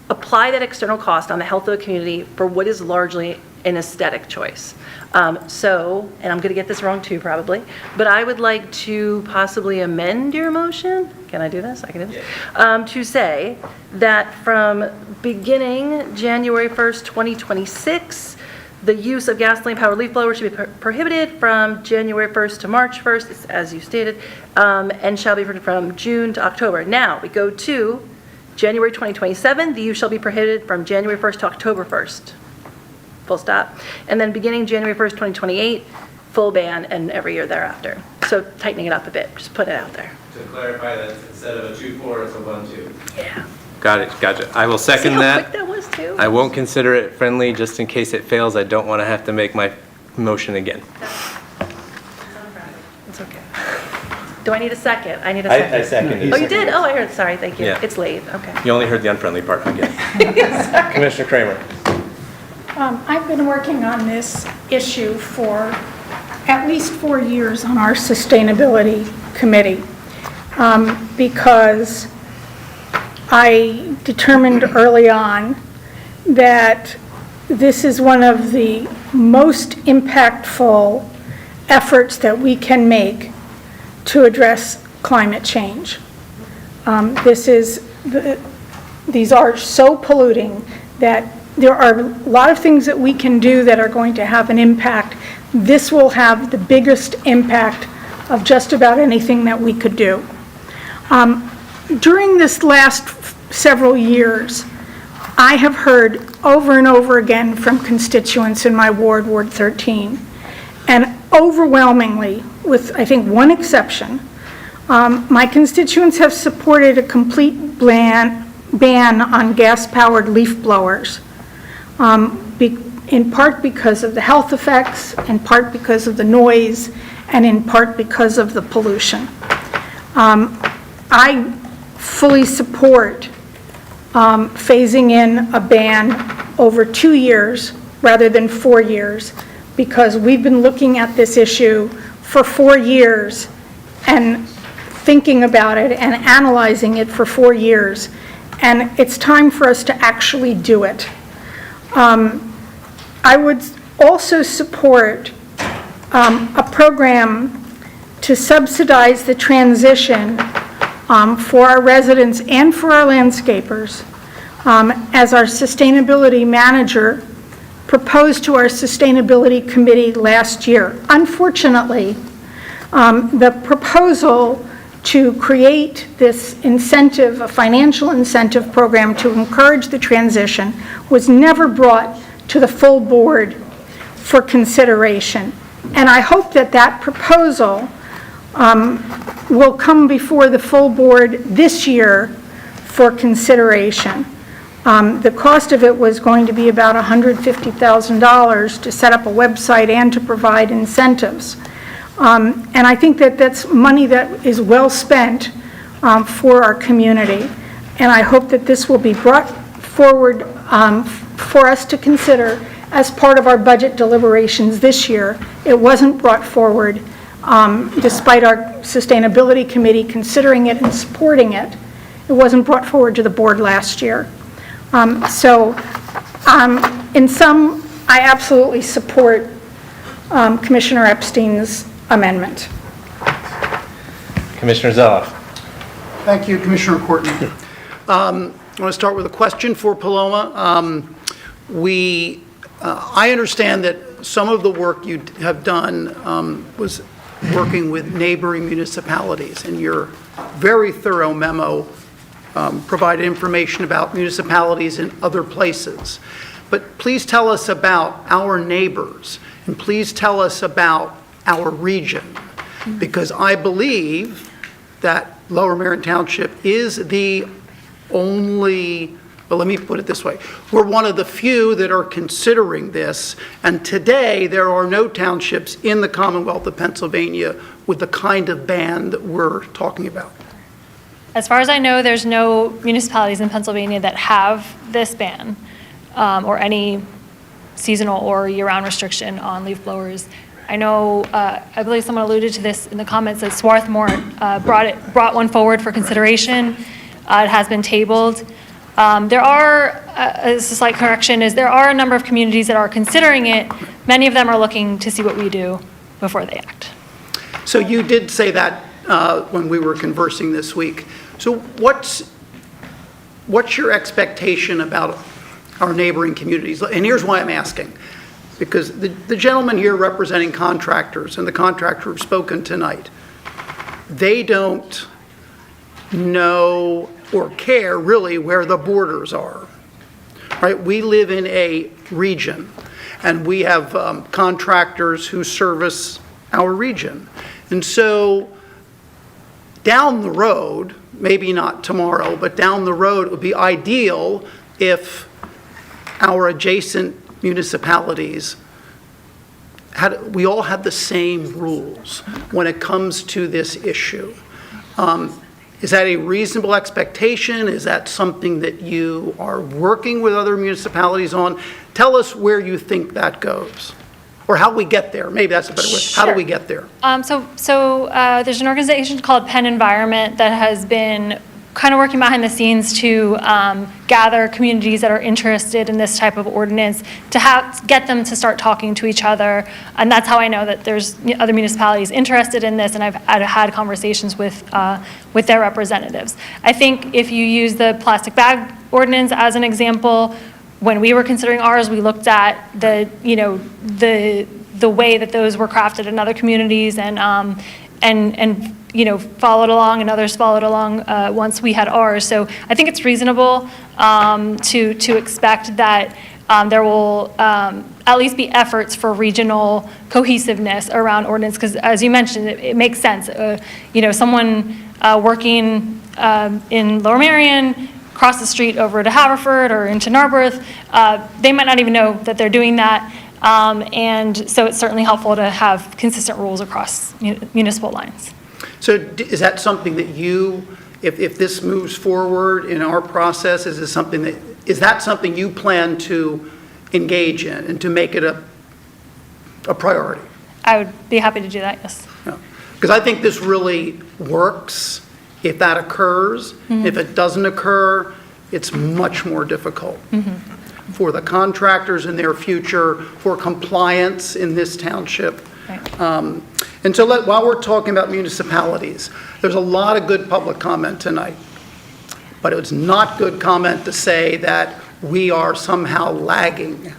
apply that external cost on the health of the community for what is largely an aesthetic choice. And I'm going to get this wrong too probably, but I would like to possibly amend your motion. Can I do this? I can do this. To say that from beginning January 1st, 2026, the use of gasoline-powered leaf blowers should be prohibited from January 1st to March 1st, as you stated, and shall be prohibited from June to October. Now, we go to January 2027, the use shall be prohibited from January 1st to October 1st. Full stop. And then beginning January 1st, 2028, full ban, and every year thereafter. So tightening it up a bit, just put it out there. To clarify that instead of a 2-4, it's a 1-2. Yeah. Got it, gotcha. I will second See how that. quick that was too? I won't consider it friendly just in case it fails. I don't want to have to make my motion again. It's okay. Do I need a second? I need a second. I seconded. Oh, you did? Oh, I heard. Sorry, thank you. Yeah. It's late. Okay. You only heard the unfriendly part again. Commissioner Kramer. I've been working on this issue for at least 4 years on our sustainability committee because I determined early on that this is one of the most impactful efforts that we can make to address climate change. These are so polluting that there are a lot of things that we can do that are going to have an impact. This will have the biggest impact of just about anything that we could do. During this last several years, I have heard over and over again from constituents in my ward, Ward 13, and overwhelmingly, with I think one exception, my constituents have supported a complete ban on gas-powered leaf blowers, in part because of the health effects, in part because of the noise, and in part because of the pollution. I fully support phasing in a ban over 2 years rather than 4 years, because we've been looking at this issue for 4 years and thinking about it and analyzing it for 4 years, and it's time for us to actually do it. I would also support a program to subsidize the transition for our residents and for our landscapers, as our sustainability manager proposed to our sustainability committee last year. Unfortunately, the proposal to create this incentive, a financial incentive program to encourage the transition, was never brought to the full board for consideration. And I hope that that proposal will come before the full board this year for consideration. The cost of it was going to be about $150,000 to set up a website and to provide incentives. And I think that that's money that is well spent for our community. And I hope that this will be brought forward for us to consider as part of our budget deliberations this year. It wasn't brought forward despite our sustainability committee considering it and supporting it. It wasn't brought forward to the board last year. In sum, I absolutely support Commissioner Epstein's amendment. Commissioner Zeloff. Thank you, Commissioner Courtney. I want to start with a question for Paloma. I understand that some of the work you have done was working with neighboring municipalities, and your very thorough memo provided information about municipalities in other places. But please tell us about our neighbors, and please tell us about our region, because I believe that Lower Merion Township is the only, well, let me put it this way. We're one of the few that are considering this, and today there are no townships in the Commonwealth of Pennsylvania with the kind of ban that we're talking about. As far as I know, there's no municipalities in Pennsylvania that have this ban or any seasonal or year-round restriction on leaf blowers. I know, I believe someone alluded to this in the comments, that Swarthmore brought one forward for consideration. It has been tabled. There are, as a slight correction, there are a number of communities that are considering it. Many of them are looking to see what we do before they act. So you did say that when we were conversing this week. So what's your expectation about our neighboring communities? And here's why I'm asking. Because the gentleman here representing contractors and the contractor who've spoken tonight, they don't know or care really where the borders are, right? We live in a region, and we have contractors who service our region. And so down the road, maybe not tomorrow, but down the road, it would be ideal if our adjacent municipalities we all had the same rules when it comes to this issue. Is that a reasonable expectation? Is that something that you are working with other municipalities on? Tell us where you think that goes, or how we get there. Maybe that's a better way. How do we get there? So there's an organization called Penn Environment that has been kind of working behind the scenes to gather communities that are interested in this type of ordinance, to get them to start talking to each other. And that's how I know that there's other municipalities interested in this, and I've had conversations with their representatives. I think if you use the plastic bag ordinance as an example, when we were considering ours, we looked at the way that those were crafted in other communities, and followed along and others followed along once we had ours. So I think it's reasonable to expect that there will at least be efforts for regional cohesiveness around ordinance, because as you mentioned, it makes sense. Someone working in Lower Merion, across the street over to Haverford or into Narberth, they might not even know that they're doing that. And so it's certainly helpful to have consistent rules across municipal lines. So is that something that you, if this moves forward in our process, is that something you plan to engage in and to make it a priority? I would be happy to do that, yes. Because I think this really works if that occurs. Mm-hmm. If it doesn't occur, it's much more difficult Mm-hmm. for the contractors in their future, for compliance in this township. Right. And so while we're talking about municipalities, there's a lot of good public comment tonight. But it was not good comment to say that we are somehow lagging.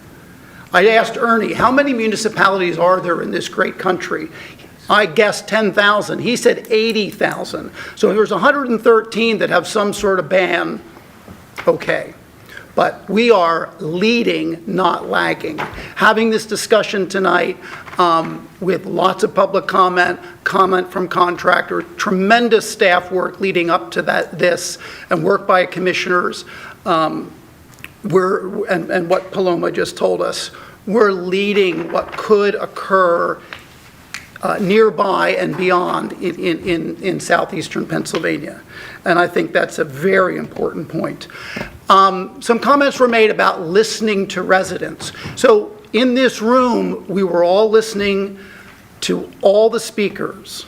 I asked Ernie, how many municipalities are there in this great country? I guessed 10,000. He said 80,000. So if there's 113 that have some sort of ban, okay. But we are leading, not lagging. Having this discussion tonight with lots of public comment from contractors, tremendous staff work leading up to this, and work by commissioners, and what Paloma just told us, we're leading what could occur nearby and beyond in southeastern Pennsylvania. And I think that's a very important point. Some comments were made about listening to residents. So in this room, we were all listening to all the speakers.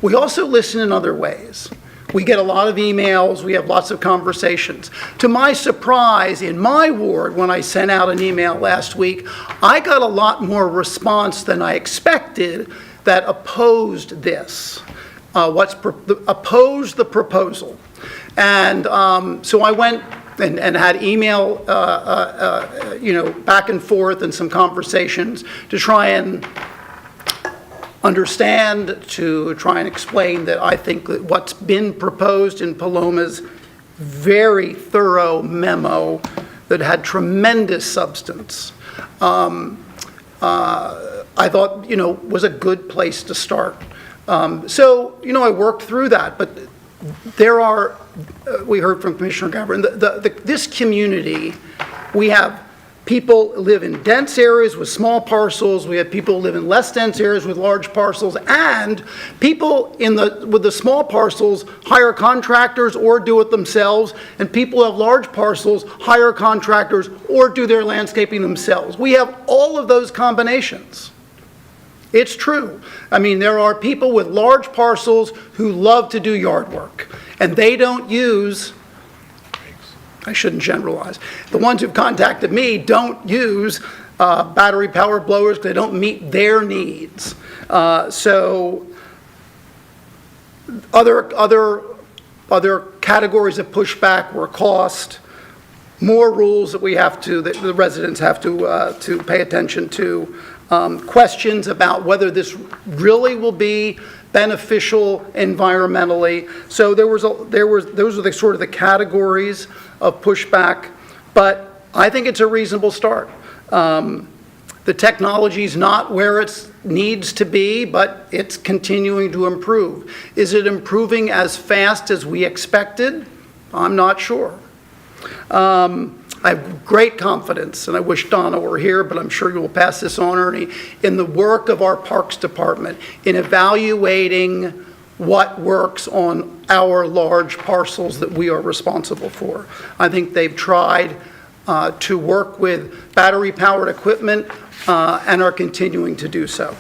We also listen in other ways. We get a lot of emails, we have lots of conversations. To my surprise, in my ward, when I sent out an email last week, I got a lot more response than I expected that opposed this, opposed the proposal. And so I went and had email, back and forth and some conversations to try and understand, to try and explain that I think that what's been proposed in Paloma's very thorough memo that had tremendous substance, I thought, was a good place to start. So, I worked through that, but there are, we heard from Commissioner Gabbard, this community, we have people live in dense areas with small parcels, we have people live in less dense areas with large parcels, and people with the small parcels hire contractors or do it themselves, and people who have large parcels hire contractors or do their landscaping themselves. We have all of those combinations. It's true. I mean, there are people with large parcels who love to do yard work, and they don't use, I shouldn't generalize, the ones who've contacted me don't use battery-powered blowers because they don't meet their needs. So other categories of pushback were cost, more rules that that the residents have to pay attention to, questions about whether this really will be beneficial environmentally. So those are the sort of the categories of pushback, but I think it's a reasonable start. The technology's not where it needs to be, but it's continuing to improve. Is it improving as fast as we expected? I'm not sure. I have great confidence, and I wish Donna were here, but I'm sure you will pass this on, Ernie, in the work of our Parks Department, in evaluating what works on our large parcels that we are responsible for. I think they've tried to work with battery-powered equipment and are continuing to do so.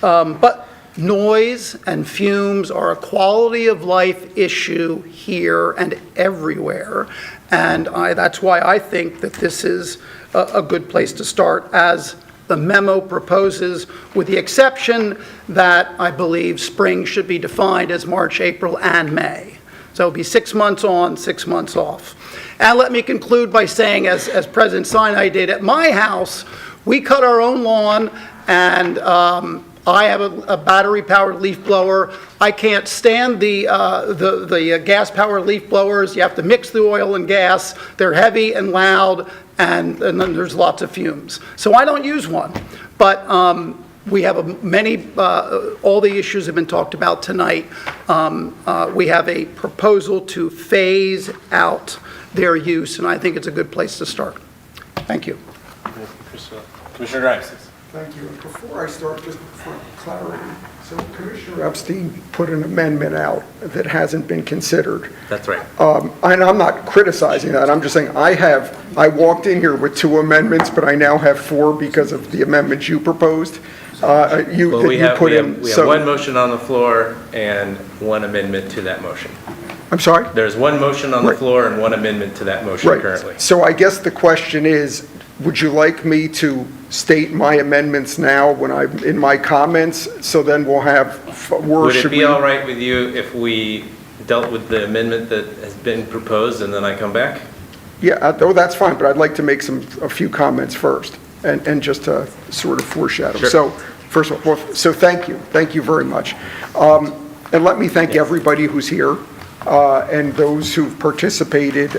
But noise and fumes are a quality of life issue here and everywhere, and that's why I think that this is a good place to start, as the memo proposes, with the exception that I believe spring should be defined as March, April, and May. So it'll be 6 months on, 6 months off. And let me conclude by saying, as President Sinai did at my house, we cut our own lawn, and I have a battery-powered leaf blower. I can't stand the gas-powered leaf blowers. You have to mix the oil and gas. They're heavy and loud, and then there's lots of fumes. So I don't use one. But we have all the issues have been talked about tonight. We have a proposal to phase out their use, and I think it's a good place to start. Thank you. Commissioner Grimes. Thank you. Before I start, just for clarity, so Commissioner Epstein put an amendment out that hasn't been considered. That's right. And I'm not criticizing that, I'm just saying I walked in here with 2 amendments, but I now have 4 because of the amendments you proposed. Well, we have one motion on the floor and 1 amendment to that motion. I'm sorry? There's 1 motion on the floor and 1 amendment to that motion currently. So I guess the question is, would you like me to state my amendments now when I'm in my comments? So then we'll have, Would it be all right with you if we dealt with the amendment that has been proposed and then I come back? Yeah, that's fine, but I'd like to make a few comments first, and just to sort of foreshadow. Sure. So, first of all, so thank you very much. And let me thank everybody who's here, and those who've participated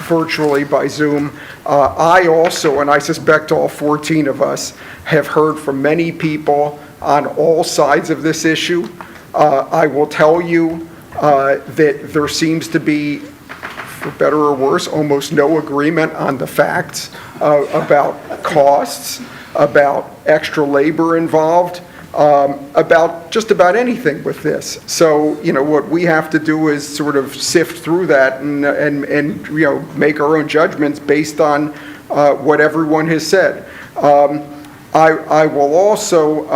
virtually by Zoom. I also, and I suspect all 14 of us, have heard from many people on all sides of this issue. I will tell you that there seems to be, for better or worse, almost no agreement on the facts about costs, about extra labor involved, about just about anything with this. So, what we have to do is sort of sift through that and make our own judgments based on what everyone has said. I will also,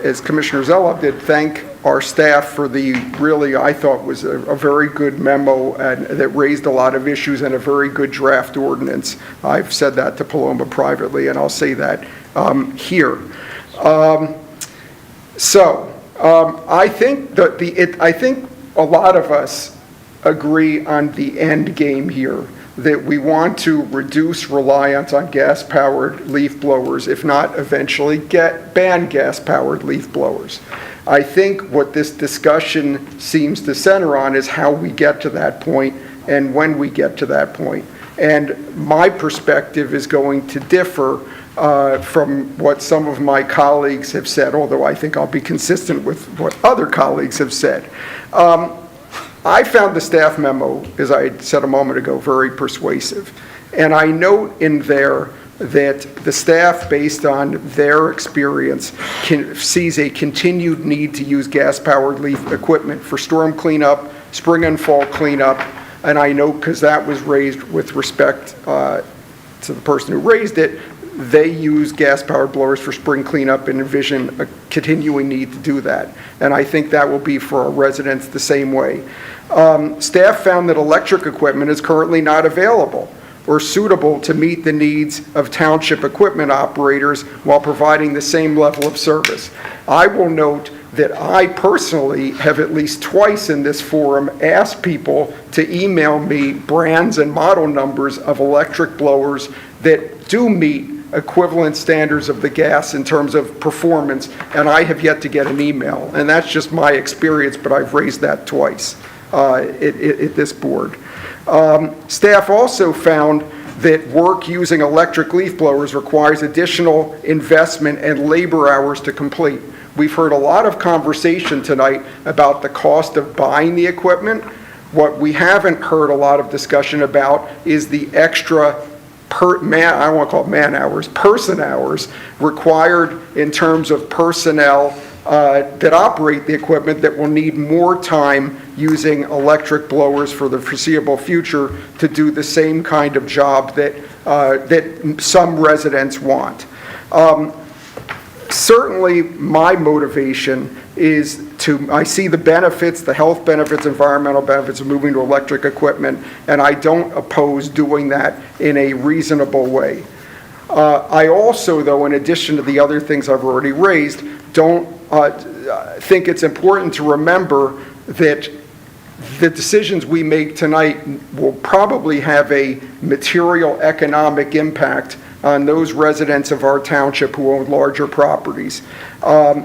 as Commissioner Zelloff did, thank our staff for the really, I thought was a very good memo and that raised a lot of issues and a very good draft ordinance. I've said that to Paloma privately, and I'll say that here. I think that I think a lot of us agree on the end game here, that we want to reduce reliance on gas-powered leaf blowers, if not eventually ban gas-powered leaf blowers. I think what this discussion seems to center on is how we get to that point and when we get to that point. And my perspective is going to differ from what some of my colleagues have said, although I think I'll be consistent with what other colleagues have said. I found the staff memo, as I said a moment ago, very persuasive. And I note in there that the staff, based on their experience, sees a continued need to use gas-powered leaf equipment for storm cleanup, spring and fall cleanup, and I know because that was raised with respect to the person who raised it, they use gas-powered blowers for spring cleanup and envision a continuing need to do that. And I think that will be for our residents the same way. Staff found that electric equipment is currently not available or suitable to meet the needs of township equipment operators while providing the same level of service. I will note that I personally have at least twice in this forum asked people to email me brands and model numbers of electric blowers that do meet equivalent standards of the gas in terms of performance, and I have yet to get an email. And that's just my experience, but I've raised that twice at this board. Staff also found that work using electric leaf blowers requires additional investment and labor hours to complete. We've heard a lot of conversation tonight about the cost of buying the equipment. What we haven't heard a lot of discussion about is the extra I don't want to call it man hours, person hours required in terms of personnel that operate the equipment that will need more time using electric blowers for the foreseeable future to do the same kind of job that some residents want. Certainly, my motivation is I see the benefits, the health benefits, environmental benefits of moving to electric equipment, and I don't oppose doing that in a reasonable way. I also, though, in addition to the other things I've already raised, don't think it's important to remember that the decisions we make tonight will probably have a material economic impact on those residents of our township who own larger properties.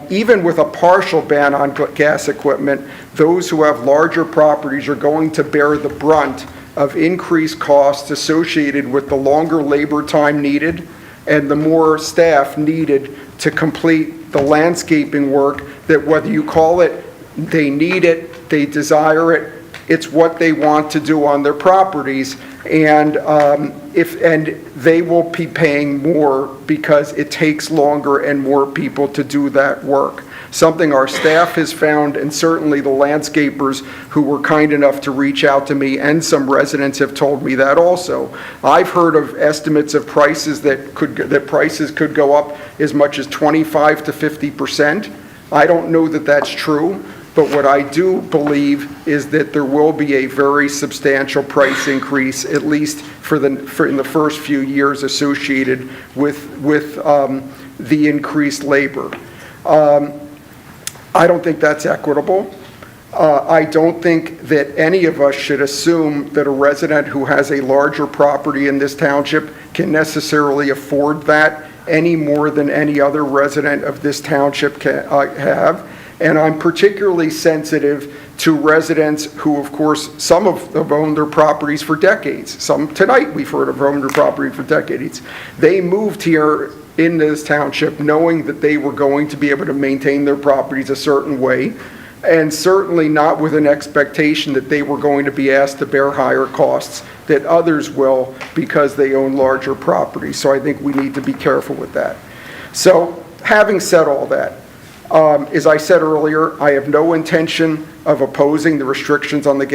Even with a partial ban on gas equipment, those who have larger properties are going to bear the brunt of increased costs associated with the longer labor time needed and the more staff needed to complete the landscaping work that, whether you call it, they need it, they desire it, it's what they want to do on their properties, and they will be paying more because it takes longer and more people to do that work. Something our staff has found, and certainly the landscapers who were kind enough to reach out to me, and some residents have told me that also. I've heard of estimates of prices that prices could go up as much as 25 to 50%. I don't know that that's true, but what I do believe is that there will be a very substantial price increase, at least in the first few years associated with the increased labor. I don't think that's equitable. I don't think that any of us should assume that a resident who has a larger property in this township can necessarily afford that any more than any other resident of this township can have. And I'm particularly sensitive to residents who, of course, some have owned their properties for decades. Some tonight we've heard of owned their property for decades. They moved here in this township knowing that they were going to be able to maintain their properties a certain way, and certainly not with an expectation that they were going to be asked to bear higher costs that others will because they own larger properties. So I think we need to be careful with that. So having said all that, as I said earlier, I have no intention of opposing the restrictions on the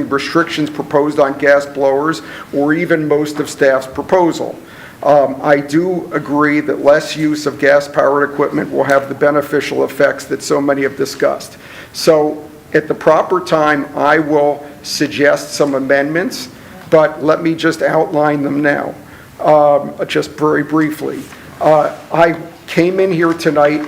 restrictions proposed on gas blowers, or even most of staff's proposal. I do agree that less use of gas-powered equipment will have the beneficial effects that so many have discussed. So at the proper time, I will suggest some amendments, but let me just outline them now, just very briefly. I came in here tonight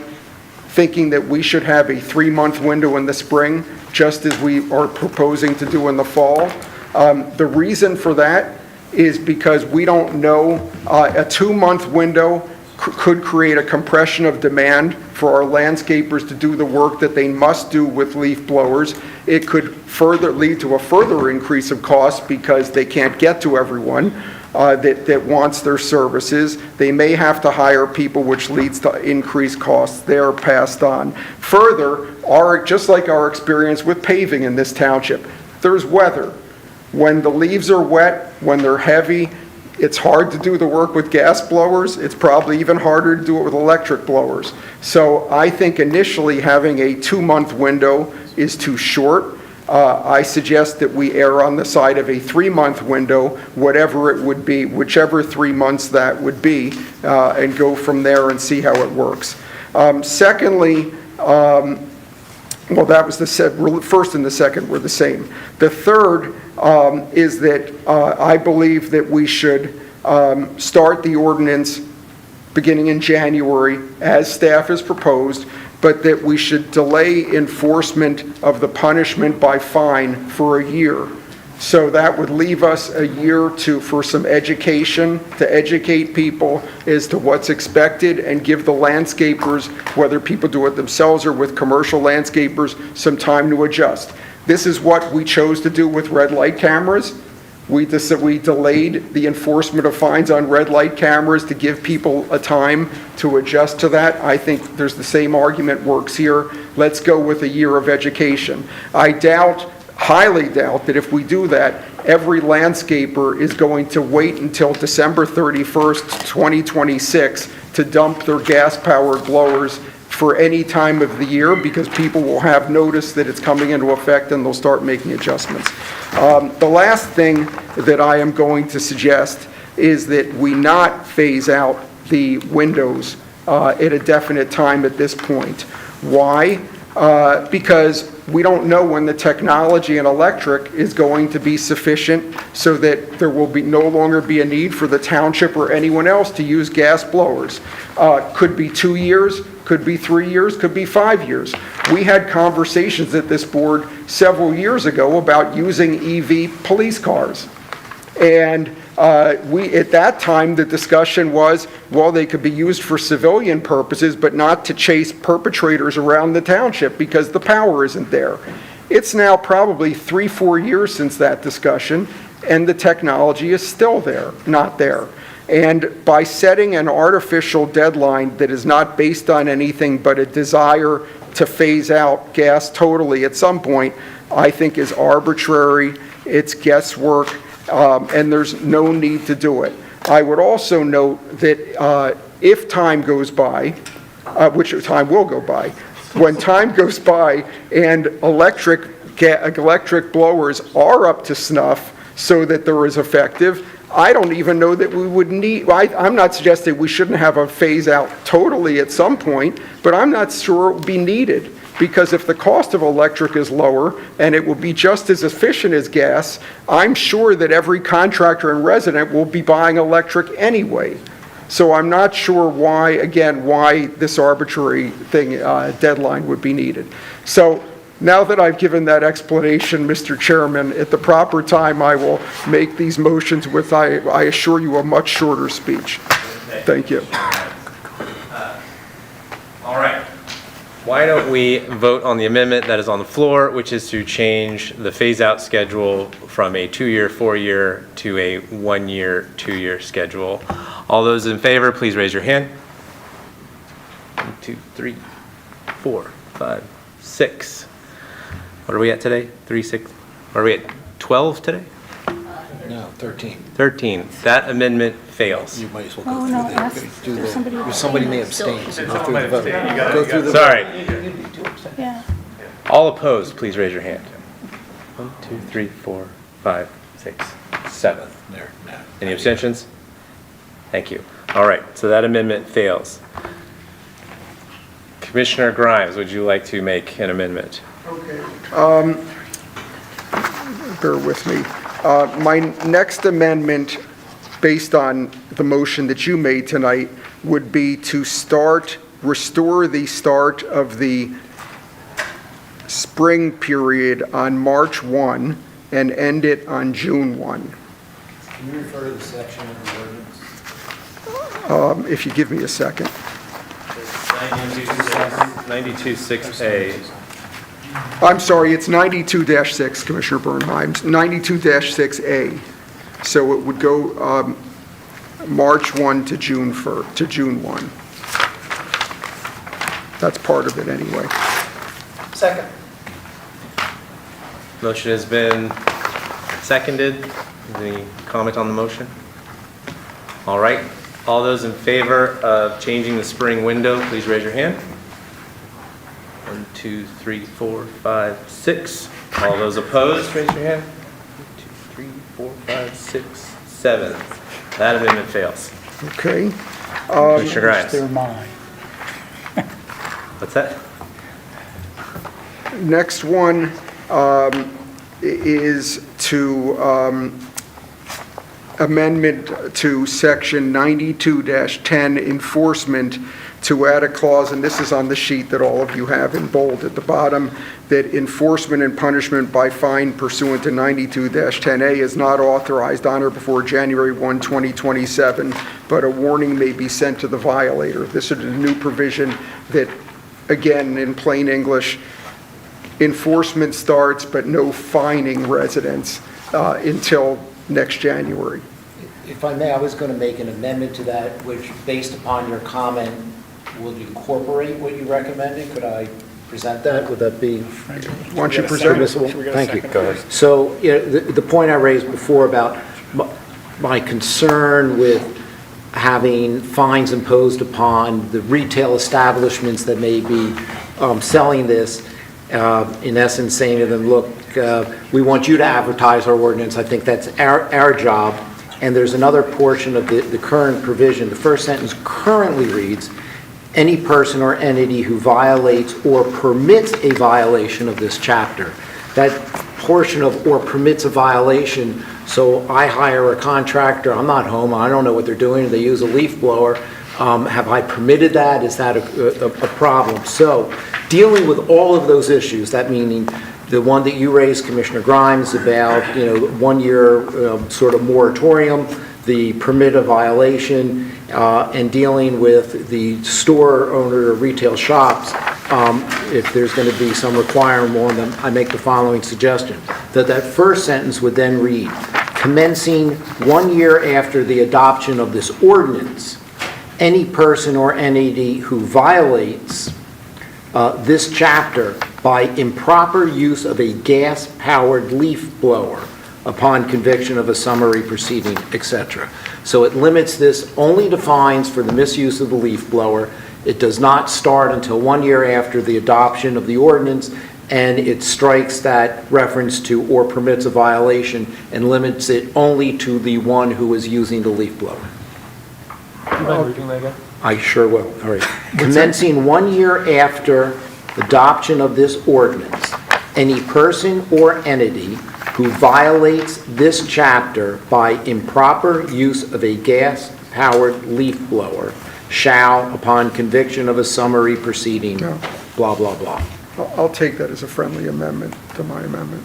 thinking that we should have a 3-month window in the spring, just as we are proposing to do in the fall. The reason for that is because we don't know, a 2-month window could create a compression of demand for our landscapers to do the work that they must do with leaf blowers. It could further lead to a further increase of cost because they can't get to everyone that wants their services. They may have to hire people, which leads to increased costs. They're passed on. Further, just like our experience with paving in this township, there's weather. When the leaves are wet, when they're heavy, it's hard to do the work with gas blowers. It's probably even harder to do it with electric blowers. So I think initially having a 2-month window is too short. I suggest that we err on the side of a 3-month window, whatever it would be, whichever 3 months that would be, and go from there and see how it works. Secondly, well, that was the first and the second were the same. The third is that I believe that we should start the ordinance beginning in January as staff has proposed, but that we should delay enforcement of the punishment by fine for a year. So that would leave us a year for some education, to educate people as to what's expected and give the landscapers, whether people do it themselves or with commercial landscapers, some time to adjust. This is what we chose to do with red light cameras. We delayed the enforcement of fines on red light cameras to give people a time to adjust to that. I think there's the same argument works here. Let's go with a year of education. I highly doubt that if we do that, every landscaper is going to wait until December 31st, 2026 to dump their gas-powered blowers for any time of the year, because people will have notice that it's coming into effect and they'll start making adjustments. The last thing that I am going to suggest is that we not phase out the windows at a definite time at this point. Why? Because we don't know when the technology in electric is going to be sufficient so that there will no longer be a need for the township or anyone else to use gas blowers. Could be 2 years, could be 3 years, could be 5 years. We had conversations at this board several years ago about using EV police cars. And At that time, the discussion was, well, they could be used for civilian purposes, but not to chase perpetrators around the township because the power isn't there. It's now probably 3-4 years since that discussion, and the technology is still there, not there. And by setting an artificial deadline that is not based on anything but a desire to phase out gas totally at some point, I think is arbitrary, it's guesswork, and there's no need to do it. I would also note that if time goes by, which time will go by, when time goes by and electric blowers are up to snuff so that they're as effective, I don't even know that we would need, I'm not suggesting we shouldn't have a phase out totally at some point, but I'm not sure it would be needed. Because if the cost of electric is lower and it will be just as efficient as gas, I'm sure that every contractor and resident will be buying electric anyway. So I'm not sure why this arbitrary deadline would be needed. So now that I've given that explanation, Mr. Chairman, at the proper time, I will make these motions with, I assure you, a much shorter speech. Thank you. All right. Why don't we vote on the amendment that is on the floor, which is to change the phase-out schedule from a 2-year, 4-year to a 1-year, 2-year schedule. All those in favor, please raise your hand. 1, 2, 3, 4, 5, 6. What are we at today? 3, 6. Are we at 12 today? No, 13. 13. That amendment fails. You might as well Oh, go no, through there's somebody. somebody may abstain, so go through the vote. Go through the Sorry. Yeah. All opposed, please raise your hand. 1, 2, 3, 4, 5, 6, 7. There, now. Any abstentions? Thank you. All right, so that amendment fails. Commissioner Grimes, would you like to make an amendment? Bear with me. My next amendment, based on the motion that you made tonight, would be to restore the start of the spring period on March 1 and end it on June 1. Can you refer to the section of the ordinance? If you give me a second. 92.6A. I'm sorry, it's 92-6, Commissioner Bernheim, 92-6A. So it would go March 1 to June 1. That's part of it anyway. Second. Motion has been seconded. Any comment on the motion? All right. All those in favor of changing the spring window, please raise your hand. 1, 2, 3, 4, 5, 6. All those opposed, raise your hand. 1, 2, 3, 4, 5, 6, 7. That amendment fails. Okay. Commissioner Grimes. They're mine. What's that? Next one is to amendment to section 92-10 enforcement, to add a clause, and this is on the sheet that all of you have in bold at the bottom, that enforcement and punishment by fine pursuant to 92-10A is not authorized on or before January 1, 2027, but a warning may be sent to the violator. This is a new provision that, again, in plain English, enforcement starts, but no fining residents until next January. If I may, I was going to make an amendment to that, which, based upon your comment, would incorporate what you recommended. Could I present that? Would that be Why don't you present it? permissible? Thank you. Go ahead. So, the point I raised before about my concern with having fines imposed upon the retail establishments that may be selling this, in essence saying to them, look, we want you to advertise our ordinance. I think that's our job. And there's another portion of the current provision. The first sentence currently reads, any person or entity who violates or permits a violation of this chapter. That portion of or permits a violation, so I hire a contractor, I'm not home, I don't know what they're doing, they use a leaf blower. Have I permitted that? Is that a problem? So, dealing with all of those issues, that meaning The one that you raised, Commissioner Grimes, about, 1 year sort of moratorium, the permit of violation, and dealing with the store owner of retail shops, if there's going to be some requirement on them, I make the following suggestion, that first sentence would then read, commencing 1 year after the adoption of this ordinance, any person or entity who violates this chapter by improper use of a gas-powered leaf blower upon conviction of a summary proceeding, etc. So it limits this only to fines for the misuse of the leaf blower. It does not start until 1 year after the adoption of the ordinance, and it strikes that reference to or permits a violation and limits it only to the one who is using the leaf blower. Do you mind reading that again? I sure will. All right. Commencing 1 year after adoption of this ordinance, any person or entity who violates this chapter by improper use of a gas-powered leaf blower shall, upon conviction of a summary proceeding, blah, blah, blah. I'll take that as a friendly amendment to my amendment,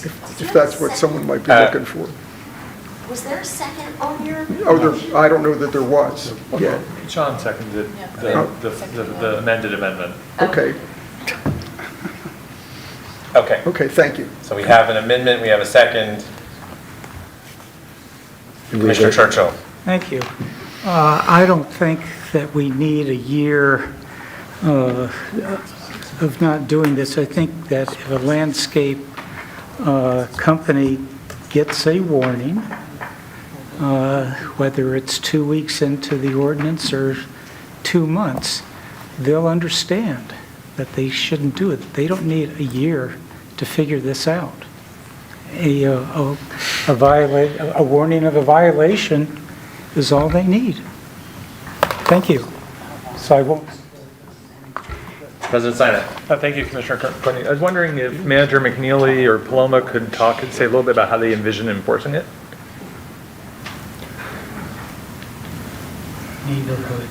if that's what someone might be looking for. Was there a second on your? I don't know that there was yet. Sean seconded the amended amendment. Okay. Okay. Okay, thank you. So we have an amendment, we have a second. Commissioner Churchill. Thank you. I don't think that we need a year of not doing this. I think that if a landscape company gets a warning, whether it's 2 weeks into the ordinance or 2 months, they'll understand that they shouldn't do it. They don't need a year to figure this out. A warning of a violation is all they need. Thank you. So I won't. President Sinat. Thank you, Commissioner Courtney. I was wondering if Manager McNeely or Paloma could talk and say a little bit about how they envision enforcing it. Neighborhood.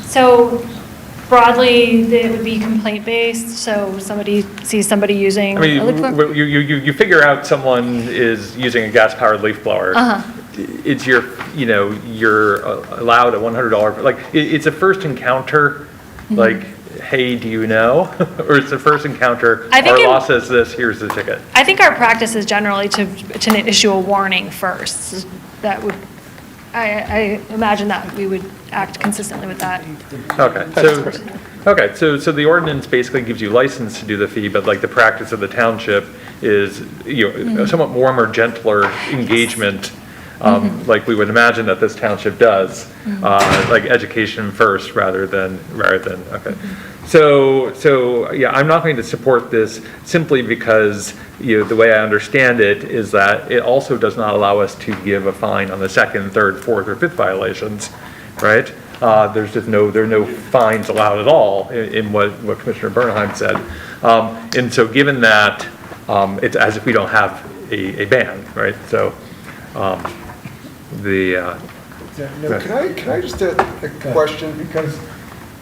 So broadly, it would be complaint-based, so somebody sees somebody using I mean, a leaf blower. you figure out someone is using a gas-powered leaf blower. It's you're allowed a $100, like, it's a first encounter, like, hey, do you know? Or it's the first encounter, I think our law says this, here's the ticket. I think our practice is generally to issue a warning first. That would, I imagine that we would act consistently with that. Okay, so the ordinance basically gives you license to do the fee, but like the practice of the township is, a somewhat warmer, gentler engagement, like we would imagine that this township does, like education first rather than, okay. So yeah, I'm not going to support this simply because, the way I understand it is that it also does not allow us to give a fine on the second, third, fourth, or fifth violations, right? There are no fines allowed at all in what Commissioner Bernheim said. And so given that, it's as if we don't have a ban, right? So, Can I just ask a question? Because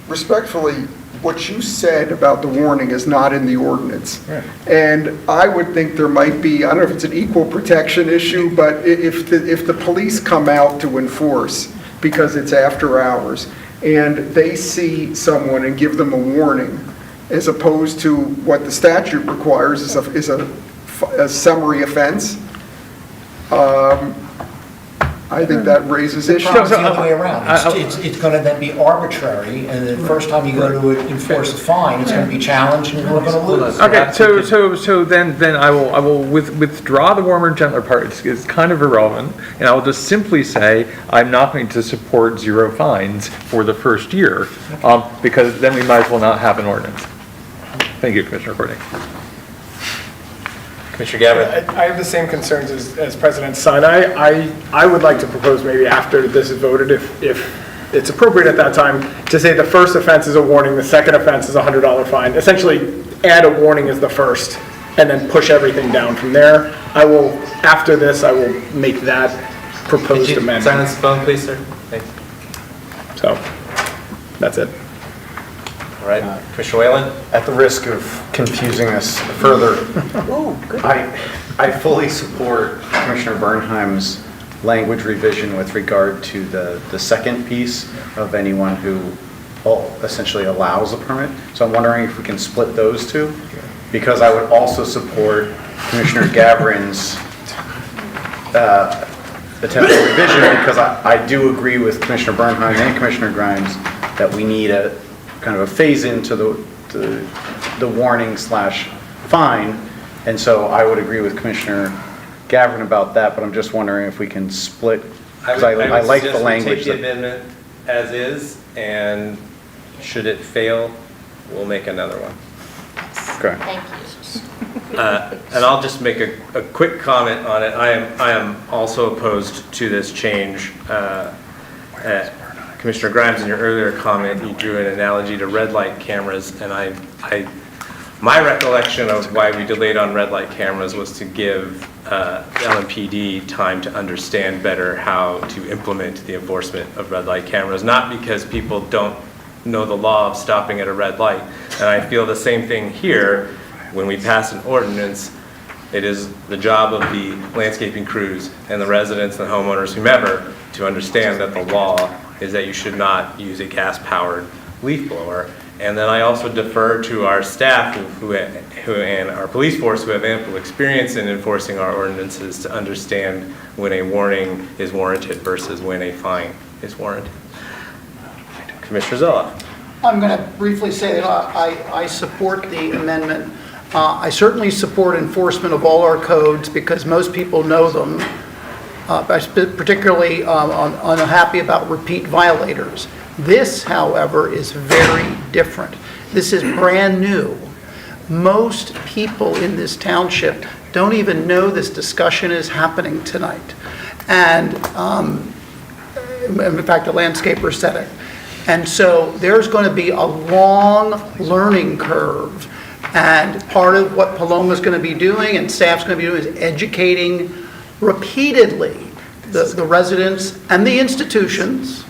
respectfully, what you said about the warning is not in the ordinance. Right. And I would think there might be, I don't know if it's an equal protection issue, but if the police come out to enforce because it's after hours and they see someone and give them a warning, as opposed to what the statute requires is a summary offense, I think that raises issues. The problem's the other way around. It's going to then be arbitrary, and the first time you go to enforce a fine, it's going to be challenged, and we're going to lose. okay, so then I will withdraw the warmer, gentler part. It's kind of irrelevant, and I will just simply say I'm not going to support 0 fines for the first year, because then we might as well not have an ordinance. Thank you, Commissioner Courtney. Commissioner Gabbard. I have the same concerns as President Sinai. I would like to propose maybe after this is voted, if it's appropriate at that time, to say the first offense is a warning, the second offense is a $100 fine. Essentially, add a warning as the first, and then push everything down from there. After this, I will make that proposed amendment. Silence the phone, please, sir. Thanks. So, that's it. All right, Commissioner Whalen? At the risk of confusing us further, I fully support Commissioner Bernheim's language revision with regard to the second piece of anyone who essentially allows a permit. So I'm wondering if we can split those two, because I would also support Commissioner Gavrin's attempt at revision, because I do agree with Commissioner Bernheim and Commissioner Grimes that we need a kind of a phase into the warning / fine, and so I would agree with Commissioner Gavrin about that, but I'm just wondering if we can split, because I like the language. Take the amendment as is, and should it fail, we'll make another one. Okay. Thank you. And I'll just make a quick comment on it. I am also opposed to this change. Commissioner Grimes, in your earlier comment, you drew an analogy to red light cameras, and my recollection of why we delayed on red light cameras was to give LMPD time to understand better how to implement the enforcement of red light cameras, not because people don't know the law of stopping at a red light. And I feel the same thing here. When we pass an ordinance, it is the job of the landscaping crews and the residents and homeowners, whomever, to understand that the law is that you should not use a gas-powered leaf blower. And then I also defer to our staff who and our police force who have ample experience in enforcing our ordinances to understand when a warning is warranted versus when a fine is warranted. Commissioner Zilla. I'm going to briefly say that I support the amendment. I certainly support enforcement of all our codes because most people know them. I'm particularly unhappy about repeat violators. This, however, is very different. This is brand new. Most people in this township don't even know this discussion is happening tonight. And in fact, the landscaper said it. And so there's going to be a long learning curve. And part of what Paloma's going to be doing and staff's going to be doing is educating repeatedly the residents and the institutions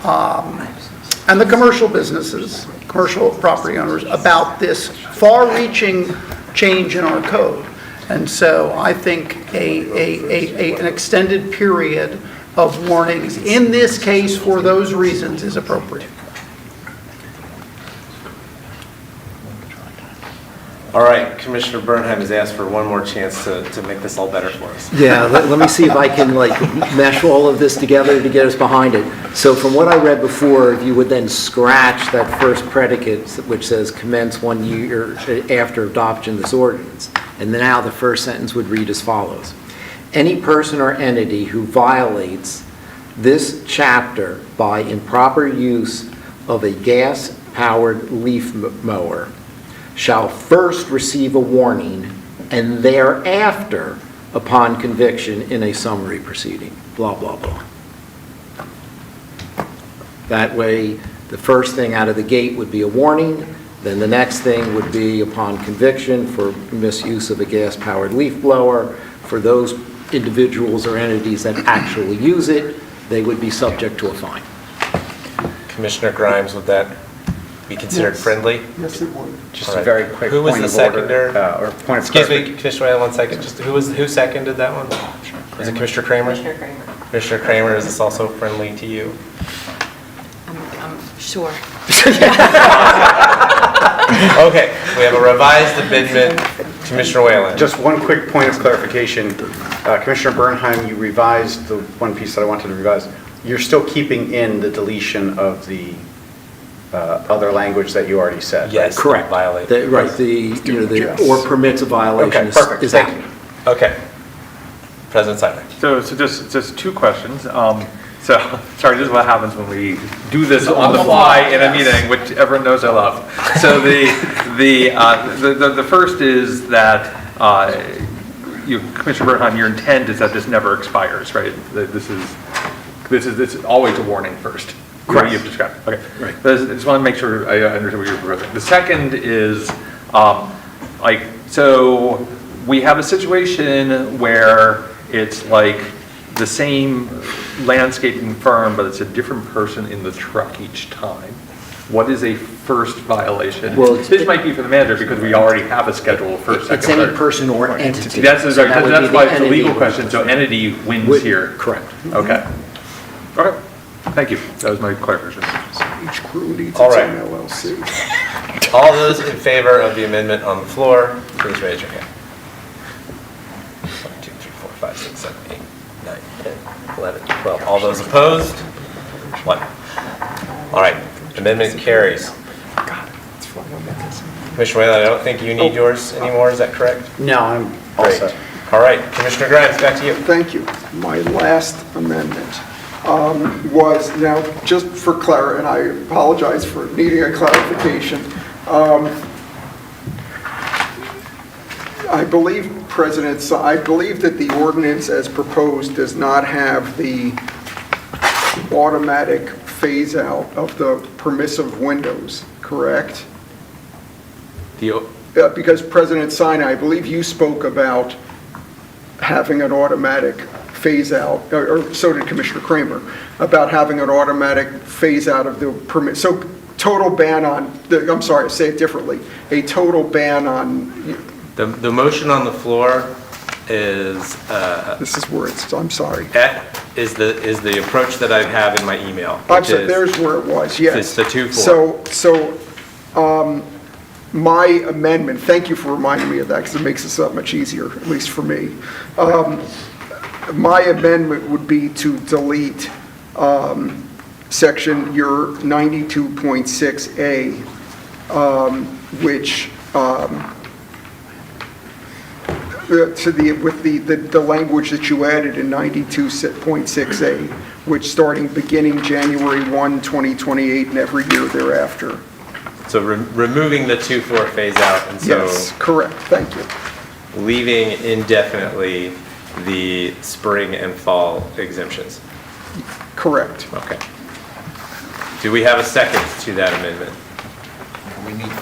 and the commercial businesses, commercial property owners, about this far-reaching change in our code. And so I think an extended period of warnings, in this case for those reasons, is appropriate. All right, Commissioner Bernheim has asked for one more chance to make this all better for us. Yeah, let me see if I can mesh all of this together to get us behind it. So from what I read before, if you would then scratch that first predicate which says commence 1 year after adoption of this ordinance, and then now the first sentence would read as follows. Any person or entity who violates this chapter by improper use of a gas-powered leaf mower shall first receive a warning and thereafter, upon conviction, in a summary proceeding, blah, blah, blah. That way, the first thing out of the gate would be a warning, then the next thing would be upon conviction for misuse of a gas-powered leaf blower. For those individuals or entities that actually use it, they would be subject to a fine. Commissioner Grimes, would that be considered friendly? Yes, it would. Just All a right. very quick Who was point the of order, seconder? or point of Excuse me, clarification. Commissioner Whalen, 1 second. Just who seconded that one? Was it Commissioner Kramer? Commissioner Kramer. Commissioner Kramer, is this also friendly to you? I'm sure. Okay, we have a revised amendment. Commissioner Whalen. Just one quick point of clarification. Commissioner Bernheim, you revised the one piece that I wanted to revise. You're still keeping in the deletion of the other language that you already said. Yes, Correct. violate. Or permits a violation. Okay, perfect. is Thank out. you. Okay. President Simon. So just two questions. So, sorry, this is what happens when we do this on the fly in a meeting, which everyone knows I love. So the first is that, Commissioner Bernheim, your intent is that this never expires, right? That this is always a warning first. Correct. You've described. Okay. Right. I just want to make sure I understand what you're proposing. The second is, so we have a situation where it's like the same landscaping firm, but it's a different person in the truck each time. What is a first violation? Well, This might be for the manager because we already have a schedule for first, It's second, any third. person or entity. That's, So that would be that's the why it's a entity. legal question, so entity wins here. Correct. Okay. Okay, thank you. That was my clarification. Each crew needs All its right. own LLC. All those in favor of the amendment on the floor, please raise your hand. 1, 2, 3, 4, 5, 6, 7, 8, 9, 10, 11, 12. All those opposed? 1. All right, amendment carries. Commissioner Whalen, I don't think you need yours anymore, is that correct? No, I'm all Great. set. All right, Commissioner Grimes, back to you. Thank you. My last amendment was, now, just for clarity, and I apologize for needing a clarification. I believe I believe that the ordinance as proposed does not have the automatic phase-out of the permissive windows, correct? Because President Sinai, I believe you spoke about having an automatic phase-out, or so did Commissioner Kramer, about having an automatic phase-out of the permit. So total ban on, I'm sorry, say it differently, a total ban on, The motion on the floor is, this is where it's, I'm sorry. is the approach that I have in my email. I'm which sorry, is- there's where it was, yes. It's the 2-4. My amendment, thank you for reminding me of that, because it makes this that much easier, at least for me. My amendment would be to delete section, your 92.6A, which, with the language that you added in 92.6A, which beginning January 1, 2028, and every year thereafter. So removing the 2-4 phase out, and so. Yes, correct, thank you. Leaving indefinitely the spring and fall exemptions. Correct. Okay. Do we have a second to that amendment? We need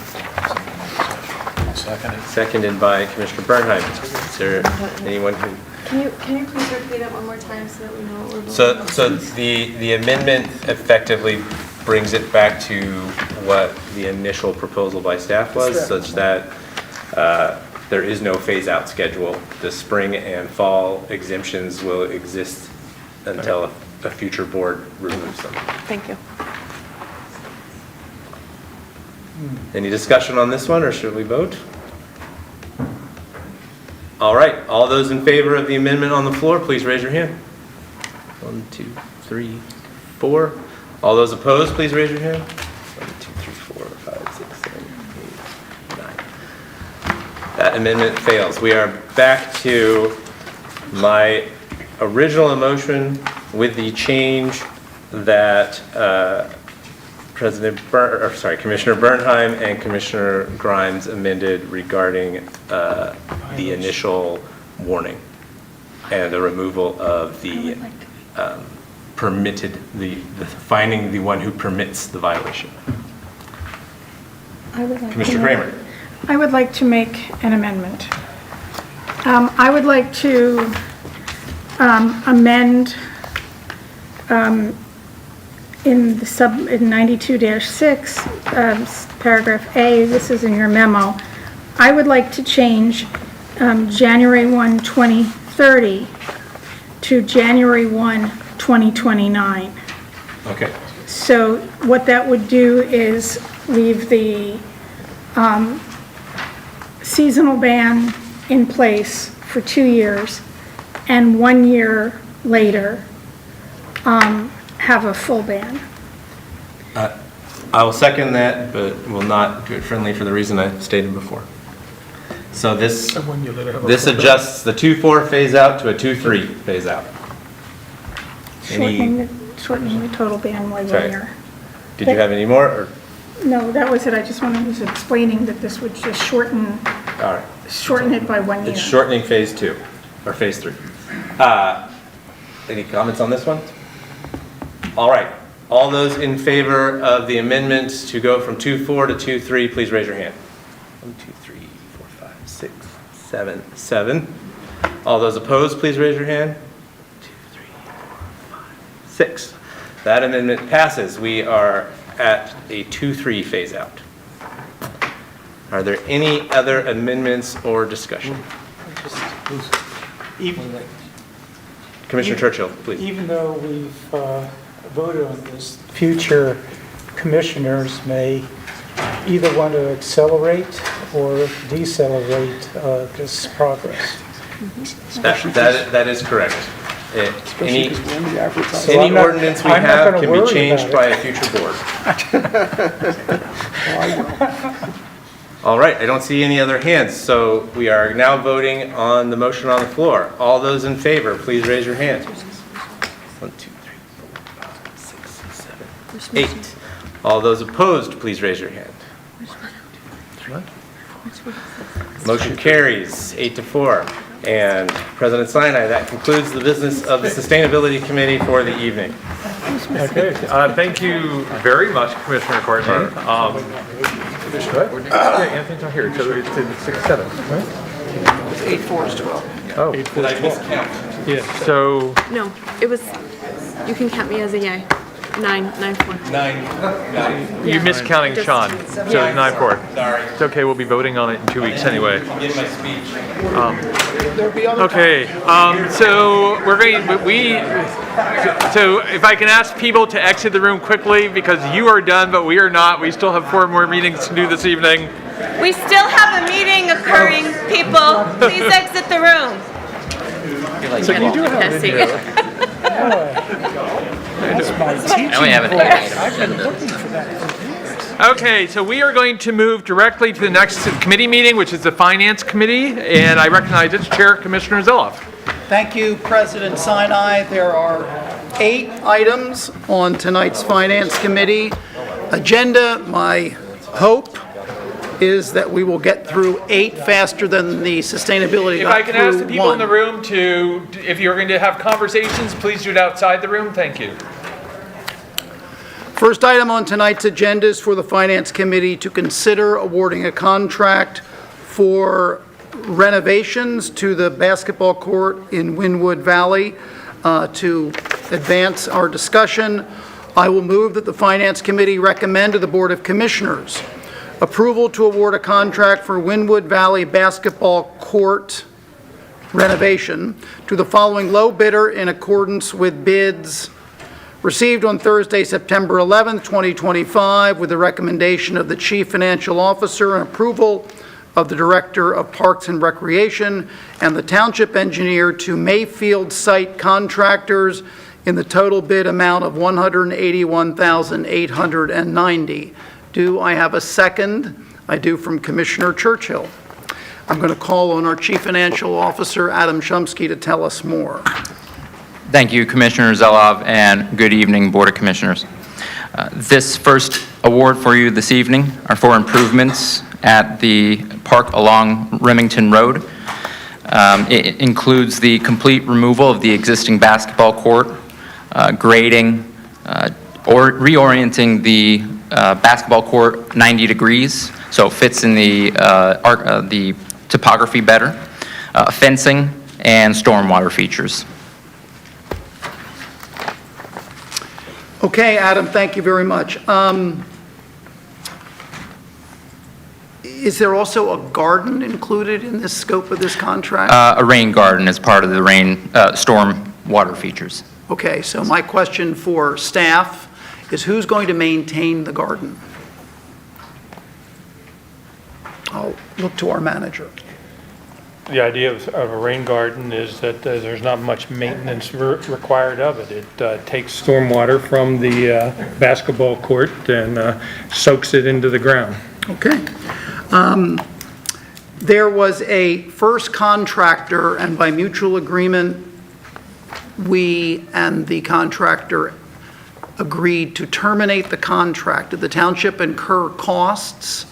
Seconded by Commissioner Bernheim. Is there anyone who? Can you please repeat it one more time so that we know what we're voting So on? the amendment effectively brings it back to what the initial proposal by staff was, such that there is no phase-out schedule. The spring and fall exemptions will exist until a future board removes them. Thank you. Any discussion on this one, or should we vote? All right, all those in favor of the amendment on the floor, please raise your hand. 1, 2, 3, 4. All those opposed, please raise your hand. 1, 2, 3, 4, 5, 6, 7, 8, 9. That amendment fails. We are back to my original motion with the change that Commissioner Bernheim and Commissioner Grimes amended regarding the initial warning and the removal of the finding the one who permits the violation. Commissioner Kramer. I would like to make an amendment. I would like to amend in 92-6, paragraph A, this is in your memo, I would like to change January 1, 2030 to January 1, 2029. Okay. So what that would do is leave the seasonal ban in place for 2 years, and 1 year later, have a full ban. I will second that, but will not do it friendly for the reason I stated before. So this adjusts the 2-4 phase out to a 2-3 phase out. Shortening the total ban by 1 year. Did you have any more? Or? No, that was it. I just was explaining that this would just shorten All right. it by 1 year. It's shortening phase 2, or phase 3. Any comments on this one? All right. All those in favor of the amendment to go from 2-4 to 2-3, please raise your hand. 1, 2, 3, 4, 5, 6, 7, 7. All those opposed, please raise your hand. 2, 3, 4, 5, 6. That amendment passes. We are at a 2-3 phase out. Are there any other amendments or discussion? Commissioner Churchill, please. Even though we've voted on this, future commissioners may either want to accelerate or decelerate this progress. That is correct. Any So I'm not- ordinance we I'm not have gonna can be worry changed about by it. a future board. All right, I don't see any other hands, so we are now voting on the motion on the floor. All those in favor, please raise your hand. 1, 2, 3, 4, 5, 6, 7, 8. All those opposed, please raise your hand. Motion carries 8-4. And President Sinai, that concludes the business of the Sustainability Committee for the evening. Okay, thank you very much, Commissioner Courtney. Yeah, Anthony's not here, so it's 6-7, right? It's 8-4 is 12. Oh. Did I miscount? Yeah, so, No, it was, you can count me as a yay. 9-4. 9. you're miscounting Just- Sean, so Yeah. 9-4. Sorry. It's okay, we'll be voting on it in 2 weeks anyway. Give my speech. Okay, so we're going, so if I can ask people to exit the room quickly, because you are done, but we are not. We still have 4 more meetings to do this evening. We still have a meeting occurring, people. Please exit the room. So you do have a video. That's my teaching voice. I've been looking for that. Okay, so we are going to move directly to the next committee meeting, which is the Finance Committee, and I recognize its chair, Commissioner Zilloff. Thank you, President Sinai. There are 8 items on tonight's Finance Committee agenda. My hope is that we will get through 8 faster than the sustainability If got I can ask the through people in 1. the room to, if you're going to have conversations, please do it outside the room. Thank you. First item on tonight's agenda is for the Finance Committee to consider awarding a contract for renovations to the basketball court in Wynwood Valley. To advance our discussion, I will move that the Finance Committee recommend to the Board of Commissioners approval to award a contract for Wynwood Valley basketball court renovation to the following low bidder in accordance with bids received on Thursday, September 11th, 2025, with the recommendation of the Chief Financial Officer and approval of the Director of Parks and Recreation and the Township Engineer to Mayfield Site Contractors in the total bid amount of $181,890. Do I have a second? I do, from Commissioner Churchill. I'm going to call on our Chief Financial Officer, Adam Shumsky, to tell us more. Thank you, Commissioner Zelov, and good evening, Board of Commissioners. This first award for you this evening are for improvements at the park along Remington Road. It includes the complete removal of the existing basketball court, grading, or reorienting the basketball court 90 degrees so it fits in the topography better, fencing, and stormwater features. Okay, Adam, thank you very much. Is there also a garden included in this scope of this contract? A rain garden is part of the storm water features. Okay, so my question for staff is who's going to maintain the garden? I'll look to our manager. The idea of a rain garden is that there's not much maintenance required of it. It takes stormwater from the basketball court and soaks it into the ground. Okay. There was a first contractor, and by mutual agreement, we and the contractor agreed to terminate the contract. Did the township incur costs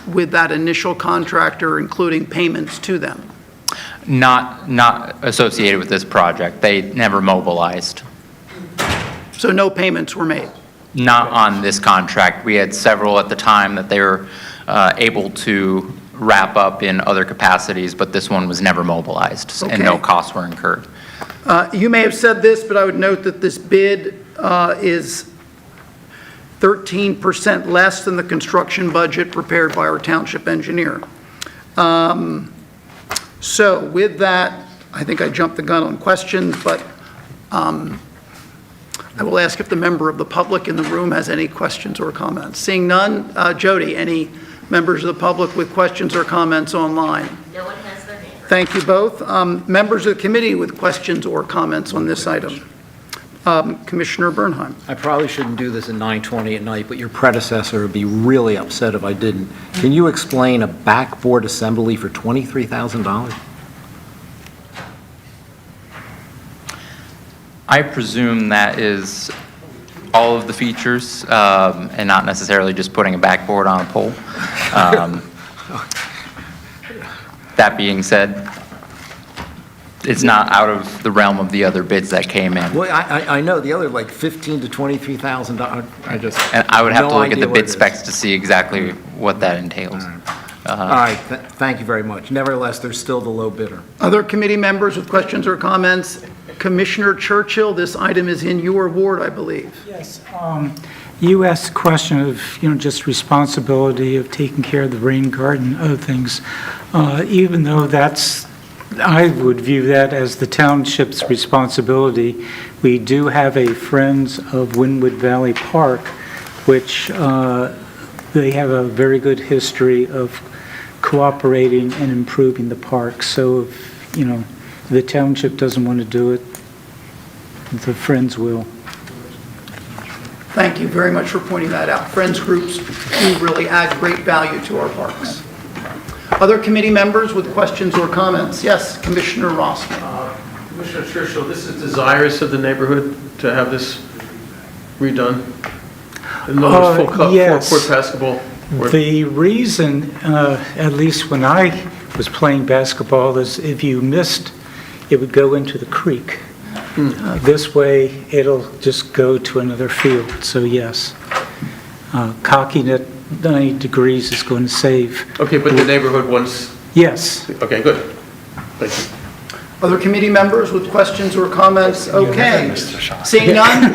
with that initial contractor, including payments to them? Not associated with this project. They never mobilized. So no payments were made? Not on this contract. We had several at the time that they were able to wrap up in other capacities, but this one was never mobilized, and no Okay. costs were incurred. You may have said this, but I would note that this bid is 13% less than the construction budget prepared by our township engineer. So with that, I think I jumped the gun on questions, but I will ask if the member of the public in the room has any questions or comments. Seeing none, Jody, any members of the public with questions or comments online? No one has their hand. Thank you both. Members of the committee with questions or comments on this item? Commissioner Bernheim. I probably shouldn't do this at 9:20 at night, but your predecessor would be really upset if I didn't. Can you explain a backboard assembly for $23,000? I presume that is all of the features, and not necessarily just putting a backboard on a pole. That being said, it's not out of the realm of the other bids that came in. Well, I know, the other, like $15,000 to $23,000, I just... And I would have to no look at the idea what it bid is. specs to see exactly what that entails. All right, thank you very much. Nevertheless, there's still the low bidder. Other committee members with questions or comments? Commissioner Churchill, this item is in your ward, I believe. Yes. You asked the question of, just responsibility of taking care of the rain garden, other things. Even though I would view that as the township's responsibility, we do have a Friends of Wynwood Valley Park, which they have a very good history of cooperating and improving the park. So if, the township doesn't want to do it, the Friends will. Thank you very much for pointing that out. Friends groups do really add great value to our parks. Other committee members with questions or comments? Yes, Commissioner Rossman. Commissioner Churchill, this is desirous of the neighborhood to have this redone? In other words, yes. full-court basketball? The reason, at least when I was playing basketball, is if you missed, it would go into the creek. This way, it'll just go to another field. So yes, cocking it 90 degrees is going to save. Okay, but the neighborhood wants... Yes. Okay, good. Thank you. Other committee members with questions or comments? Okay. Seeing none,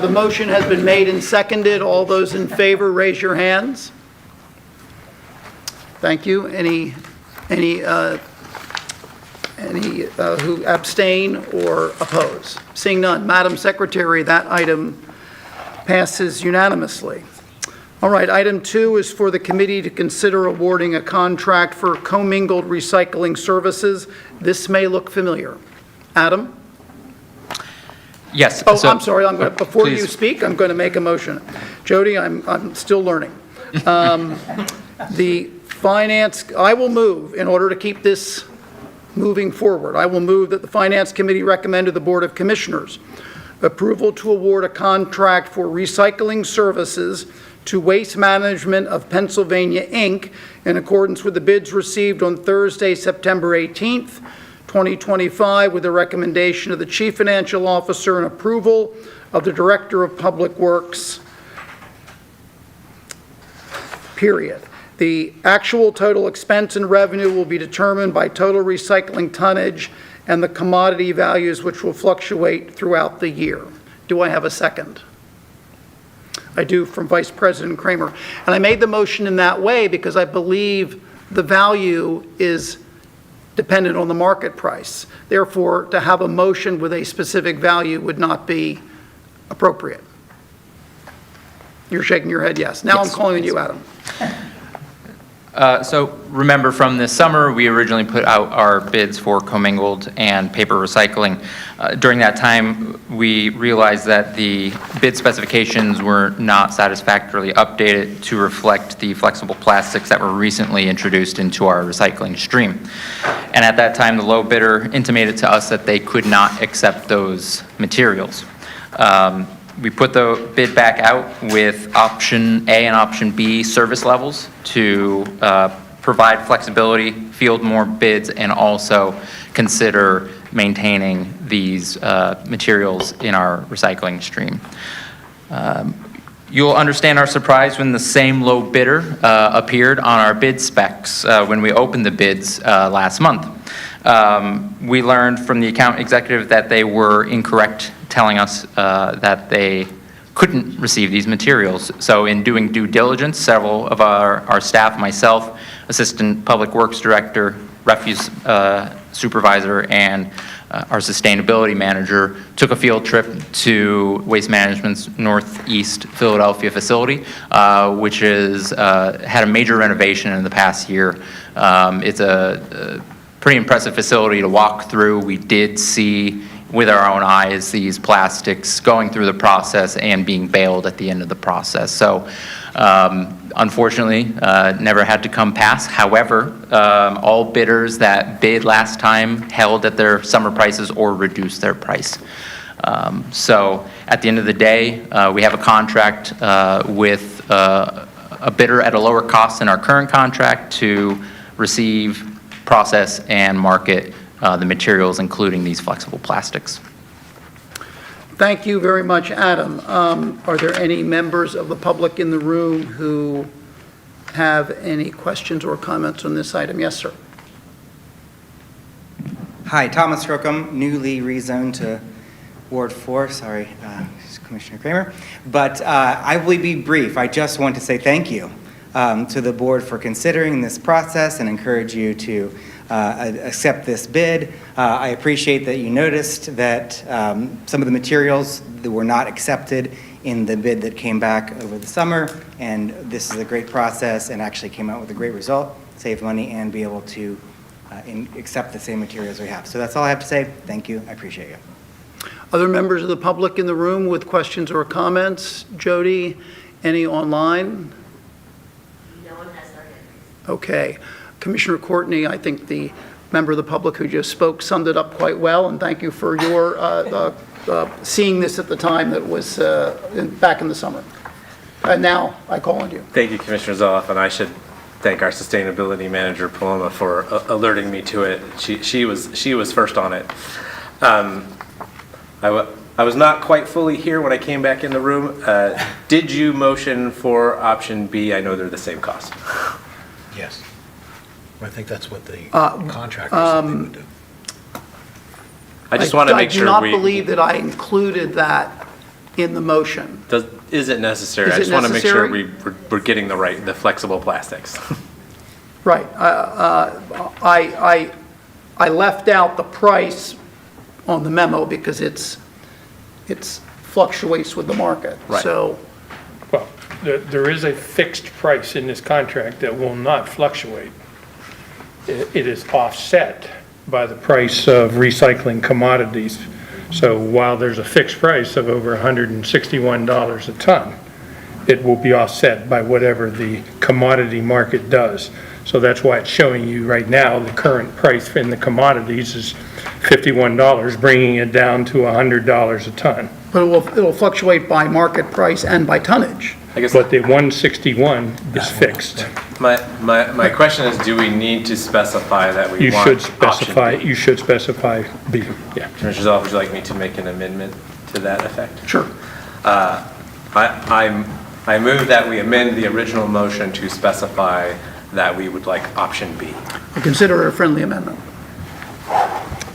the motion has been made and seconded. All those in favor, raise your hands. Thank you. Any who abstain or oppose? Seeing none, Madam Secretary, that item passes unanimously. All right, item 2 is for the committee to consider awarding a contract for commingled recycling services. This may look familiar. Adam? Yes. Oh, so- I'm sorry, before you Please. speak, I'm going to make a motion. Jody, I'm still learning. The finance, I will move, in order to keep this moving forward, I will move that the Finance Committee recommend to the Board of Commissioners approval to award a contract for recycling services to Waste Management of Pennsylvania, Inc., in accordance with the bids received on Thursday, September 18th, 2025, with the recommendation of the Chief Financial Officer and approval of the Director of Public Works, period. The actual total expense and revenue will be determined by total recycling tonnage and the commodity values, which will fluctuate throughout the year. Do I have a second? I do, from Vice President Kramer. And I made the motion in that way because I believe the value is dependent on the market price. Therefore, to have a motion with a specific value would not be appropriate. You're shaking your head yes. Now I'm calling on you, Adam. So remember, from this summer, we originally put out our bids for commingled and paper recycling. During that time, we realized that the bid specifications were not satisfactorily updated to reflect the flexible plastics that were recently introduced into our recycling stream. And at that time, the low bidder intimated to us that they could not accept those materials. We put the bid back out with option A and option B service levels to provide flexibility, field more bids, and also consider maintaining these materials in our recycling stream. You'll understand our surprise when the same low bidder appeared on our bid specs when we opened the bids last month. We learned from the account executive that they were incorrect, telling us that they couldn't receive these materials. So in doing due diligence, several of our staff, myself, Assistant Public Works Director, Refuse Supervisor, and our Sustainability Manager took a field trip to Waste Management's Northeast Philadelphia facility, which is had a major renovation in the past year. It's a pretty impressive facility to walk through. We did see with our own eyes these plastics going through the process and being baled at the end of the process. So unfortunately, never had to come pass. However, all bidders that bid last time held at their summer prices or reduced their price. So at the end of the day, we have a contract with a bidder at a lower cost than our current contract to receive, process, and market the materials, including these flexible plastics. Thank you very much, Adam. Are there any members of the public in the room who have any questions or comments on this item? Yes, sir. Hi, Thomas Rookham, newly rezoned to Ward 4. Sorry, Commissioner Kramer. But I will be brief. I just want to say thank you to the board for considering this process and encourage you to accept this bid. I appreciate that you noticed that some of the materials that were not accepted in the bid that came back over the summer, and this is a great process and actually came out with a great result, save money and be able to accept the same materials we have. So that's all I have to say. Thank you. I appreciate you. Other members of the public in the room with questions or comments? Jody, any online? No one has their hand raised. Okay. Commissioner Courtney, I think the member of the public who just spoke summed it up quite well, and thank you for your seeing this at the time that was back in the summer. Now, I call on you. Thank you, Commissioner Zoloff, and I should thank our Sustainability Manager, Paloma, for alerting me to it. She was first on it. I was not quite fully here when I came back in the room. Did you motion for option B? I know they're the same cost. Yes. I think that's what the contractor said they would do. I just want to make sure I do not believe that I included that in the motion. Is it necessary? Is I it just want to make sure necessary? we're getting the flexible plastics. Right. I left out the price on the memo because it's fluctuates with the market. Right. So, Well, there is a fixed price in this contract that will not fluctuate. It is offset by the price of recycling commodities. So while there's a fixed price of over $161 a ton, it will be offset by whatever the commodity market does. So that's why it's showing you right now, the current price in the commodities is $51, bringing it down to $100 a ton. but it'll fluctuate by market price and by tonnage. But the 161 is fixed. My question is, do we need to specify that we You want should option specify, B? you should specify B, yeah. Commissioner Zoll, would you like me to make an amendment to that effect? Sure. I move that we amend the original motion to specify that we would like option B. I'll consider it a friendly amendment.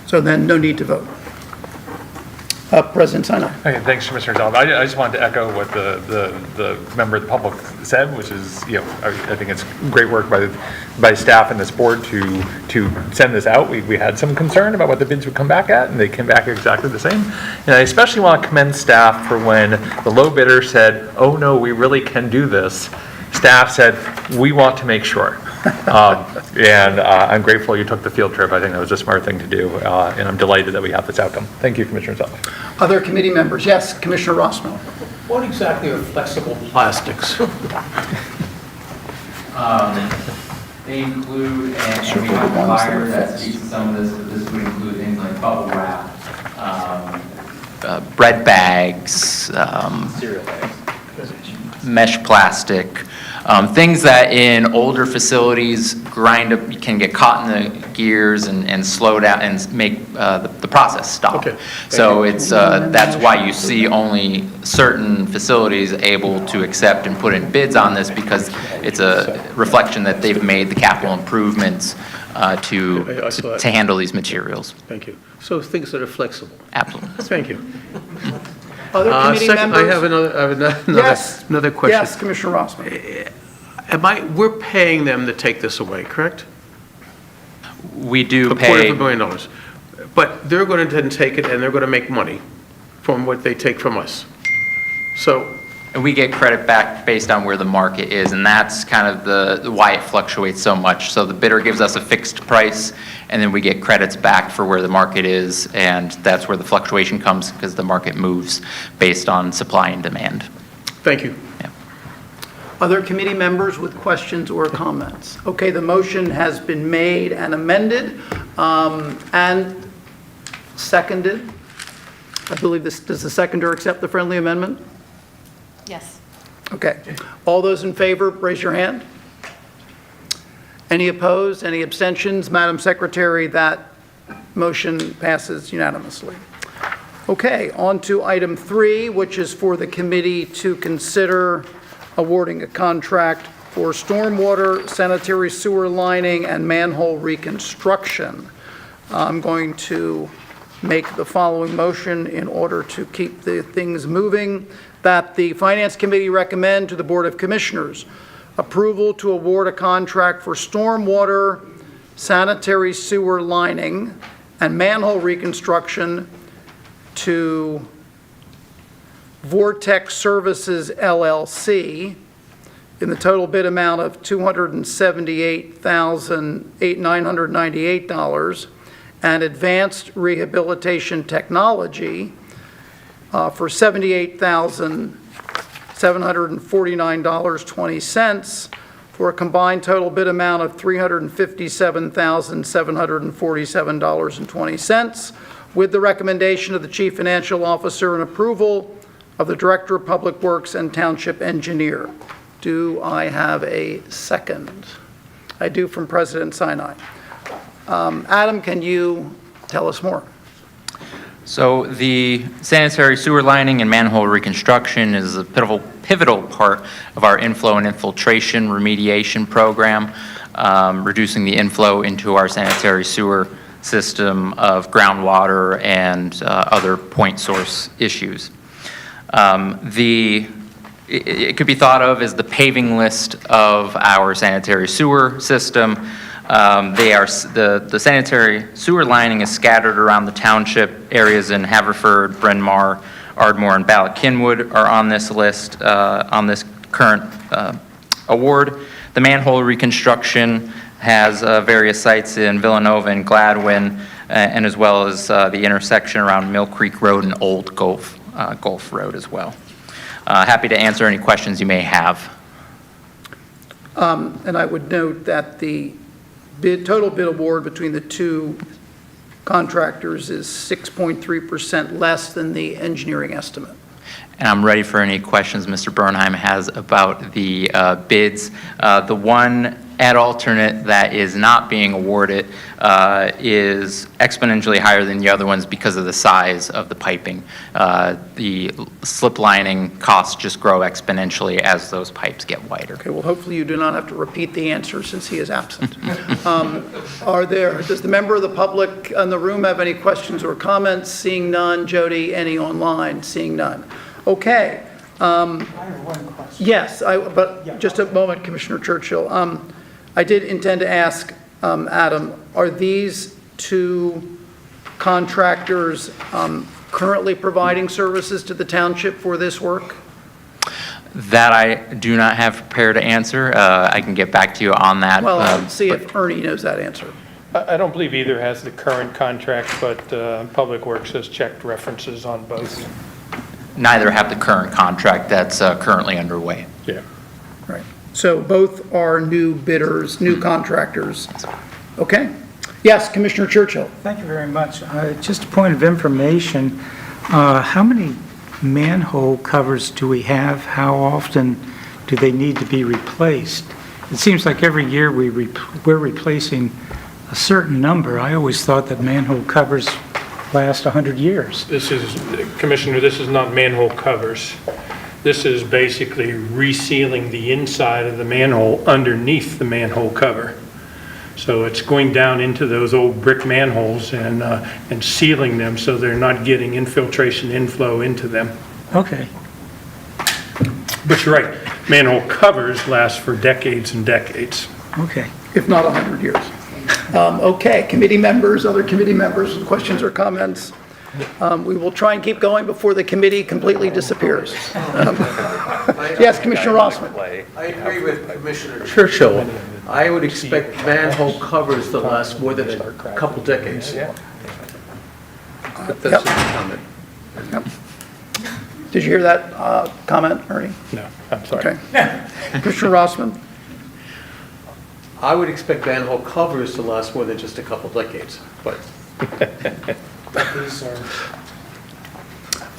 So then, no need to vote. President Sinai. Okay, thanks, Commissioner Dodd. I just wanted to echo what the member of the public said, which is, I think it's great work by staff and this board to send this out. We had some concern about what the bids would come back at, and they came back exactly the same. And I especially want to commend staff for when the low bidder said, oh no, we really can do this. Staff said, we want to make sure. And I'm grateful you took the field trip. I think that was a smart thing to do, and I'm delighted that we have this outcome. Thank you, Commissioner Zell. Other committee members? Yes, Commissioner Rossmo. What exactly are flexible plastics? They include, and we have a flyer that speaks to some of this, but this would include things like bubble wrap, bread bags, Cereal bags. mesh plastic, things that in older facilities grind up, can get caught in the gears and slow down and make the process stop. Okay. So it's that's why you see only certain facilities able to accept and put in bids on this, because it's a reflection that they've made the capital improvements to handle these materials. Thank you. So things that are flexible. Absolutely. Thank you. Other committee Second, members? I have another Yes. another question. Yes, Commissioner Rossman. We're paying them to take this away, correct? We do $250 million. But they're going to then take it and they're going to make money from what they take from us. So, And we get credit back based on where the market is, and that's kind of the why it fluctuates so much. So the bidder gives us a fixed price, and then we get credits back for where the market is, and that's where the fluctuation comes, because the market moves based on supply and demand. thank you. Other committee members with questions or comments? Okay, the motion has been made and amended and seconded. I believe this, does the seconder accept the friendly amendment? Yes. Okay. All those in favor, raise your hand. Any opposed, any abstentions? Madam Secretary, that motion passes unanimously. Okay, on to item 3, which is for the committee to consider awarding a contract for stormwater, sanitary sewer lining, and manhole reconstruction. I'm going to make the following motion in order to keep the things moving, that the Finance Committee recommend to the Board of Commissioners approval to award a contract for stormwater, sanitary sewer lining, and manhole reconstruction to Vortex Services LLC in the total bid amount of $278,998, and Advanced Rehabilitation Technology for $78,749.20, for a combined total bid amount of $357,747.20, with the recommendation of the Chief Financial Officer and approval of the Director of Public Works and Township Engineer. Do I have a second? I do, from President Sinai. Adam, can you tell us more? So the sanitary sewer lining and manhole reconstruction is a pivotal part of our inflow and infiltration remediation program, reducing the inflow into our sanitary sewer system of groundwater and other point source issues. It could be thought of as the paving list of our sanitary sewer system. The sanitary sewer lining is scattered around the township. Areas in Haverford, Bryn Mawr, Ardmore, and Ballackinwood are on this list, on this current award. The manhole reconstruction has various sites in Villanova and Gladwin, and as well as the intersection around Mill Creek Road and Old Gulf Road as well. Happy to answer any questions you may have. And I would note that the total bid award between the two contractors is 6.3% less than the engineering estimate. And I'm ready for any questions Mr. Bernheim has about the bids. The one ad alternate that is not being awarded is exponentially higher than the other ones because of the size of the piping. The slip lining costs just grow exponentially as those pipes get wider. Okay, well, hopefully you do not have to repeat the answer since he is absent. Does the member of the public in the room have any questions or comments? Seeing none. Jody, any online? Seeing none. Okay. I have one question. Yes, but just a moment, Commissioner Churchill. I did intend to ask Adam, are these two contractors currently providing services to the township for this work? That I do not have prepared to answer. I can get back to you on that. Well, I'll see if Ernie knows that answer. I don't believe either has the current contract, but Public Works has checked references on both. Neither have the current contract that's currently underway. Yeah. Right. So both are new bidders, new contractors. Okay. Yes, Commissioner Churchill. Thank you very much. Just a point of information, how many manhole covers do we have? How often do they need to be replaced? It seems like every year we're replacing a certain number. I always thought that manhole covers last 100 years. Commissioner, this is not manhole covers. This is basically resealing the inside of the manhole underneath the manhole cover. So it's going down into those old brick manholes and sealing them so they're not getting infiltration inflow into them. Okay. But you're right, manhole covers last for decades and decades. Okay. If not 100 years. Okay, committee members, other committee members, with questions or comments? We will try and keep going before the committee completely disappears. Yes, Commissioner Rossman. I agree with Commissioner Churchill. I would expect manhole covers to last more than a couple decades. That's just a comment. Yep. Did you hear that comment, Ernie? No, I'm sorry. Okay. Commissioner Rossman? I would expect manhole covers to last more than just a couple decades, but.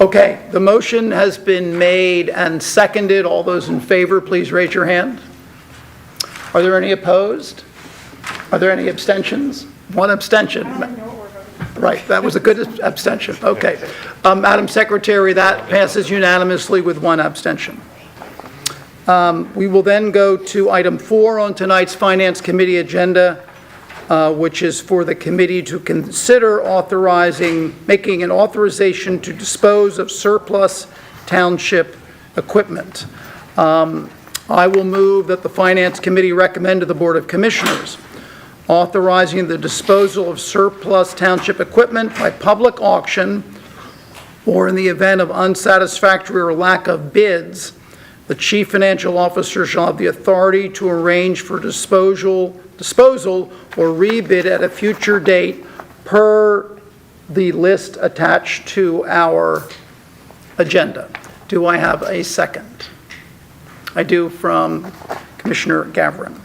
Okay, the motion has been made and seconded. All those in favor, please raise your hand. Are there any opposed? Are there any abstentions? One abstention. Right, that was a good abstention. Okay. Madam Secretary, that passes unanimously with one abstention. We will then go to item 4 on tonight's Finance Committee agenda, which is for the committee to consider making an authorization to dispose of surplus township equipment. I will move that the Finance Committee recommend to the Board of Commissioners authorizing the disposal of surplus township equipment by public auction or in the event of unsatisfactory or lack of bids. The Chief Financial Officer shall have the authority to arrange for disposal or rebid at a future date per the list attached to our agenda. Do I have a second? I do, from Commissioner Gavrin.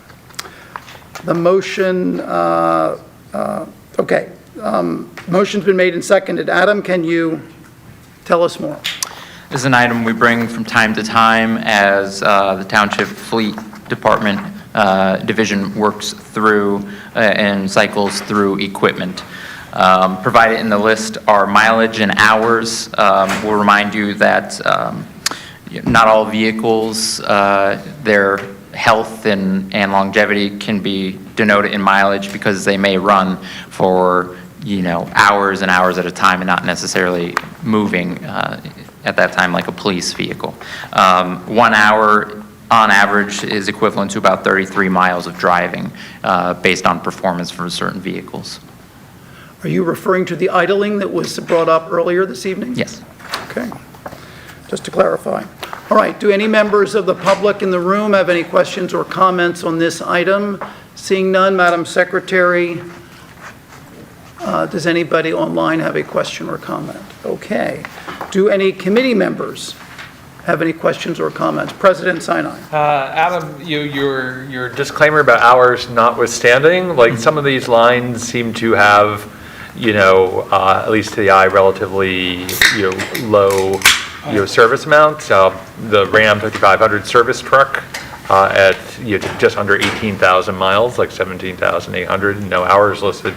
The motion, motion's been made and seconded. Adam, can you tell us more? This is an item we bring from time to time as the Township Fleet Department Division works through and cycles through equipment. Provided in the list are mileage and hours. We'll remind you that not all vehicles, their health and longevity can be denoted in mileage because they may run for, hours and hours at a time and not necessarily moving at that time like a police vehicle. 1 hour on average is equivalent to about 33 miles of driving based on performance for certain vehicles. Are you referring to the idling that was brought up earlier this evening? Yes. Okay, just to clarify. All right, do any members of the public in the room have any questions or comments on this item? Seeing none, Madam Secretary, does anybody online have a question or comment? Okay. Do any committee members have any questions or comments? President Sinai. Adam, your disclaimer about hours notwithstanding, like some of these lines seem to have, at least to the eye, relatively, low, service amounts. The Ram 5500 service truck at just under 18,000 miles, like 17,800, no hours listed.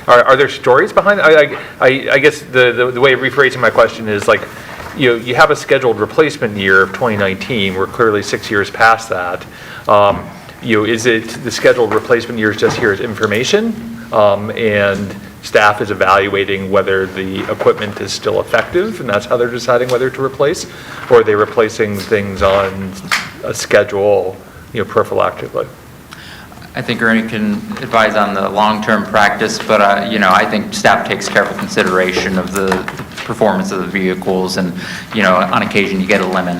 Are there stories behind that? I guess the way of rephrasing my question is like, you have a scheduled replacement year of 2019. We're clearly 6 years past that. Is it the scheduled replacement year is just here as information, and staff is evaluating whether the equipment is still effective, and that's how they're deciding whether to replace, or are they replacing things on a schedule, prophylactically? I think Ernie can advise on the long-term practice, but I think staff takes careful consideration of the performance of the vehicles, and on occasion you get a lemon,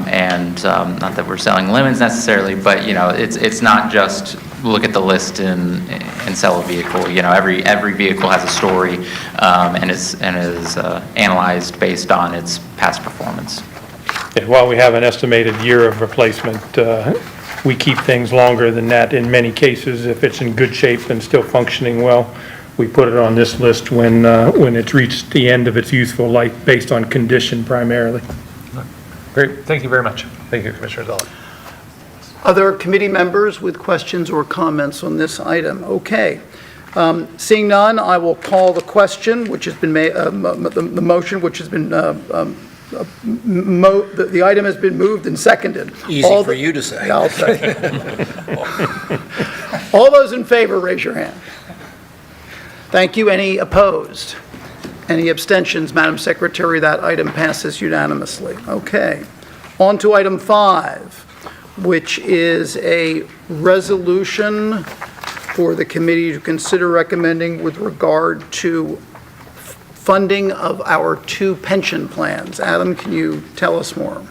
and not that we're selling lemons necessarily, but it's not just look at the list and sell a vehicle. Every vehicle has a story, and is analyzed based on its past performance. And while we have an estimated year of replacement, we keep things longer than that in many cases. If it's in good shape and still functioning well, we put it on this list when it's reached the end of its useful life based on condition primarily. Great, thank you very much. Thank you, Commissioner Zella. Other committee members with questions or comments on this item? Okay. Seeing none, I will call the question, which has been made, the motion, which has been, the item has been moved and seconded. Easy for you to say. Yeah, I'll say. All those in favor, raise your hand. Thank you. Any opposed? Any abstentions, Madam Secretary? That item passes unanimously. Okay. On to item 5, which is a resolution for the committee to consider recommending with regard to funding of our 2 pension plans. Adam, can you tell us more?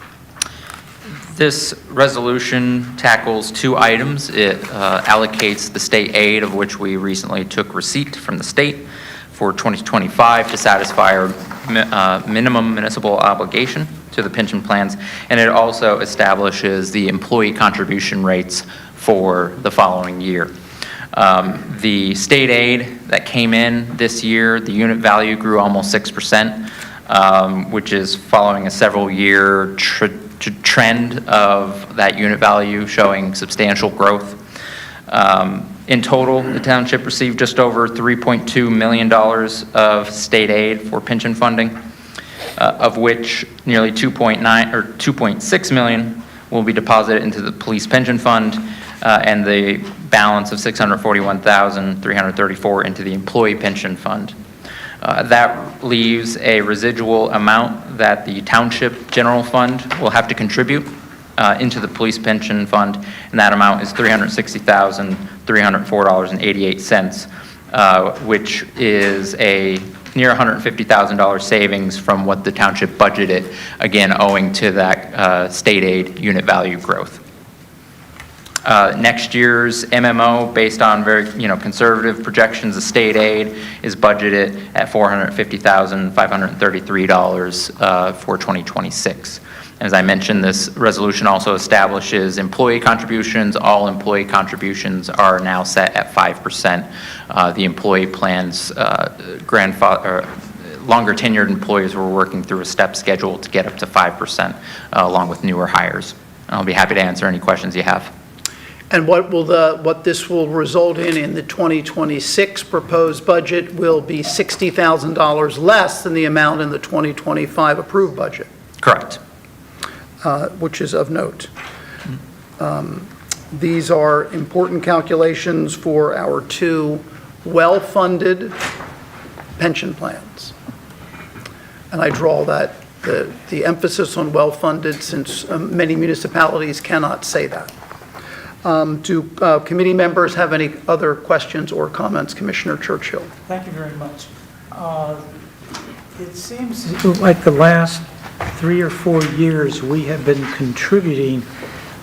This resolution tackles 2 items. It allocates the state aid, of which we recently took receipt from the state for 2025 to satisfy our minimum municipal obligation to the pension plans, and it also establishes the employee contribution rates for the following year. The state aid that came in this year, the unit value grew almost 6%, which is following a several-year trend of that unit value showing substantial growth. In total, the township received just over $3.2 million of state aid for pension funding, of which nearly 2.6 million will be deposited into the police pension fund, and the balance of $641,334 into the employee pension fund. That leaves a residual amount that the township general fund will have to contribute into the police pension fund, and that amount is $360,304.88, which is a near $150,000 savings from what the township budgeted, again, owing to that state aid unit value growth. Next year's MMO, based on very conservative projections of state aid, is budgeted at $450,533 for 2026. As I mentioned, this resolution also establishes employee contributions. All employee contributions are now set at 5%. The employee plans, longer tenured employees were working through a step schedule to get up to 5%, along with newer hires. I'll be happy to answer any questions you have. And what this will result in the 2026 proposed budget will be $60,000 less than the amount in the 2025 approved budget? Correct. Which is of note. These are important calculations for our 2 well-funded pension plans. And I draw that the emphasis on well-funded, since many municipalities cannot say that. Do committee members have any other questions or comments? Commissioner Churchill. Thank you very much. It seems like the last 3 or 4 years we have been contributing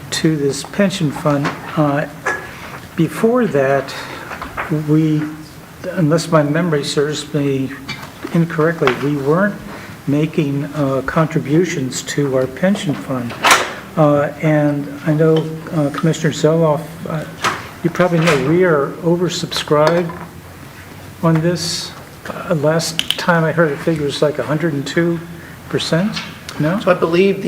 to this pension fund. Before that, we, unless my memory serves me incorrectly, we weren't making contributions to our pension fund. And I know Commissioner Zeloff, you probably know we are oversubscribed on this. Last time I heard a figure was like 102%. No? So I believe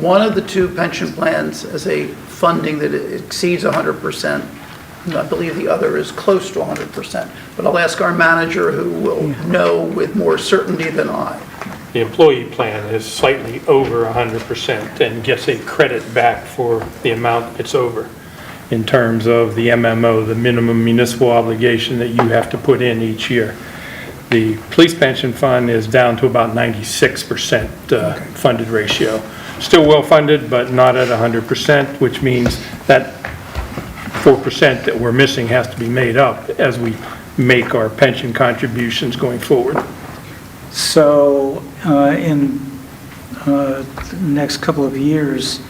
one of the 2 pension plans has a funding that exceeds 100%. And I believe the other is close to 100%. But I'll ask our manager, who will know with more certainty than I. The employee plan is slightly over 100% and gets a credit back for the amount it's over in terms of the MMO, the minimum municipal obligation that you have to put in each year. The police pension fund is down to about 96% funded ratio. Still well-funded, but not at 100%, which means that 4% that we're missing has to be made up as we make our pension contributions going forward. So in the next couple of years,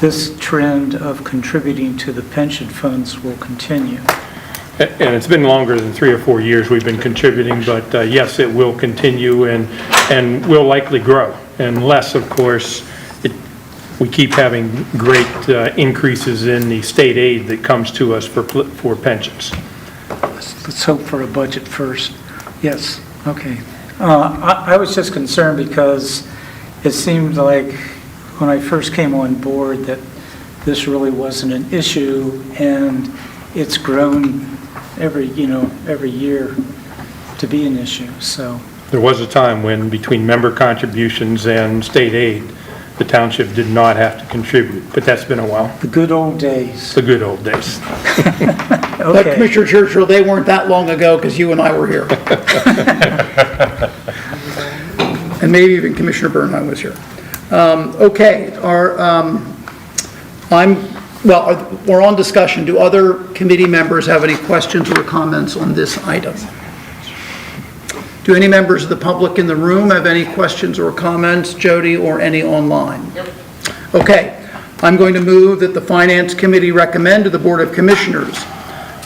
this trend of contributing to the pension funds will continue. And it's been longer than 3 or 4 years we've been contributing, but yes, it will continue and will likely grow. Unless, of course, we keep having great increases in the state aid that comes to us for pensions. Let's hope for a budget first. Yes, okay. I was just concerned because it seemed like when I first came on board that this really wasn't an issue, and it's grown every year to be an issue. So there was a time when between member contributions and state aid, the township did not have to contribute, but that's been a while. The good old days. The good old days. But Commissioner Churchill, they weren't that long ago because you and I were here. And maybe even Commissioner Bernheim was here. Okay, we're on discussion. Do other committee members have any questions or comments on this item? Do any members of the public in the room have any questions or comments, Jody, or any online? Nope. Okay, I'm going to move that the Finance Committee recommend to the Board of Commissioners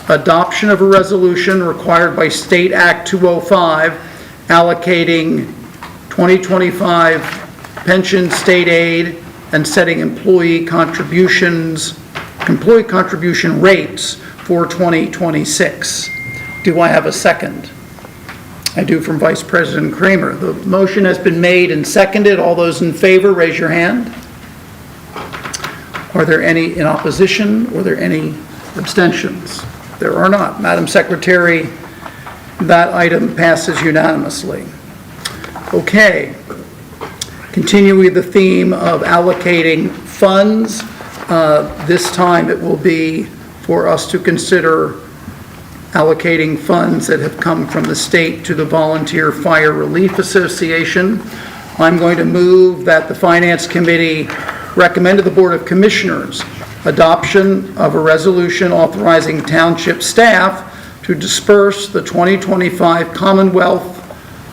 adoption of a resolution required by State Act 205 allocating 2025 pension state aid and setting employee contribution rates for 2026. Do I have a second? I do from Vice President Kramer. The motion has been made and seconded. All those in favor, raise your hand. Are there any in opposition? Or are there any abstentions? There are not. Madam Secretary, that item passes unanimously. Okay. Continuing the theme of allocating funds, this time it will be for us to consider allocating funds that have come from the state to the Volunteer Fire Relief Association. I'm going to move that the Finance Committee recommend to the Board of Commissioners adoption of a resolution authorizing township staff to disperse the 2025 Commonwealth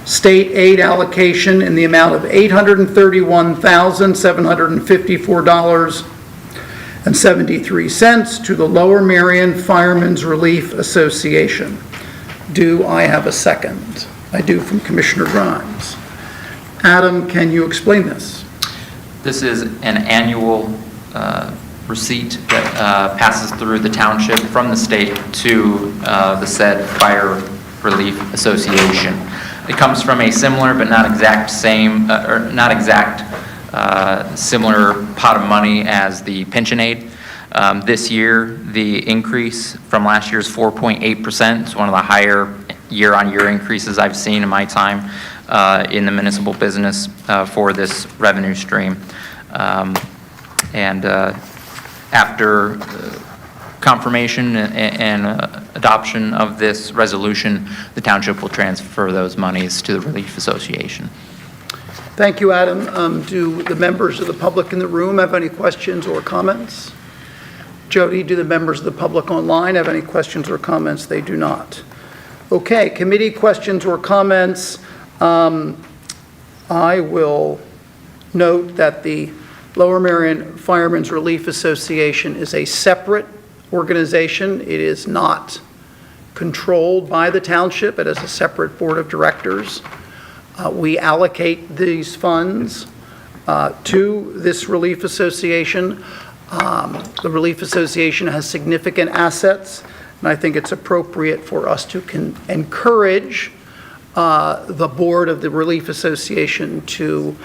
state aid allocation in the amount of $831,754.73 to the Lower Merion Firemen's Relief Association. Do I have a second? I do from Commissioner Grimes. Adam, can you explain this? This is an annual receipt that passes through the township from the state to the said Fire Relief Association. It comes from a similar but not exact similar pot of money as the pension aid. This year, the increase from last year's 4.8%. It's one of the higher year-on-year increases I've seen in my time in the municipal business for this revenue stream. After confirmation and adoption of this resolution, the township will transfer those monies to the Relief Association. Thank you, Adam. Do the members of the public in the room have any questions or comments? Jody, do the members of the public online have any questions or comments? They do not. Okay, committee questions or comments. I will note that the Lower Merion Firemen's Relief Association is a separate organization. It is not controlled by the township. It has a separate board of directors. We allocate these funds to this Relief Association. The Relief Association has significant assets, and I think it's appropriate for us to encourage the board of the Relief Association to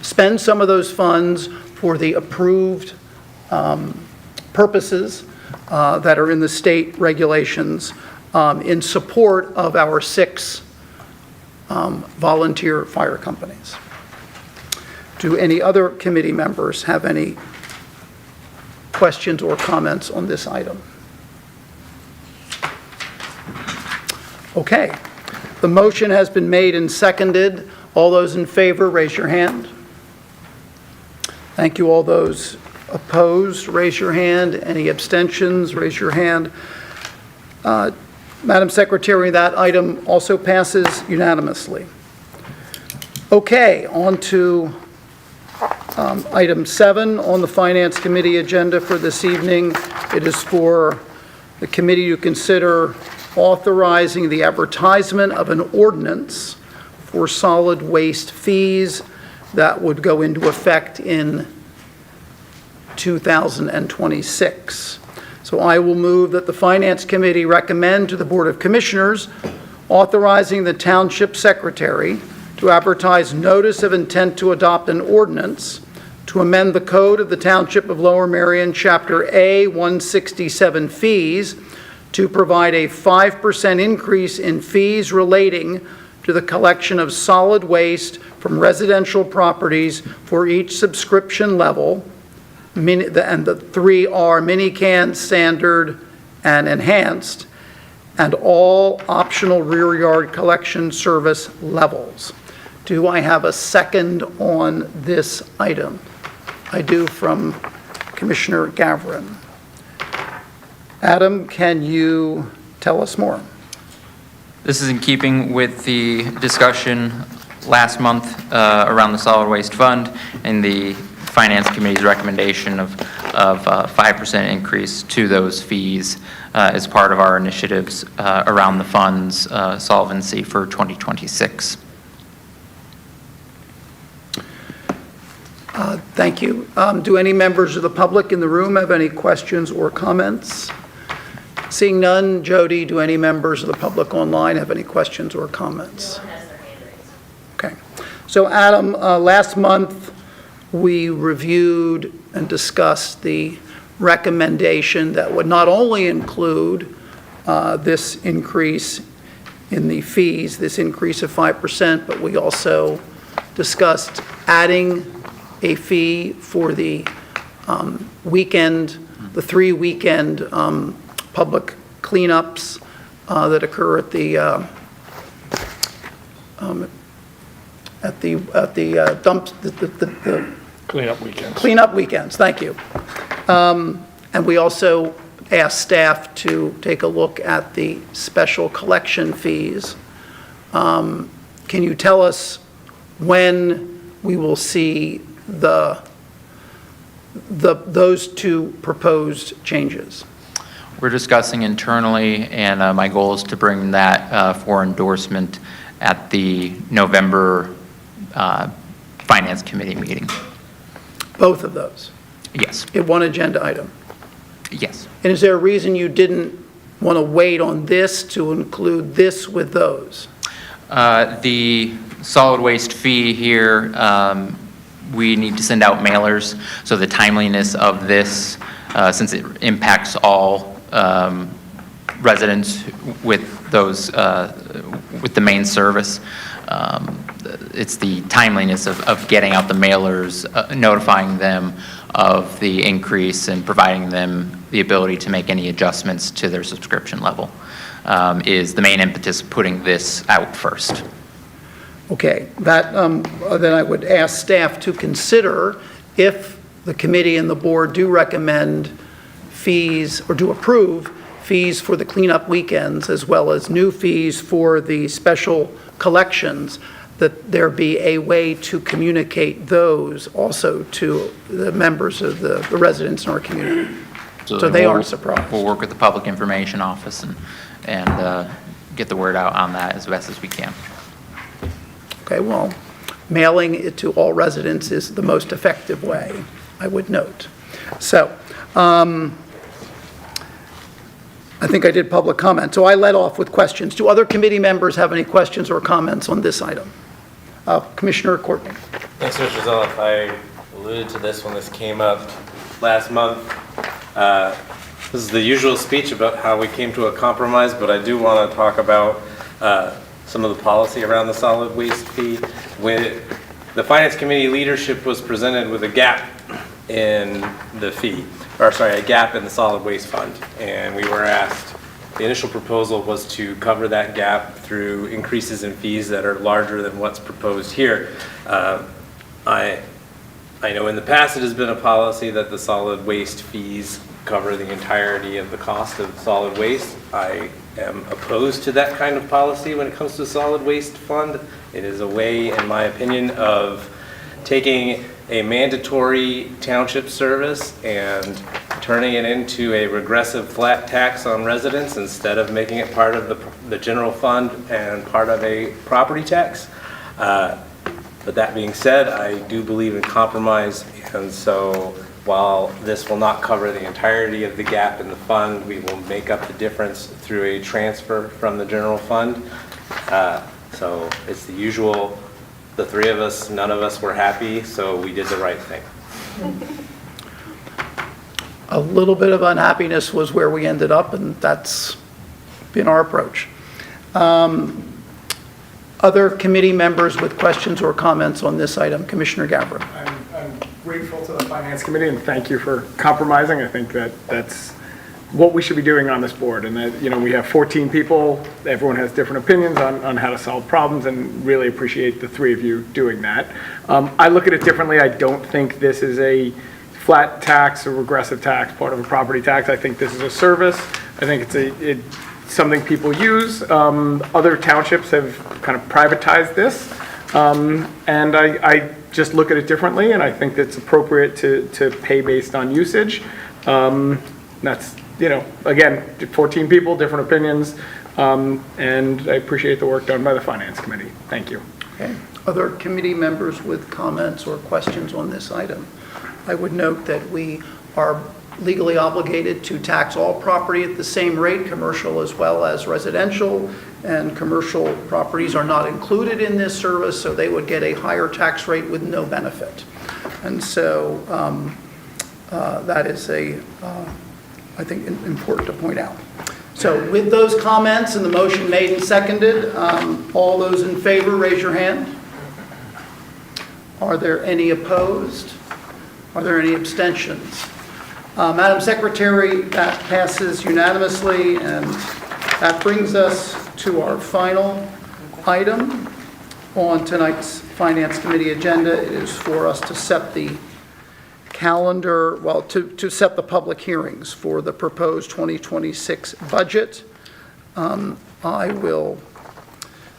spend some of those funds for the approved purposes that are in the state regulations in support of our 6 volunteer fire companies. Do any other committee members have any questions or comments on this item? Okay. The motion has been made and seconded. All those in favor, raise your hand. Thank you. All those opposed, raise your hand. Any abstentions, raise your hand. Madam Secretary, that item also passes unanimously. Okay, on to item 7 on the Finance Committee agenda for this evening. It is for the committee to consider authorizing the advertisement of an ordinance for solid waste fees that would go into effect in 2026. So I will move that the Finance Committee recommend to the Board of Commissioners authorizing the Township Secretary to advertise notice of intent to adopt an ordinance to amend the Code of the Township of Lower Merion, Chapter A, 167 fees, to provide a 5% increase in fees relating to the collection of solid waste from residential properties for each subscription level, and the three are mini can, standard, and enhanced, and all optional rear yard collection service levels. Do I have a second on this item? I do, from Commissioner Gavrin. Adam, can you tell us more? This is in keeping with the discussion last month around the solid waste fund and the Finance Committee's recommendation of 5% increase to those fees as part of our initiatives around the fund's solvency for 2026. Thank you. Do any members of the public in the room have any questions or comments? Seeing none, Jody, do any members of the public online have any questions or comments? Okay. So Adam, last month we reviewed and discussed the recommendation that would not only include this increase in the fees, this increase of 5%, but we also discussed adding a fee for the weekend, the 3 weekend public cleanups that occur at the dumps, the Cleanup weekends. cleanup weekends, thank you. And we also asked staff to take a look at the special collection fees. Can you tell us when we will see those two proposed changes? We're discussing internally, and my goal is to bring that for endorsement at the November Finance Committee meeting. Both of those? Yes. In one agenda item? Yes. And is there a reason you didn't want to wait on this to include this with those? The solid waste fee here, we need to send out mailers, so the timeliness of this, since it impacts all residents with those, with the main service, it's the timeliness of getting out the mailers, notifying them of the increase and providing them the ability to make any adjustments to their subscription level, is the main impetus putting this out first. Okay, that, then I would ask staff to consider if the committee and the board do recommend fees, or do approve fees for the cleanup weekends, as well as new fees for the special collections, that there be a way to communicate those also to the members of the residents in our community, so they aren't surprised. We'll work with the Public Information Office and get the word out on that as best as we can. Okay, well, mailing it to all residents is the most effective way, I would note. So, I think I did public comment, so I led off with questions. Do other committee members have any questions or comments on this item? Commissioner Courtney. Thanks, Mr. Zeloff. I alluded to this when this came up last month. This is the usual speech about how we came to a compromise, but I do want to talk about some of the policy around the solid waste fee. When the Finance Committee leadership was presented with a gap in the fee, or sorry, a gap in the solid waste fund, and we were asked, the initial proposal was to cover that gap through increases in fees that are larger than what's proposed here. I know in the past it has been a policy that the solid waste fees cover the entirety of the cost of solid waste. I am opposed to that kind of policy when it comes to the solid waste fund. It is a way, in my opinion, of taking a mandatory township service and turning it into a regressive flat tax on residents instead of making it part of the general fund and part of a property tax. But that being said, I do believe in compromise, and so while this will not cover the entirety of the gap in the fund, we will make up the difference through a transfer from the general fund. So it's the usual, the three of us, none of us were happy, so we did the right thing. A little bit of unhappiness was where we ended up, and that's been our approach. Other committee members with questions or comments on this item? Commissioner Gabbard. I'm grateful to the Finance Committee, and thank you for compromising. I think that that's what we should be doing on this board, and that, we have 14 people, everyone has different opinions on how to solve problems, and really appreciate the three of you doing that. I look at it differently. I don't think this is a flat tax or regressive tax, part of a property tax. I think this is a service. I think it's something people use. Other townships have kind of privatized this, and I just look at it differently, and I think it's appropriate to pay based on usage. That's, again, 14 people, different opinions, and I appreciate the work done by the Finance Committee. Thank you. Okay. Other committee members with comments or questions on this item? I would note that we are legally obligated to tax all property at the same rate, commercial as well as residential, and commercial properties are not included in this service, so they would get a higher tax rate with no benefit. And so that is I think, important to point out. So with those comments and the motion made and seconded, all those in favor, raise your hand. Are there any opposed? Are there any abstentions? Madam Secretary, that passes unanimously, and that brings us to our final item on tonight's Finance Committee agenda. It is for us to set the calendar, to set the public hearings for the proposed 2026 budget. I will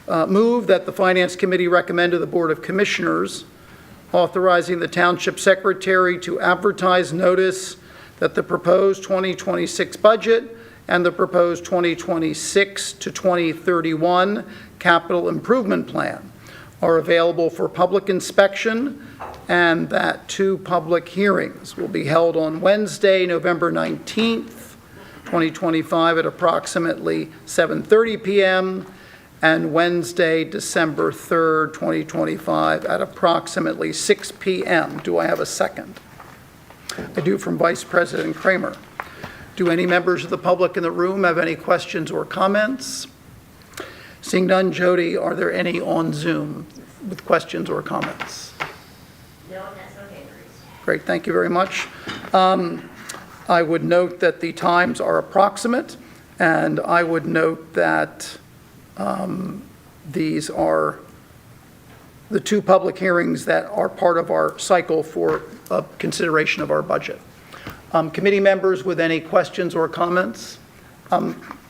move that the Finance Committee recommend to the Board of Commissioners authorizing the Township Secretary to advertise notice that the proposed 2026 budget and the proposed 2026 to 2031 capital improvement plan are available for public inspection, and that 2 public hearings will be held on Wednesday, November 19th, 2025 at approximately 7:30 p.m. and Wednesday, December 3rd, 2025 at approximately 6 p.m. Do I have a second? I do, from Vice President Kramer. Do any members of the public in the room have any questions or comments? Seeing none, Jody, are there any on Zoom with questions or comments? No, that's okay, Bruce. Great, thank you very much. I would note that the times are approximate, and I would note that these are the 2 public hearings that are part of our cycle for consideration of our budget. Committee members with any questions or comments?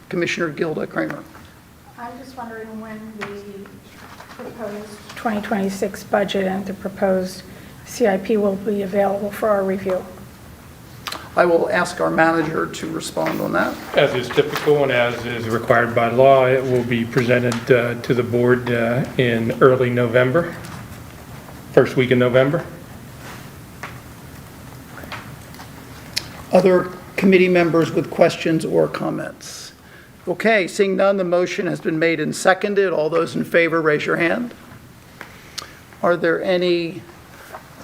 Commissioner Gilda Kramer. I'm just wondering when the proposed 2026 budget and the proposed CIP will be available for our review. I will ask our manager to respond on that. As is typical and as is required by law, it will be presented to the board in early November, first week in November. Other committee members with questions or comments? Okay, seeing none, the motion has been made and seconded. All those in favor, raise your hand. Are there any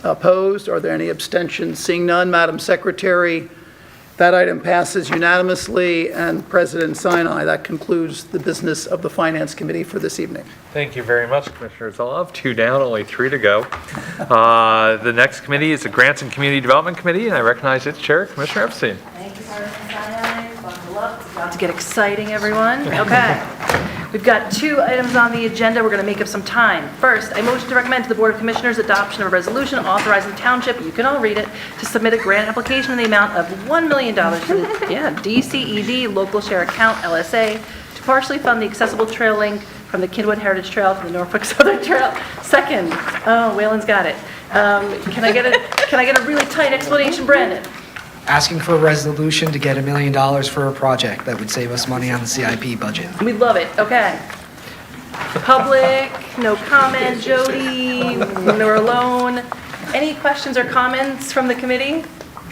opposed? Are there any abstentions? Seeing none, Madam Secretary, that item passes unanimously, and President Sinai, that concludes the business of the Finance Committee for this evening. Thank you very much, Commissioner Zalov. 2 down, only 3 to go. The next committee is the Grants and Community Development Committee, and I recognize its chair, Commissioner Epstein. Thank you, President Sinai. Buckle up. It's about to get exciting, everyone. Okay. We've got 2 items on the agenda. We're going to make up some time. First, I motion to recommend to the Board of Commissioners adoption of a resolution authorizing the township, you can all read it, to submit a grant application in the amount of $1 million to the DCED local share account, LSA, to partially fund the accessible trail link from the Kinwood Heritage Trail to the Norfolk Southern Trail. Second, oh, Waylon's got it. Can I get a really tight explanation, Brandon? Asking for a resolution to get $1 million for a project that would save us money on the CIP budget. We love it. Okay. Public, no comment. Jody, you're alone. Any questions or comments from the committee?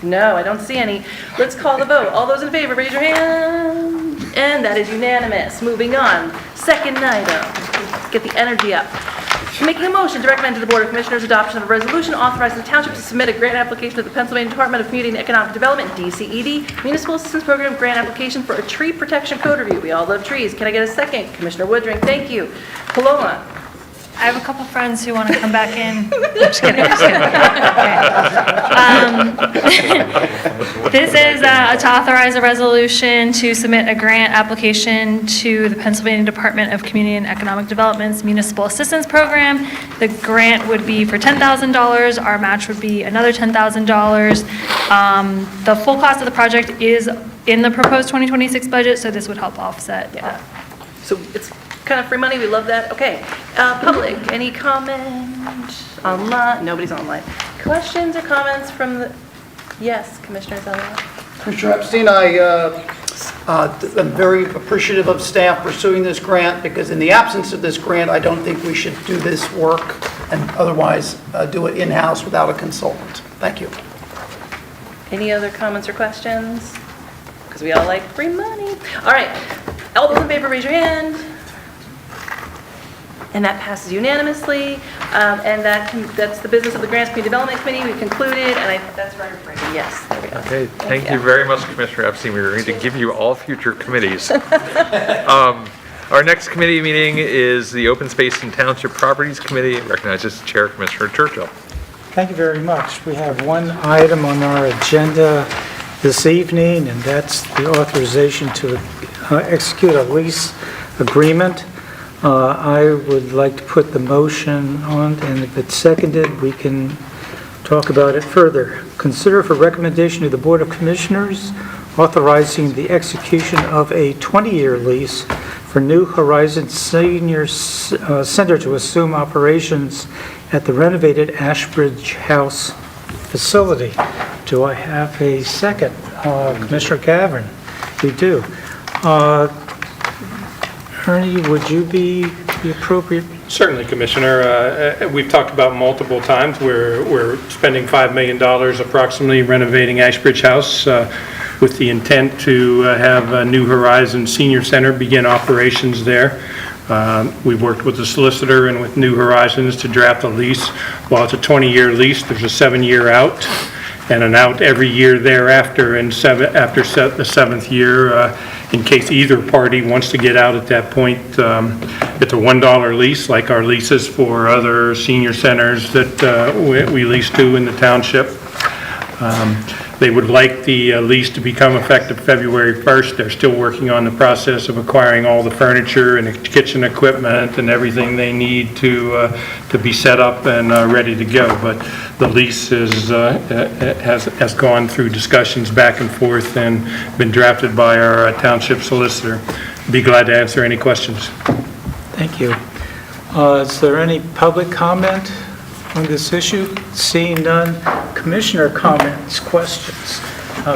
No, I don't see any. Let's call the vote. All those in favor, raise your hand. And that is unanimous. Moving on. Second item. Get the energy up. Making a motion to recommend to the Board of Commissioners adoption of a resolution authorizing the township to submit a grant application to the Pennsylvania Department of Community and Economic Development, DCED, Municipal Assistance Program grant application for a tree protection code review. We all love trees. Can I get a second? Commissioner Woodring, thank you. Paloma. I have a couple friends who want to come back in. I'm just kidding. This is to authorize a resolution to submit a grant application to the Pennsylvania Department of Community and Economic Development's Municipal Assistance Program. The grant would be for $10,000. Our match would be another $10,000. The full cost of the project is in the proposed 2026 budget, so this would help offset that. So it's kind of free money, we love that. Okay, public, any comment online? Nobody's online. Questions or comments from the, yes, Commissioner Zella? Commissioner Epstein, I'm very appreciative of staff pursuing this grant, because in the absence of this grant, I don't think we should do this work and otherwise do it in-house without a consultant. Thank you. Any other comments or questions? Because we all like free money. All right, all those in favor, raise your hand. And that passes unanimously. And that's the business of the Grants Community Development Committee. We've concluded, and that's right. Yes, there we go. Okay, thank you very much, Commissioner Epstein. We're going to give you all future committees. Our next committee meeting is the Open Space and Township Properties Committee. It recognizes Chair Commissioner Churchill. Thank you very much. We have one item on our agenda this evening, and that's the authorization to execute a lease agreement. I would like to put the motion on, and if it's seconded, we can talk about it further. Consider for recommendation to the Board of Commissioners authorizing the execution of a 20-year lease for New Horizons Senior Center to assume operations at the renovated Ashbridge House facility. Do I have a second? Commissioner Gavin, you do. Ernie, would you be the appropriate? Certainly, Commissioner. We've talked about multiple times. We're spending $5 million approximately renovating Ashbridge House with the intent to have New Horizons Senior Center begin operations there. We've worked with the solicitor and with New Horizons to draft a lease. While it's a 20-year lease, there's a 7-year out and an out every year thereafter, and after the 7th year, in case either party wants to get out at that point. It's a $1 lease, like our leases for other senior centers that we lease to in the township. They would like the lease to become effective February 1st. They're still working on the process of acquiring all the furniture and the kitchen equipment and everything they need to be set up and ready to go. But the lease has gone through discussions back and forth and been drafted by our township solicitor. Be glad to answer any questions. Thank you. Is there any public comment on this issue? Seeing none. Commissioner comments, questions?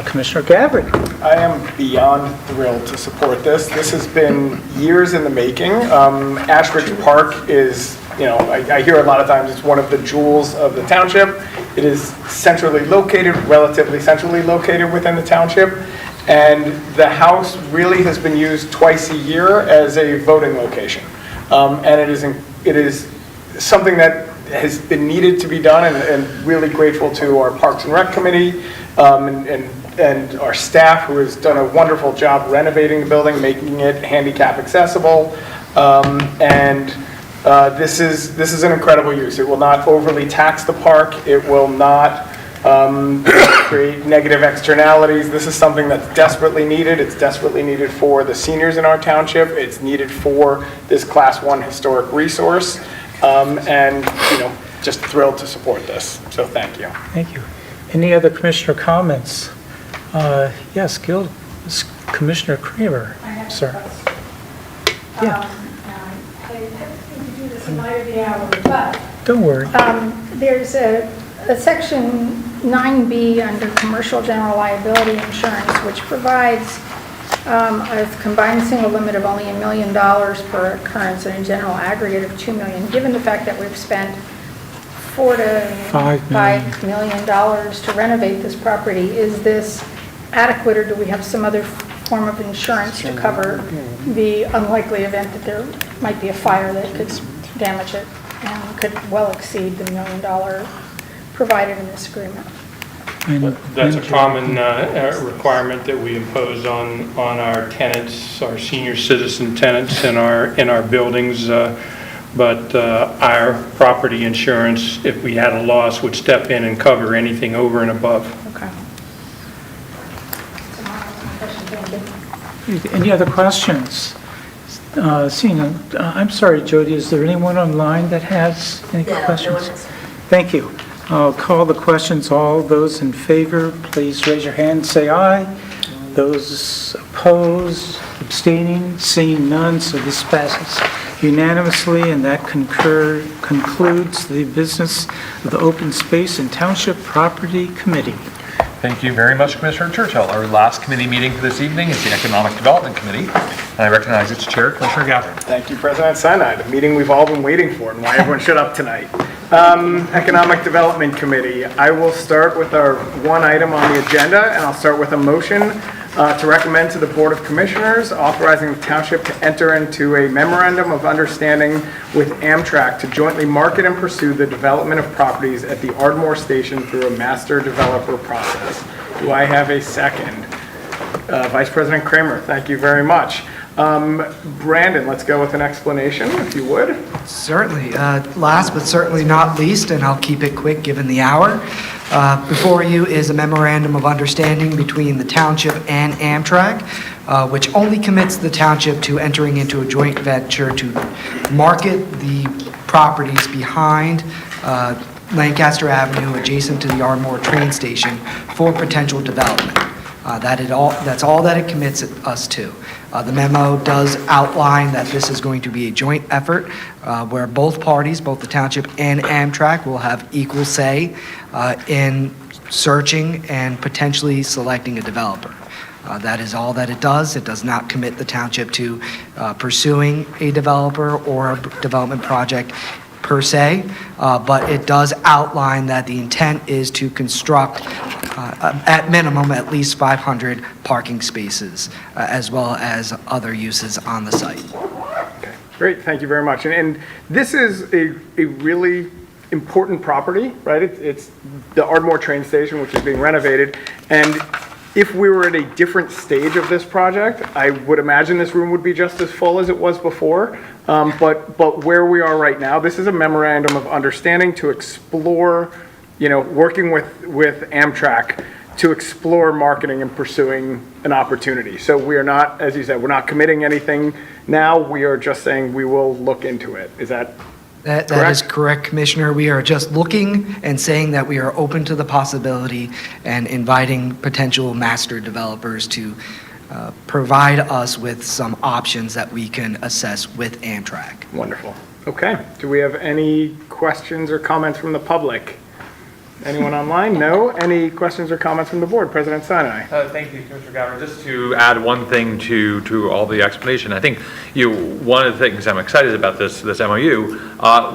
Commissioner Gabbard. I am beyond thrilled to support this. This has been years in the making. Ashbridge Park is, I hear a lot of times it's one of the jewels of the township. It is centrally located, relatively centrally located within the township. And the house really has been used twice a year as a voting location. And it is something that has been needed to be done, and really grateful to our Parks and Rec Committee and our staff, who has done a wonderful job renovating the building, making it handicap accessible. This is an incredible use. It will not overly tax the park. It will not create negative externalities. This is something that's desperately needed. It's desperately needed for the seniors in our township. It's needed for this Class 1 historic resource. Just thrilled to support this. So thank you. Thank you. Any other commissioner comments? Yes, Commissioner Kramer, sir. Yeah. I hesitate to do this in light of the hour, but don't worry. There's a section 9B under commercial general liability insurance, which provides a combined single limit of only $1 million per occurrence and a general aggregate of $2 million. Given the fact that we've spent $4 to $5 million to renovate this property, is this adequate, or do we have some other form of insurance to cover the unlikely event that there might be a fire that could damage it and could well exceed the $1 million provided in this agreement? That's a common requirement that we impose on our tenants, our senior citizen tenants in our buildings. but our property insurance, if we had a loss, would step in and cover anything over and above. Okay. Any other questions? Seeing none, I'm sorry, Jody, is there anyone online that has any questions? Thank you. I'll call the questions. All those in favor, please raise your hand, say aye. Those opposed, abstaining, seeing none, so this passes unanimously, and that concludes the business of the Open Space and Township Property Committee. Thank you very much, Commissioner Churchill. Our last committee meeting for this evening is the Economic Development Committee, and I recognize its chair, Commissioner Gavin. Thank you, President Sinai, the meeting we've all been waiting for and why everyone showed up tonight. Economic Development Committee, I will start with our one item on the agenda, and I'll start with a motion to recommend to the Board of Commissioners authorizing the township to enter into a memorandum of understanding with Amtrak to jointly market and pursue the development of properties at the Ardmore Station through a master developer process. Do I have a second? Vice President Kramer, thank you very much. Brandon, let's go with an explanation, if you would. Certainly. Last but certainly not least, and I'll keep it quick given the hour, before you is a memorandum of understanding between the township and Amtrak, which only commits the township to entering into a joint venture to market the properties behind Lancaster Avenue adjacent to the Ardmore train station for potential development. That's all that it commits us to. The memo does outline that this is going to be a joint effort where both parties, both the township and Amtrak, will have equal say in searching and potentially selecting a developer. That is all that it does. It does not commit the township to pursuing a developer or a development project per se, but it does outline that the intent is to construct, at minimum, at least 500 parking spaces, as well as other uses on the site. Okay, great, thank you very much. And this is a really important property, right? It's the Ardmore train station, which is being renovated, and if we were at a different stage of this project, I would imagine this room would be just as full as it was before. But where we are right now, this is a memorandum of understanding to explore, working with Amtrak to explore marketing and pursuing an opportunity. So we are not, as you said, we're not committing anything now. We are just saying we will look into it. Is that That is correct, Commissioner. We are just looking and saying that we are open to the possibility and inviting potential master developers to provide us with some options that we can assess with Amtrak. Wonderful. Okay. Do we have any questions or comments from the public? Anyone online? No? Any questions or comments from the board? President Sinai. Thank you, Commissioner Gavin. Just to add one thing to all the explanation, I think one of the things I'm excited about this MOU,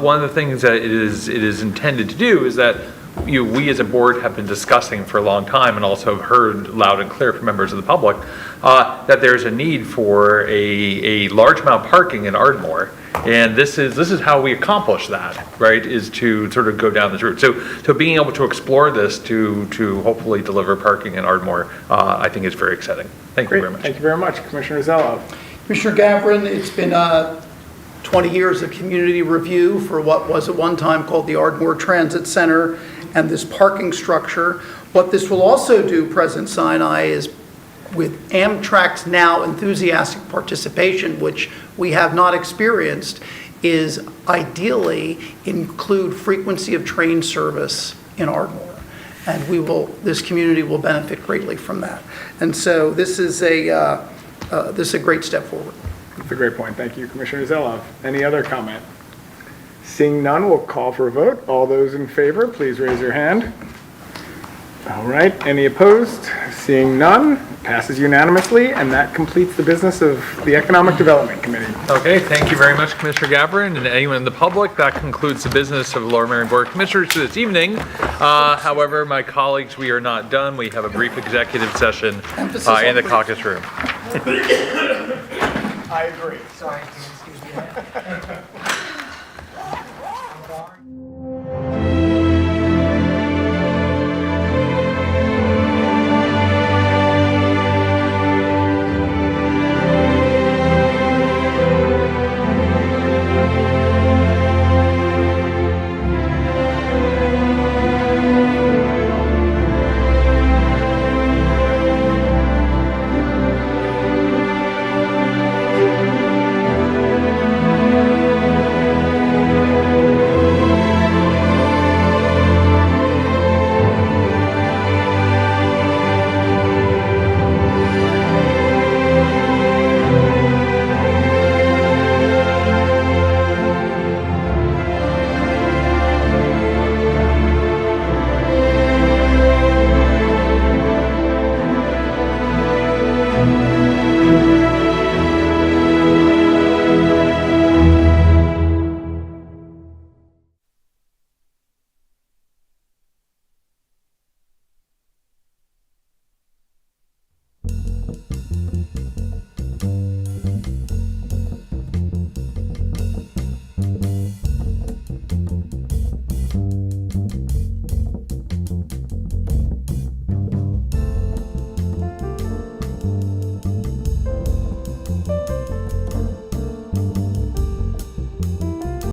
one of the things that it is intended to do is that we as a board have been discussing for a long time and also have heard loud and clear from members of the public that there's a need for a large amount of parking in Ardmore. And this is how we accomplish that, right, is to sort of go down this route. So being able to explore this to hopefully deliver parking in Ardmore, I think is very exciting. Thank you very much. Thank you very much. Commissioner Zellow. Commissioner Gavin, it's been 20 years of community review for what was at one time called the Ardmore Transit Center and this parking structure. What this will also do, President Sinai, is with Amtrak's now enthusiastic participation, which we have not experienced, is ideally include frequency of train service in Ardmore. And this community will benefit greatly from that. And so this is a great step forward. That's a great point. Thank you, Commissioner Zellow. Any other comment? Seeing none, we'll call for a vote. All those in favor, please raise your hand. All right, any opposed? Seeing none, passes unanimously, and that completes the business of the Economic Development Committee. Okay, thank you very much, Commissioner Gavin, and anyone in the public. That concludes the business of the Lower Merion Board of Commissioners for this evening. However, my colleagues, we are not done. We have a brief executive session in the caucus room. I agree. Sorry, excuse me.